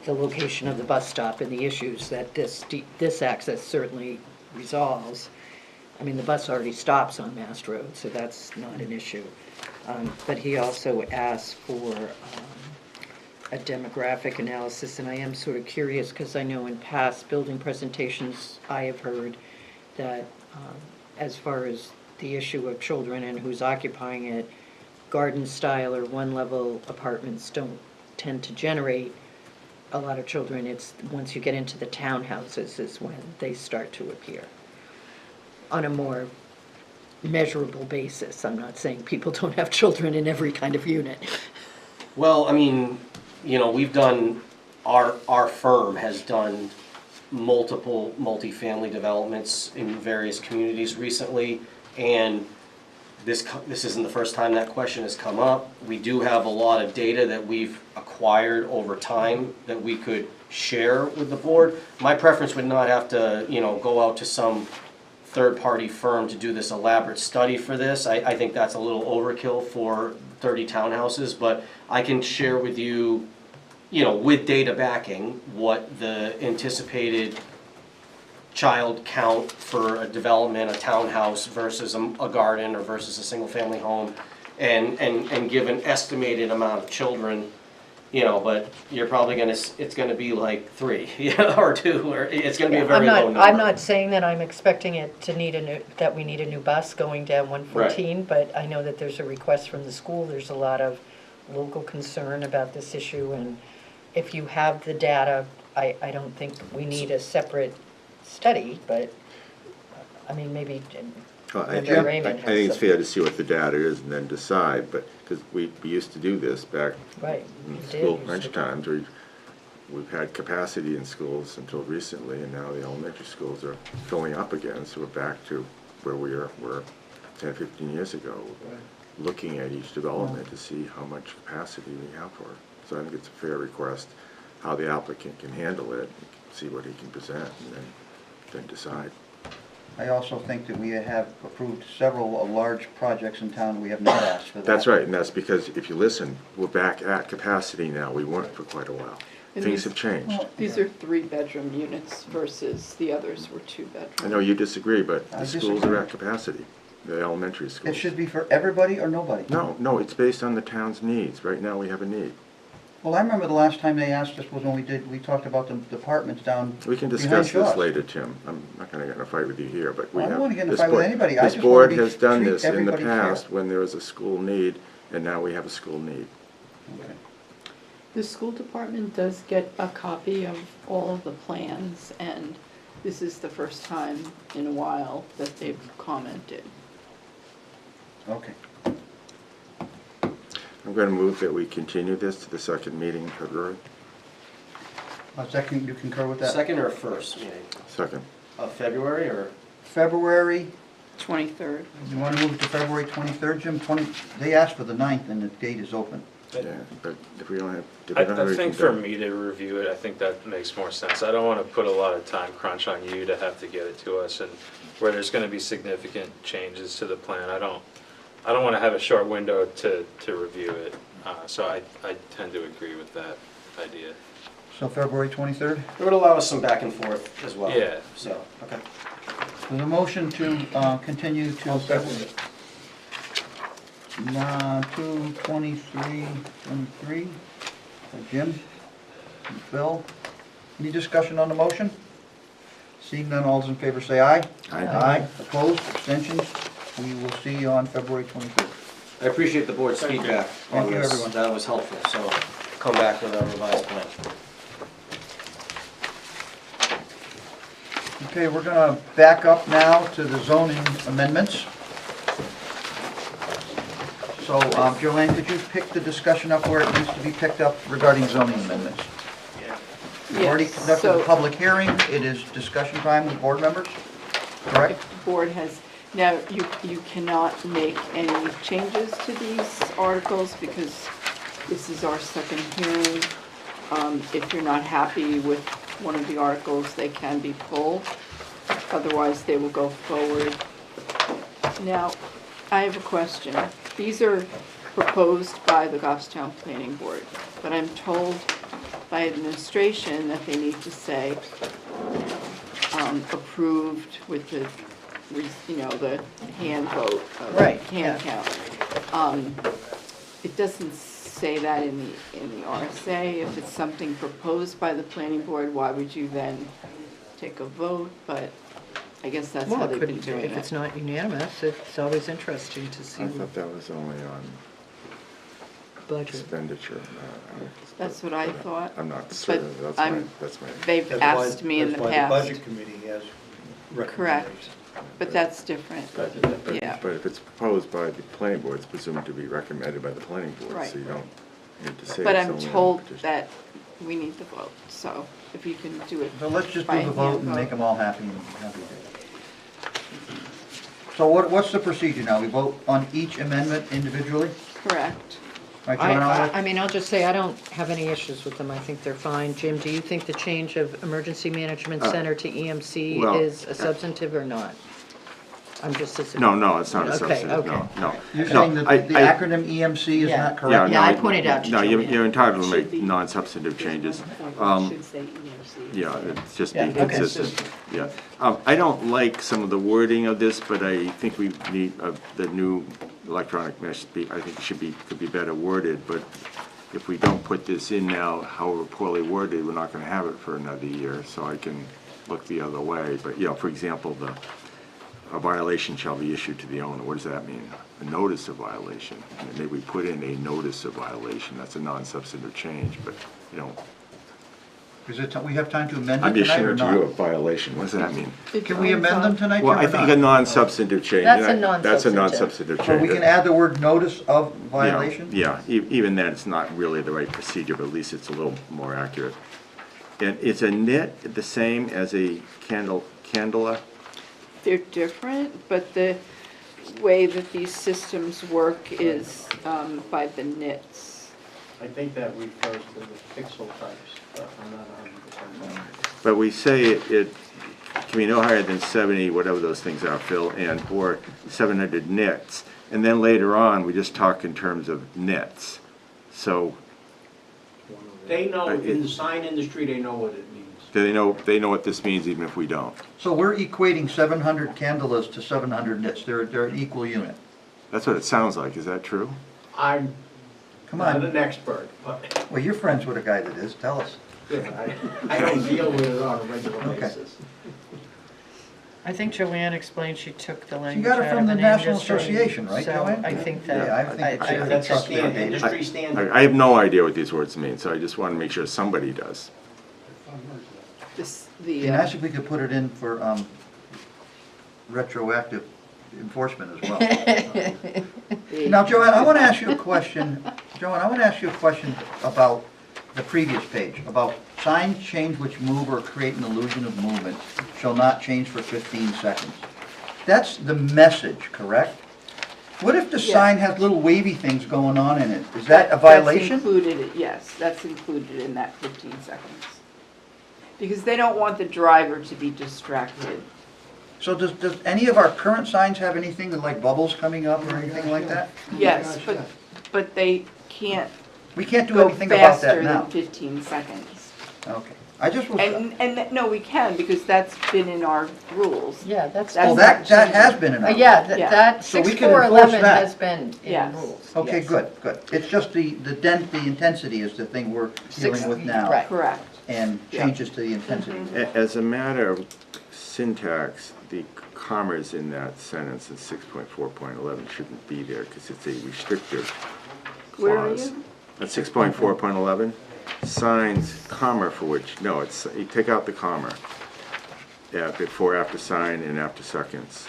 location of the bus stop and the issues that this access certainly resolves. I mean, the bus already stops on Mast Road, so that's not an issue. But he also asked for a demographic analysis, and I am sort of curious, because I know in past building presentations, I have heard that as far as the issue of children and who's occupying it, garden style or one-level apartments don't tend to generate a lot of children. It's once you get into the townhouses is when they start to appear on a more measurable basis. I'm not saying people don't have children in every kind of unit. Well, I mean, you know, we've done, our firm has done multiple multifamily developments in various communities recently, and this isn't the first time that question has come up. We do have a lot of data that we've acquired over time that we could share with the board. My preference would not have to, you know, go out to some third-party firm to do this elaborate study for this. I think that's a little overkill for 30 townhouses, but I can share with you, you know, with data backing, what the anticipated child count for a development, a townhouse versus a garden or versus a single-family home, and give an estimated amount of children, you know, but you're probably gonna, it's gonna be like 3, or 2, or it's gonna be a very low number. I'm not saying that I'm expecting it to need that we need a new bus going down 114, but I know that there's a request from the school. There's a lot of local concern about this issue, and if you have the data, I don't think we need a separate study, but, I mean, maybe I Raymond think it's fair to see what the data is and then decide, but, because we used to do this back in school lunch times. We've had capacity in schools until recently, and now the elementary schools are filling up again, so we're back to where we were 10, 15 years ago, looking at each development to see how much capacity we have for it. So I think it's a fair request, how the applicant can handle it, see what he can present, and then decide. I also think that we have approved several large projects in town. We have not asked for that. That's right, and that's because if you listen, we're back at capacity now. We weren't for quite a while. And Things have changed. Well, these are 3-bedroom units versus the others were 2-bedroom. I know you disagree, but I the schools disagree. are at capacity. the elementary schools. It should be for everybody or nobody? No, it's based on the town's needs. Right now, we have a need. Well, I remember the last time they asked us was when we talked about the departments down We can behind discuss this Shaw's. later, Tim. I'm not gonna get in a fight with you here, but we I have. don't wanna get in a this fight with board- anybody. I This just board wanna has done treat this in the everybody fair. past when there was a school need, and now we have a school need. Okay. The school department does get a copy of all of the plans, and this is the first time in a while that they've commented. Okay. I'm gonna move that we continue this to the second meeting in February. Second, you concur with that? Second or first meeting Second. of February, or? February, 23rd. you want to move it to February 23rd, Jim? They asked for the 9th, and the date is open. Yeah, but if we don't have. if we I don't have think anything for done- me to review it, I think that makes more sense. I don't want to put a lot of time crunch on you to have to get it to us, and where there's going to be significant changes to the plan. I don't want to have a short window to review it. So I tend to agree with that idea. So February 23rd? It would allow us some back and forth as well. Yeah. So, okay. There's a motion to continue to I'll second it. 2/23/23. Jim? And Phil? Any discussion on the motion? Seeing none, all those in favor say aye. Aye. Opposed, abstentions? We will see you on February 23rd. I appreciate the board's feedback Thank on you, this. everyone. That was helpful, so come back with a revised plan. Okay, we're going to back up now to the zoning amendments. So, Joanne, could you pick the discussion up where it needs to be picked up regarding zoning amendments? We've already Yes, conducted a so- public hearing. It is discussion time with board members, correct? If the board has, now, you cannot make any changes to these articles because this is our second hearing. If you're not happy with one of the articles, they can be pulled. Otherwise, they will go forward. Now, I have a question. These are proposed by the Goffstown Planning Board, but I'm told by administration that they need to say approved with the, the hand vote, Right, hand yeah. count. It doesn't say that in the RSA. If it's something proposed by the planning board, why would you then take a vote? But I guess that's how Well, they've it been could, doing if it. it's not unanimous, it's always interesting to see I the thought that was only on budget. expenditure. That's what I thought. I'm not But certain. That's my. They've That's why- asked me in the That's why the past. budget committee has Correct, recommendations. but that's different. But Yeah. but if it's proposed by the planning board, it's presumed to be recommended by the planning board, Right. so you don't need to say. But it's I'm only on told petition. that we need the vote, so if you can do it. So let's just by do the hand vote and make them all happy and happy. So what's the procedure now? We vote on each amendment individually? Correct. Right, Joanne, I mean, I'll just say, I don't have any issues with them. I think they're fine. Jim, do you think the change of Emergency Management Center to EMC well, is a substantive or not? I'm just assuming. No, it's not a Okay, substantive, okay. no. You're No, saying that I- the I- acronym EMC is Yeah. not correct? Yeah, I pointed out to No, Joanne. you're entitled to make non-substantive changes. Yeah, it's just Yeah, be okay. consistent, yeah. I don't like some of the wording of this, but I think we need, the new electronic mesh, I think could be better worded, but if we don't put this in now, however poorly worded, we're not gonna have it for another year, so I can look the other way. But, for example, a violation shall be issued to the owner. What does that mean? A notice of violation. Maybe we put in a notice of violation. That's a non-substantive change, but, Is it, we have time to amend I'm it just tonight or sharing to you a not? violation. What does that mean? Can we amend them tonight, Jim, Well, I or think a not? non-substantive change. That's a That's a non-substantive. non-substantive change. So we can add the word notice of Yeah, violation? Yeah, even then, it's not really the right procedure, but at least it's a little more accurate. And is a knit the same as a candela? They're different, but the way that these systems work is by the nits. I think that refers to the pixel types, but I'm not 100% sure. But we say it can be no higher than 70, whatever those things are, Phil, or 700 nits. And then later on, we just talk in terms of nits. So They know, in the sign industry, they know what it means. They know what this means even if we don't. So we're equating 700 candelas to 700 nits. They're an equal unit. That's what it sounds like. Is that true? I'm Come not on. an expert, but Well, you're friends with a guy that is. Tell us. I don't deal with it on a regular Okay. basis. I think Joanne explained she took the She language got it out from of the an National industry, Association, right, so Joanne? I think Yeah, that, I think I that's trust their data. Industry standard. I have no idea what these words mean, so I just want to make sure somebody does. This, It'd be the, nice if we could put it in for retroactive enforcement as well. the- Now, Joanne, I want to ask you a question. Joanne, I want to ask you a question about the previous page, about signs change which move or create an illusion of movement shall not change for 15 seconds. That's the message, correct? What if the Yeah. sign has little wavy things going on in it? Is that a violation? That's included, yes, that's included in that 15 seconds. Because they don't want the driver to be distracted. So does any of our current signs have anything like bubbles coming up or anything like that? Yes, gosh, but, yeah. but they can't We can't do go anything about faster that than now. 15 seconds. Okay. I just was, No, we can, because that's been in our rules. yeah, that's. Well, that has been in our. Yeah, Yeah. that So we six can four enforce eleven that. has been in Yes. rules. Okay, yes. good, good. It's just the intensity is the thing we're dealing with now. right. Correct. And Yeah. changes to the intensity. As a matter of syntax, the commas in that sentence in 6.4.11 shouldn't be there because it's a restrictive clause. Where are you? At 6.4.11, signs, comma for which, no, it's, you take out the comma. Yeah, before, after sign, and after seconds.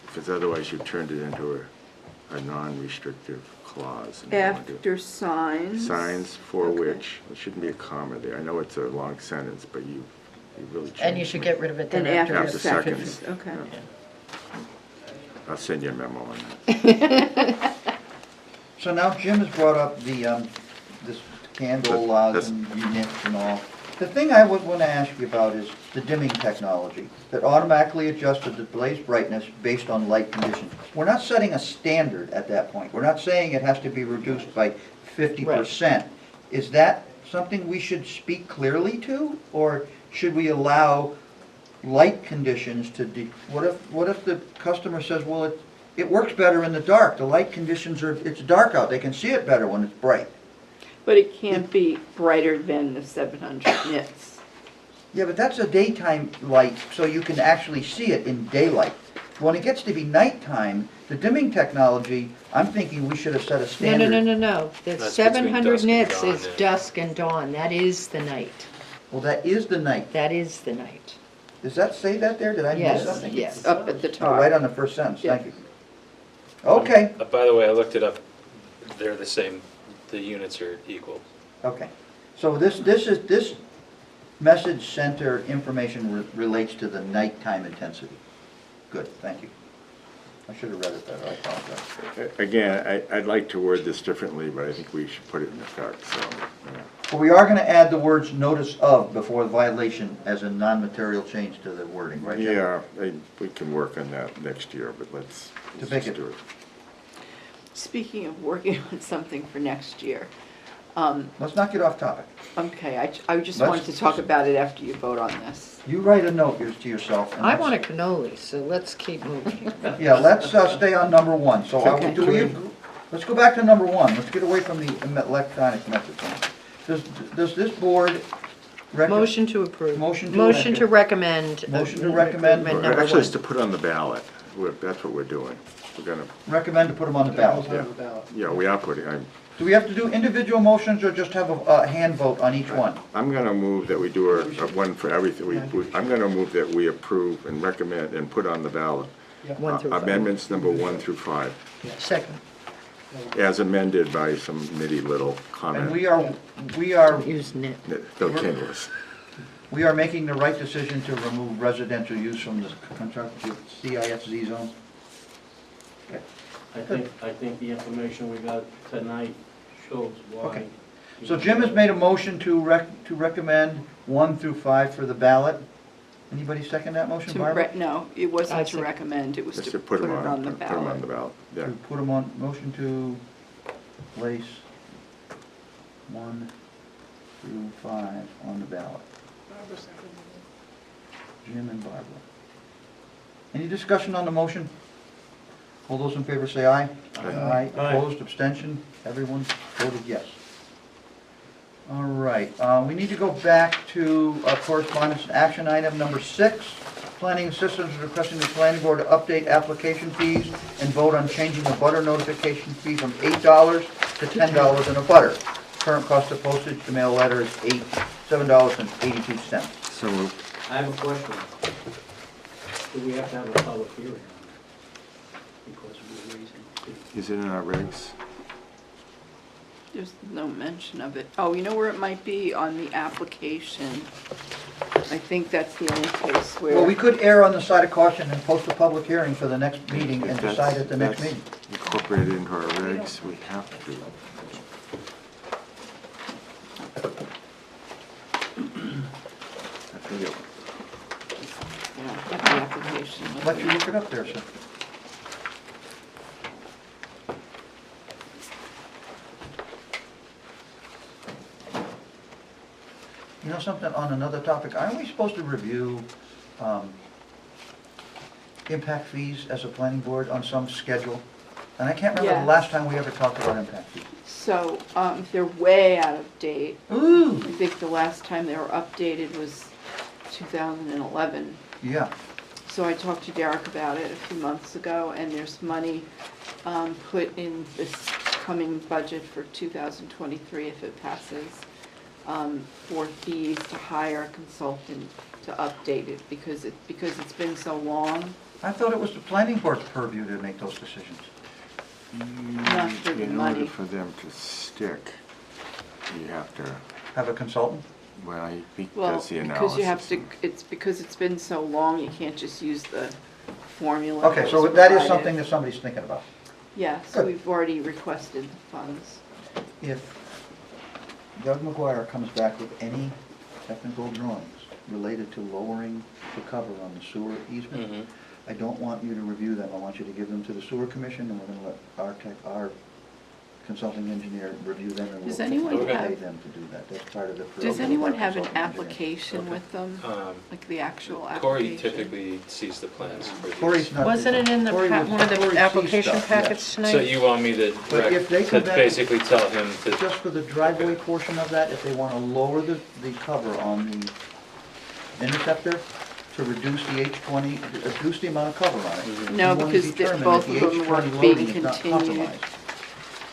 Because otherwise you've turned it into a non-restrictive clause. and you don't wanna do it. After signs. Signs for Okay. which, there shouldn't be a comma there. I know it's a long sentence, but you really changed it. And you should get rid of it then And after. after After seconds, seconds. okay. I'll send you a memo on that. So now Jim has brought up the, this candle That's- and units and all. The thing I would want to ask you about is the dimming technology that automatically adjusts the blaze brightness based on light conditions. We're not setting a standard at that point. We're not saying it has to be reduced by 50%. Is that something we should speak clearly to? Or should we allow light conditions to, what if the customer says, well, it works better in the dark. The light conditions are, it's dark out. They can see it better when it's bright. But it can't be brighter than the 700 nits. Yeah, but that's a daytime light, so you can actually see it in daylight. When it gets to be nighttime, the dimming technology, I'm thinking we should have set a No, standard. no. The That's between 700 dusk and nits dawn, is yeah. dusk and dawn. That is the night. Well, that is the night. That is the night. Does that say that there? Did I miss Yes, something? yes. Up at the Oh, top. right on the first sentence, Yeah. thank you. Okay, By the way, I looked it up. They're the same. The units are equal. okay. So this message center information relates to the nighttime intensity. Good, thank you. I should have read it better, I apologize. Again, I'd like to word this differently, but I think we should put it in effect, so. But we are going to add the words notice of before the violation as a non-material change to the wording, right? Jeff? Yeah, we can work on that next year, but let's To make just it- do it. Speaking of working on something for next year, Let's not get off topic. okay, I just Let's- wanted to talk about it after you vote on this. You write a note to yourself. and I let's- want a cannoli, so let's keep moving. Yeah, let's stay on number one. So Okay. let's go back to number one. Let's get away from the electronic method. Does this board recommend? Motion to approve. Motion to Motion to recommend. Motion to recommend. improvement number Actually, it's one. to put on the ballot. That's what we're doing. We're gonna, Recommend to put them on the ballot. That was on the ballot. yeah, we are putting, Do we have to do individual motions or just have a hand vote on each one? I'm gonna move that we do a one for everything. I'm gonna move that we approve and recommend and put on the ballot One through five. amendments number 1 through 5, Second. as amended by some nitty little And comment. we are Use nit. No canvas. We are making the right decision to remove residential use from the constructive CISZ zone? I think the information we got tonight shows why. Okay. So Jim has made a motion to recommend 1 through 5 for the ballot. Anybody second that motion, Barbara? No, it I wasn't to second. recommend, it was Just to to put put it them on the put 'em on ballot. the ballot. Yeah. To put them on, motion to place 1 through 5 on the ballot. Jim and Barbara. Any discussion on the motion? All those in favor say aye. Aye. Opposed, abstention, everyone voted yes. All right, we need to go back to correspondence action item number 6. Planning assistance is requesting the planning board to update application fees and vote on changing the butter notification fee from $8 to $10 in a butter. Current cost of postage to mail letter is $7.82. So moved. I have a question. Do we have to have a public hearing on it? Because of the reason. Is it in our regs? There's no mention of it. Oh, you know where it might be? On the application. I think that's the only place where. Well, we could err on the side of caution and post a public hearing for the next meeting and If decide at the next that's meeting. incorporated into our regs, we have to. I forget. Yeah, have the application. Let you look it up there, sir. You know something, on another topic, aren't we supposed to review impact fees as a planning board on some schedule? And I can't remember the Yes. last time we ever talked about impact fees. So, they're way out of date. Ooh, I think the last time they were updated was 2011. yeah. So I talked to Derek about it a few months ago, and there's money put in this coming budget for 2023, if it passes, for fees to hire a consultant to update it, because it's been so long. I thought it was the planning board's purview to make those decisions. Not for the In order money. for them to stick, you have to, Have a consultant? well, Well, because the analysis. because you have to, it's because it's been so long, you can't just use the formula. Okay, that so was that is provided. something that somebody's thinking about. Yeah, so Good. we've already requested the funds. If Doug McGuire comes back with any technical drawings related to lowering the cover on the sewer easement, I don't want you to review them. I want you to give them to the sewer commission, and we're gonna let our consulting engineer review them, and Does we'll anyone pay have- them to do that. That's part of the. Does prerogative of anyone our have an consulting engineer. application with them? Like the actual application? Corey typically sees the plans for these. Corey's not. Wasn't it in the, Corey pa- was- one of Corey the sees application stuff, yes. packets tonight? So you want me to But if they come to back- basically tell him to, Just for the driveway portion of that, if they want to lower the cover on the interceptor to reduce the H20, reduce the amount of cover on it. No, we want to because determine both that of the them were H20 being loading is not continued. compromised.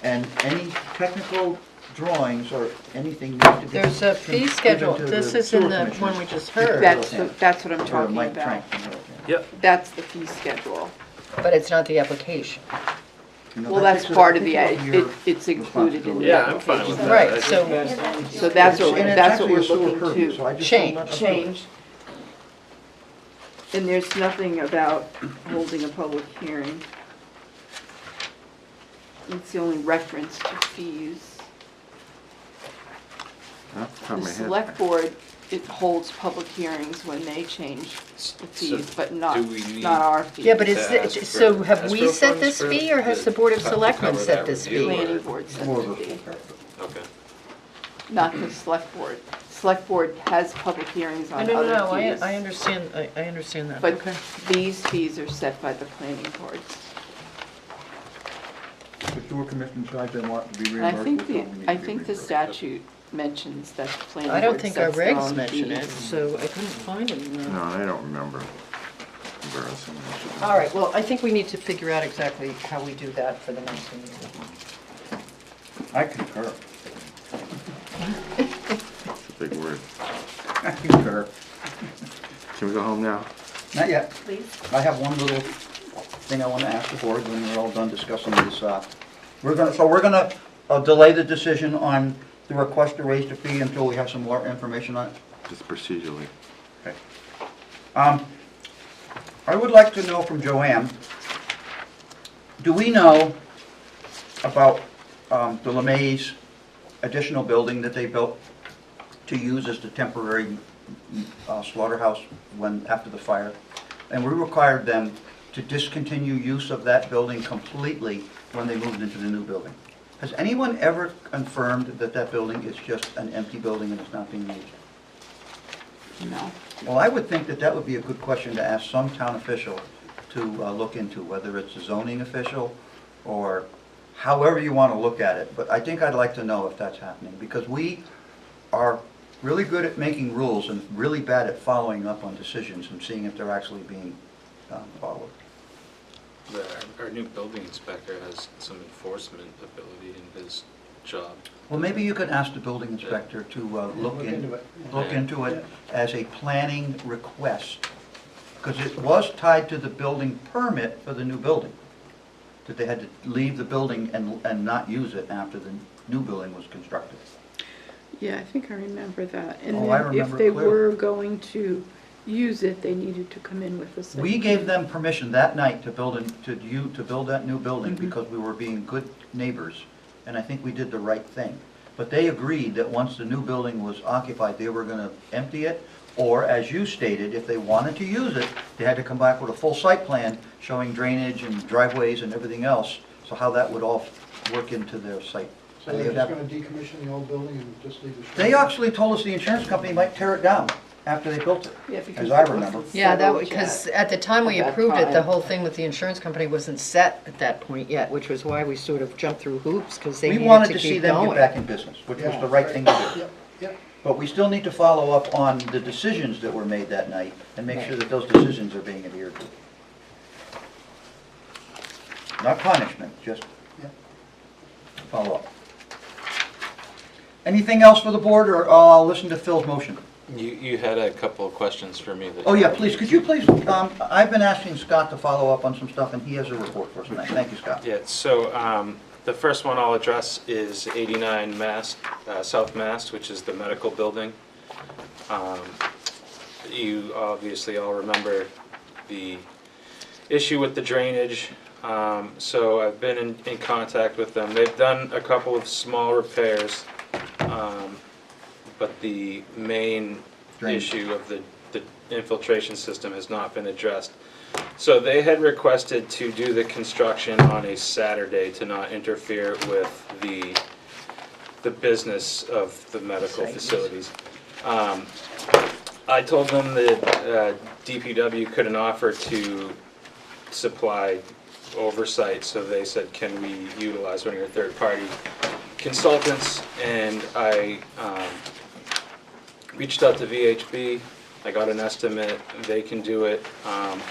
And any technical drawings or anything needs to be. There's a fee given schedule. to This the is in sewer the commissioners. one we just heard. That's what I'm Or talking Mike about. Trank can do it. yep, That's the fee schedule. But it's not the application. You know, Well, that that's takes it- part of takes the, it off your it's included in the yeah, I'm fine with application. that. Right, I so So that's what, And it's that's what actually we're a sewer looking purview, to so I just change. don't let them do it. change. And there's nothing about holding a public hearing. It's the only reference to fees. Off the top of The my head. select board, it holds public hearings when they change the fees, but not, do we need- not our fees. Yeah, but To ask is, so for have we escrow set funds this for fee, or has the- the Board of to Selectmen cover set that this review, fee? or- Planning board sets More the of a fee, okay. not the select board. Select board has public hearings on No, other fees. I understand, I understand that. But Okay. these fees are set by the planning board. The sewer commission decides they want to be And I reimbursed. think we'll the, tell them they need I to be think the reimbursed. statute mentions that the planning I don't board think our sets their regs own mention fees. it, so I couldn't find it in No, there. I don't remember. Embarrassing. All right, well, I think we need to figure out exactly how we do that for the next meeting. I concur. It's a big word. I concur. Can we go home now? Not yet. Please. I have one little thing I want to ask the board when we're all done discussing this. We're gonna delay the decision on the request to raise the fee until we have some more information on it. Just procedurally. Okay. I would like to know from Joanne, do we know about the LeMay's additional building that they built to use as the temporary slaughterhouse after the fire? And we required them to discontinue use of that building completely when they moved into the new building. Has anyone ever confirmed that that building is just an empty building and it's not being used? to know. Well, I would think that that would be a good question to ask some town official to look into, whether it's a zoning official or however you want to look at it. But I think I'd like to know if that's happening, because we are really good at making rules and really bad at following up on decisions and seeing if they're actually being followed. Our new building inspector has some enforcement ability in his job. Well, maybe you could ask the building inspector to look into it as a planning request, because it was tied to the building permit for the new building, that they had to leave the building and not use it after the new building was constructed. Yeah, I think I remember that. And Oh, I then if remember they clearly. were going to use it, they needed to come in with a site. We gave them permission that night to build that new building Mhm. because we were being good neighbors, and I think we did the right thing. But they agreed that once the new building was occupied, they were gonna empty it, or as you stated, if they wanted to use it, they had to come back with a full site plan showing drainage and driveways and everything else, so how that would all work into their site. So And they're they'd just have- gonna decommission the old building and just leave the... They actually told us the insurance company might tear it down after they built Yeah, it, because as I it remember. wasn't Yeah, that, settled because yet at the time we at that approved it, the time. whole thing with the insurance company wasn't set at that point yet, which was why we sort of jumped through hoops, because they We needed wanted to to see keep them get going. back in business, which was Yeah, the right thing to do. Yep, yep. But we still need to follow up on the decisions that were made that night and make sure that those decisions are being adhered to. Not punishment, just Yep. follow up. Anything else for the board, or I'll listen to Phil's motion? You had a couple of questions for me. Oh, yeah, please, could you please, I've been asking Scott to follow up on some stuff, and he has a report for us tonight. Thank you, Scott. Yeah, so the first one I'll address is 89 Mast, South Mast, which is the medical building. You obviously all remember the issue with the drainage. So I've been in contact with them. They've done a couple of small repairs, but the main issue of the infiltration system has not been addressed. So they had requested to do the construction on a Saturday to not interfere with the business of the medical facilities. I told them that DPW couldn't offer to supply oversight, so they said, can we utilize one of your third-party consultants? And I reached out to VHB. I got an estimate. They can do it.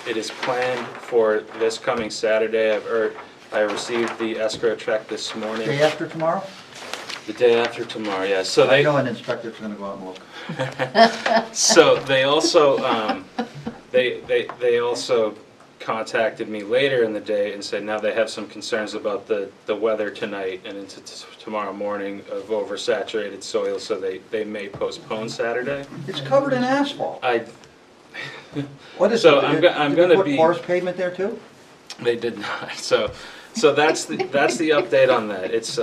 It is planned for this coming Saturday. I received the escrow check this morning. Day after tomorrow? The day after tomorrow, yeah. So I they, know an inspector's gonna go out and look. so they also, they also contacted me later in the day and said now they have some concerns about the weather tonight and into tomorrow morning of oversaturated soil, so they may postpone Saturday. It's covered in asphalt. What is it? So I'm Did gonna they put be. porous pavement there too? They did not. So that's the update on that. It's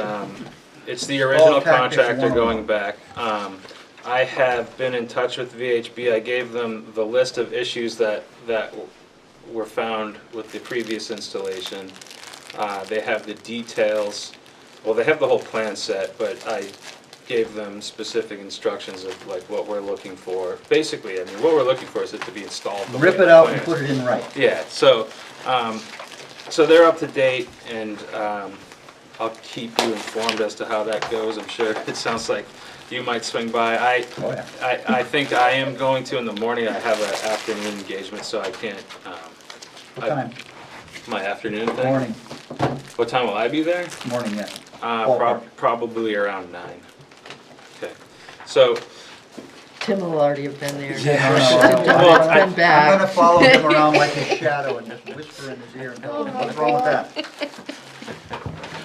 the original tactics contractor 101. going back. I have been in touch with VHB. I gave them the list of issues that were found with the previous installation. They have the details. Well, they have the whole plan set, but I gave them specific instructions of like what we're looking for. Basically, I mean, what we're looking for is it to be installed. the Rip way it the out plan and put it in right. Yeah, so they're up to date, and I'll keep you informed as to how that goes. I'm sure it sounds like you might swing by. I think I am going to in the morning. I have an afternoon engagement, so I can't. What time? My afternoon thing? Morning. What time will I be there? Morning, yeah. Probably around 9. Okay, so. Tim will already have been there. Well, It's been back. I'm gonna follow him around like a shadow and just whisper in his ear and tell him, what's wrong with that?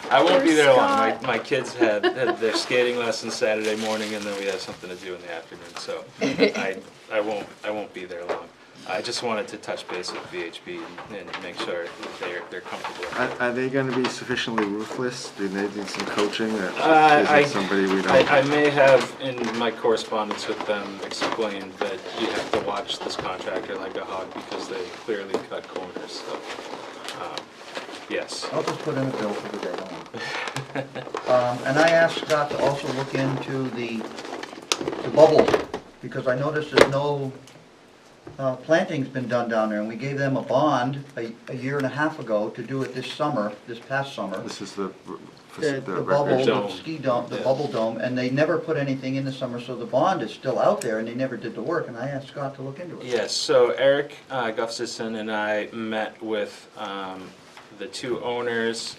I won't be Poor there long. Scott. My kids had their skating lesson Saturday morning, and then we have something to do in the afternoon. So I won't be there long. I just wanted to touch base with VHB and make sure that they're comfortable. Are they gonna be sufficiently ruthless? Do they need some coaching? I Is it somebody we don't? I may have in my correspondence with them explained that you have to watch this contractor like a hawk because they clearly cut corners. So yes. I'll just put in a bill for the day, don't worry. And I asked Scott to also look into the bubble because I noticed there's no planting's been done down there, and we gave them a bond a year and a half ago to do it this summer, this past summer. This is the The record bubble, the dome. ski dome, the Yeah. bubble dome, and they never put anything in the summer, so the bond is still out there, and they never did the work, and I asked Scott to look into it. Yes, so Eric Gustafson and I met with the two owners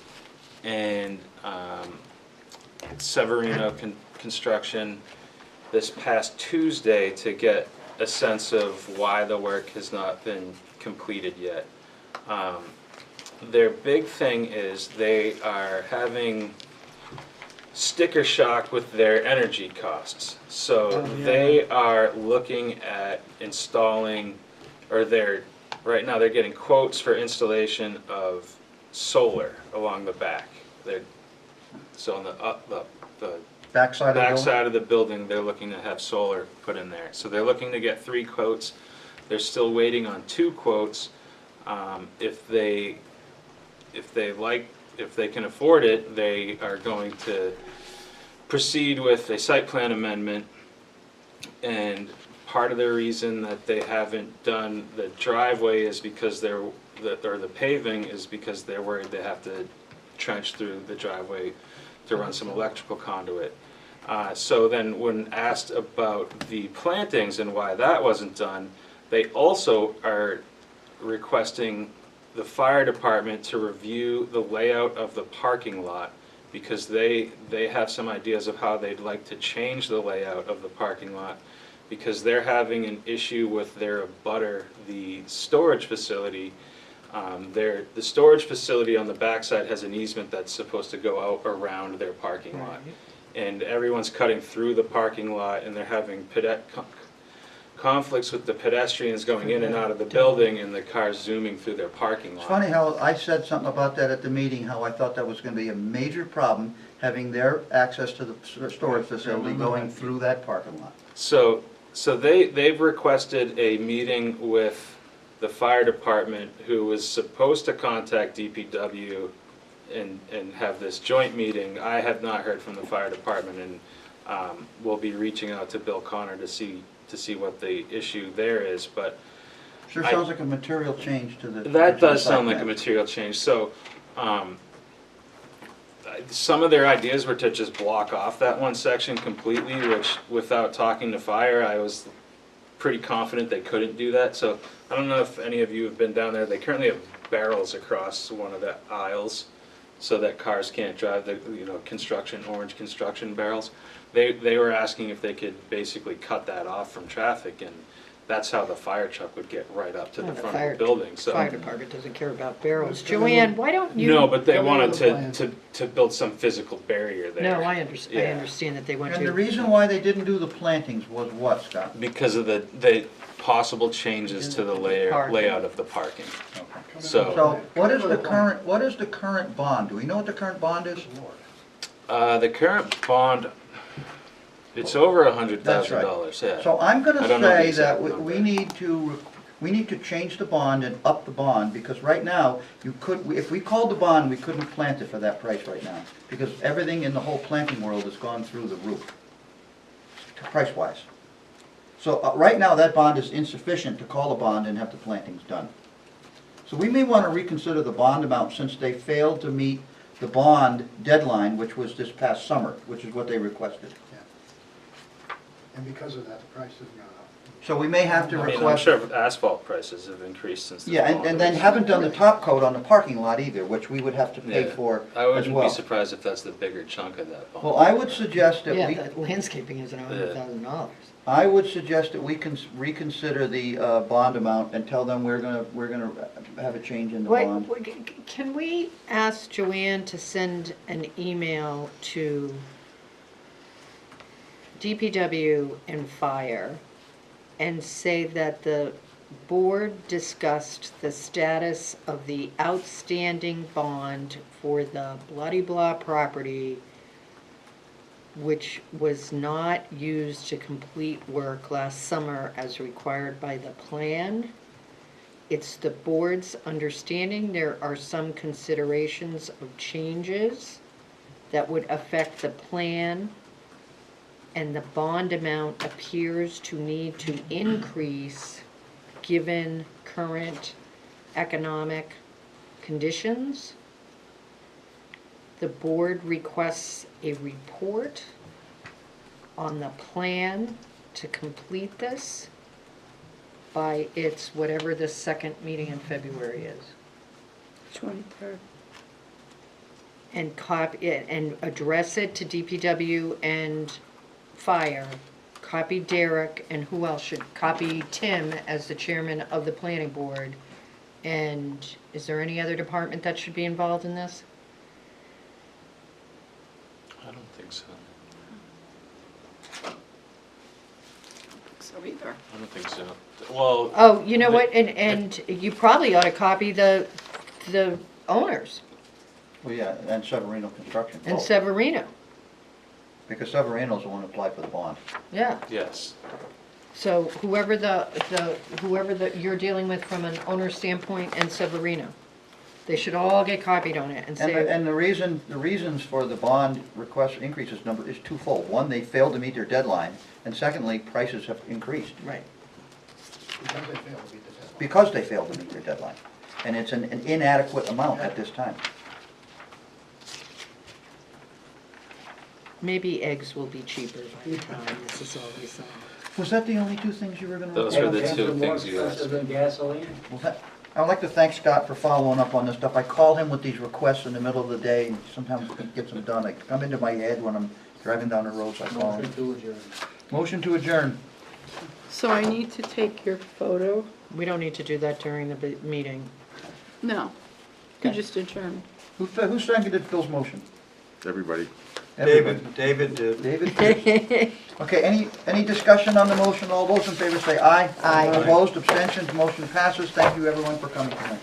and Severino Construction this past Tuesday to get a sense of why the work has not been completed yet. Their big thing is they are having sticker shock with their energy costs. So they are looking at installing, or right now they're getting quotes for installation of solar along the back. So on the Backside of the building? backside of the building, they're looking to have solar put in there. So they're looking to get 3 quotes. They're still waiting on 2 quotes. If they can afford it, they are going to proceed with a site plan amendment. And part of the reason that they haven't done the driveway is because or the paving is because they're worried they have to trench through the driveway to run some electrical conduit. So then when asked about the plantings and why that wasn't done, they also are requesting the fire department to review the layout of the parking lot, because they have some ideas of how they'd like to change the layout of the parking lot, because they're having an issue with their abutter, the storage facility. The storage facility on the backside has an easement that's supposed to go out around their parking lot. And everyone's cutting through the parking lot, and they're having conflicts with the pedestrians going in and out of the building and the cars zooming through their parking lot. It's funny how I said something about that at the meeting, how I thought that was gonna be a major problem, having their access to the storage facility going through that parking lot. So they've requested a meeting with the fire department, who was supposed to contact DPW and have this joint meeting. I have not heard from the fire department, and we'll be reaching out to Bill Connor to see what the issue there is, but Sure sounds like a material change to the. that does site sound like a plan. material change. So some of their ideas were to just block off that one section completely, which, without talking to fire, I was pretty confident they couldn't do that. So I don't know if any of you have been down there. They currently have barrels across one of the aisles so that cars can't drive the, orange construction barrels. They were asking if they could basically cut that off from traffic, and that's how the fire truck would get right up to the front of the building. So Fire department doesn't care about barrels. Joanne, why don't you? no, but they Go wanted over the plan. to build some physical barrier there. No, I understand, I Yeah. understand that they want And the to. reason why they didn't do the plantings was what, Scott? Because of the possible changes to the Parking. layout of the parking. So So what is the current bond? Do we know what the current bond is? the current bond, it's over $100,000. Yeah. So I'm gonna I don't know the say that exact we number. we need to change the bond and up the bond, because right now, if we called the bond, we couldn't plant it for that price right now, because everything in the whole planting world has gone through the roof, price-wise. So right now, that bond is insufficient to call a bond and have the plantings done. So we may want to reconsider the bond amount, since they failed to meet the bond deadline, which was this past summer, which is what they requested. And because of that, the price has gone up. So we may have to I mean, I'm request. sure asphalt prices have increased since the Yeah, bond and then was- haven't done the top coat on the parking lot either, which we would have to pay Yeah. for I as wouldn't be well. surprised if that's the bigger chunk of that bond. Well, I would suggest that Yeah, we, that landscaping is $100,000. I would suggest that we can reconsider the bond amount and tell them we're gonna have a change in the bond. Can we ask Joanne to send an email to DPW and Fire and say that the board discussed the status of the outstanding bond for the bloody-blah property, which was not used to complete work last summer as required by the plan. It's the board's understanding there are some considerations of changes that would affect the plan, and the bond amount appears to need to increase given current economic conditions. The board requests a report on the plan to complete this by its, whatever the second meeting in February is. 23rd. And copy it, and address it to DPW and fire. Copy Derek, and who else should, copy Tim as the chairman of the planning board. And is there any other department that should be involved in this? I don't think so. So either. I don't think so. Well. Oh, you know what, and you probably ought to copy the owners Well, yeah, and Severino Construction. and both. Severino, Because Severino's the one who applied for the bond. yeah. Yes. So whoever you're dealing with from an owner standpoint and Severino, they should all get copied on it and say. And the reasons for the bond request increases number is twofold. One, they failed to meet their deadline, and secondly, prices have increased. Right. Because they failed to meet the deadline. Because they failed to meet their deadline. And it's an inadequate amount at this time. Maybe eggs will be cheaper by the time this is all resolved. Was that the only two things you were gonna? Those were the two things you asked. Expensive than gasoline? Well, I would like to thank Scott for following up on this stuff. I call him with these requests in the middle of the day, and sometimes he gets them done. They come into my head when I'm driving down the road, so I call him. Motion to adjourn. Motion to adjourn. So I need to take your photo? We don't need to do that during the meeting. No. You just adjourn. Who seconded Phil's motion? Everybody. David did. David? Okay, any discussion on the motion? All those in favor say aye. Aye. Opposed, abstentions, motion passes. Thank you, everyone, for coming tonight.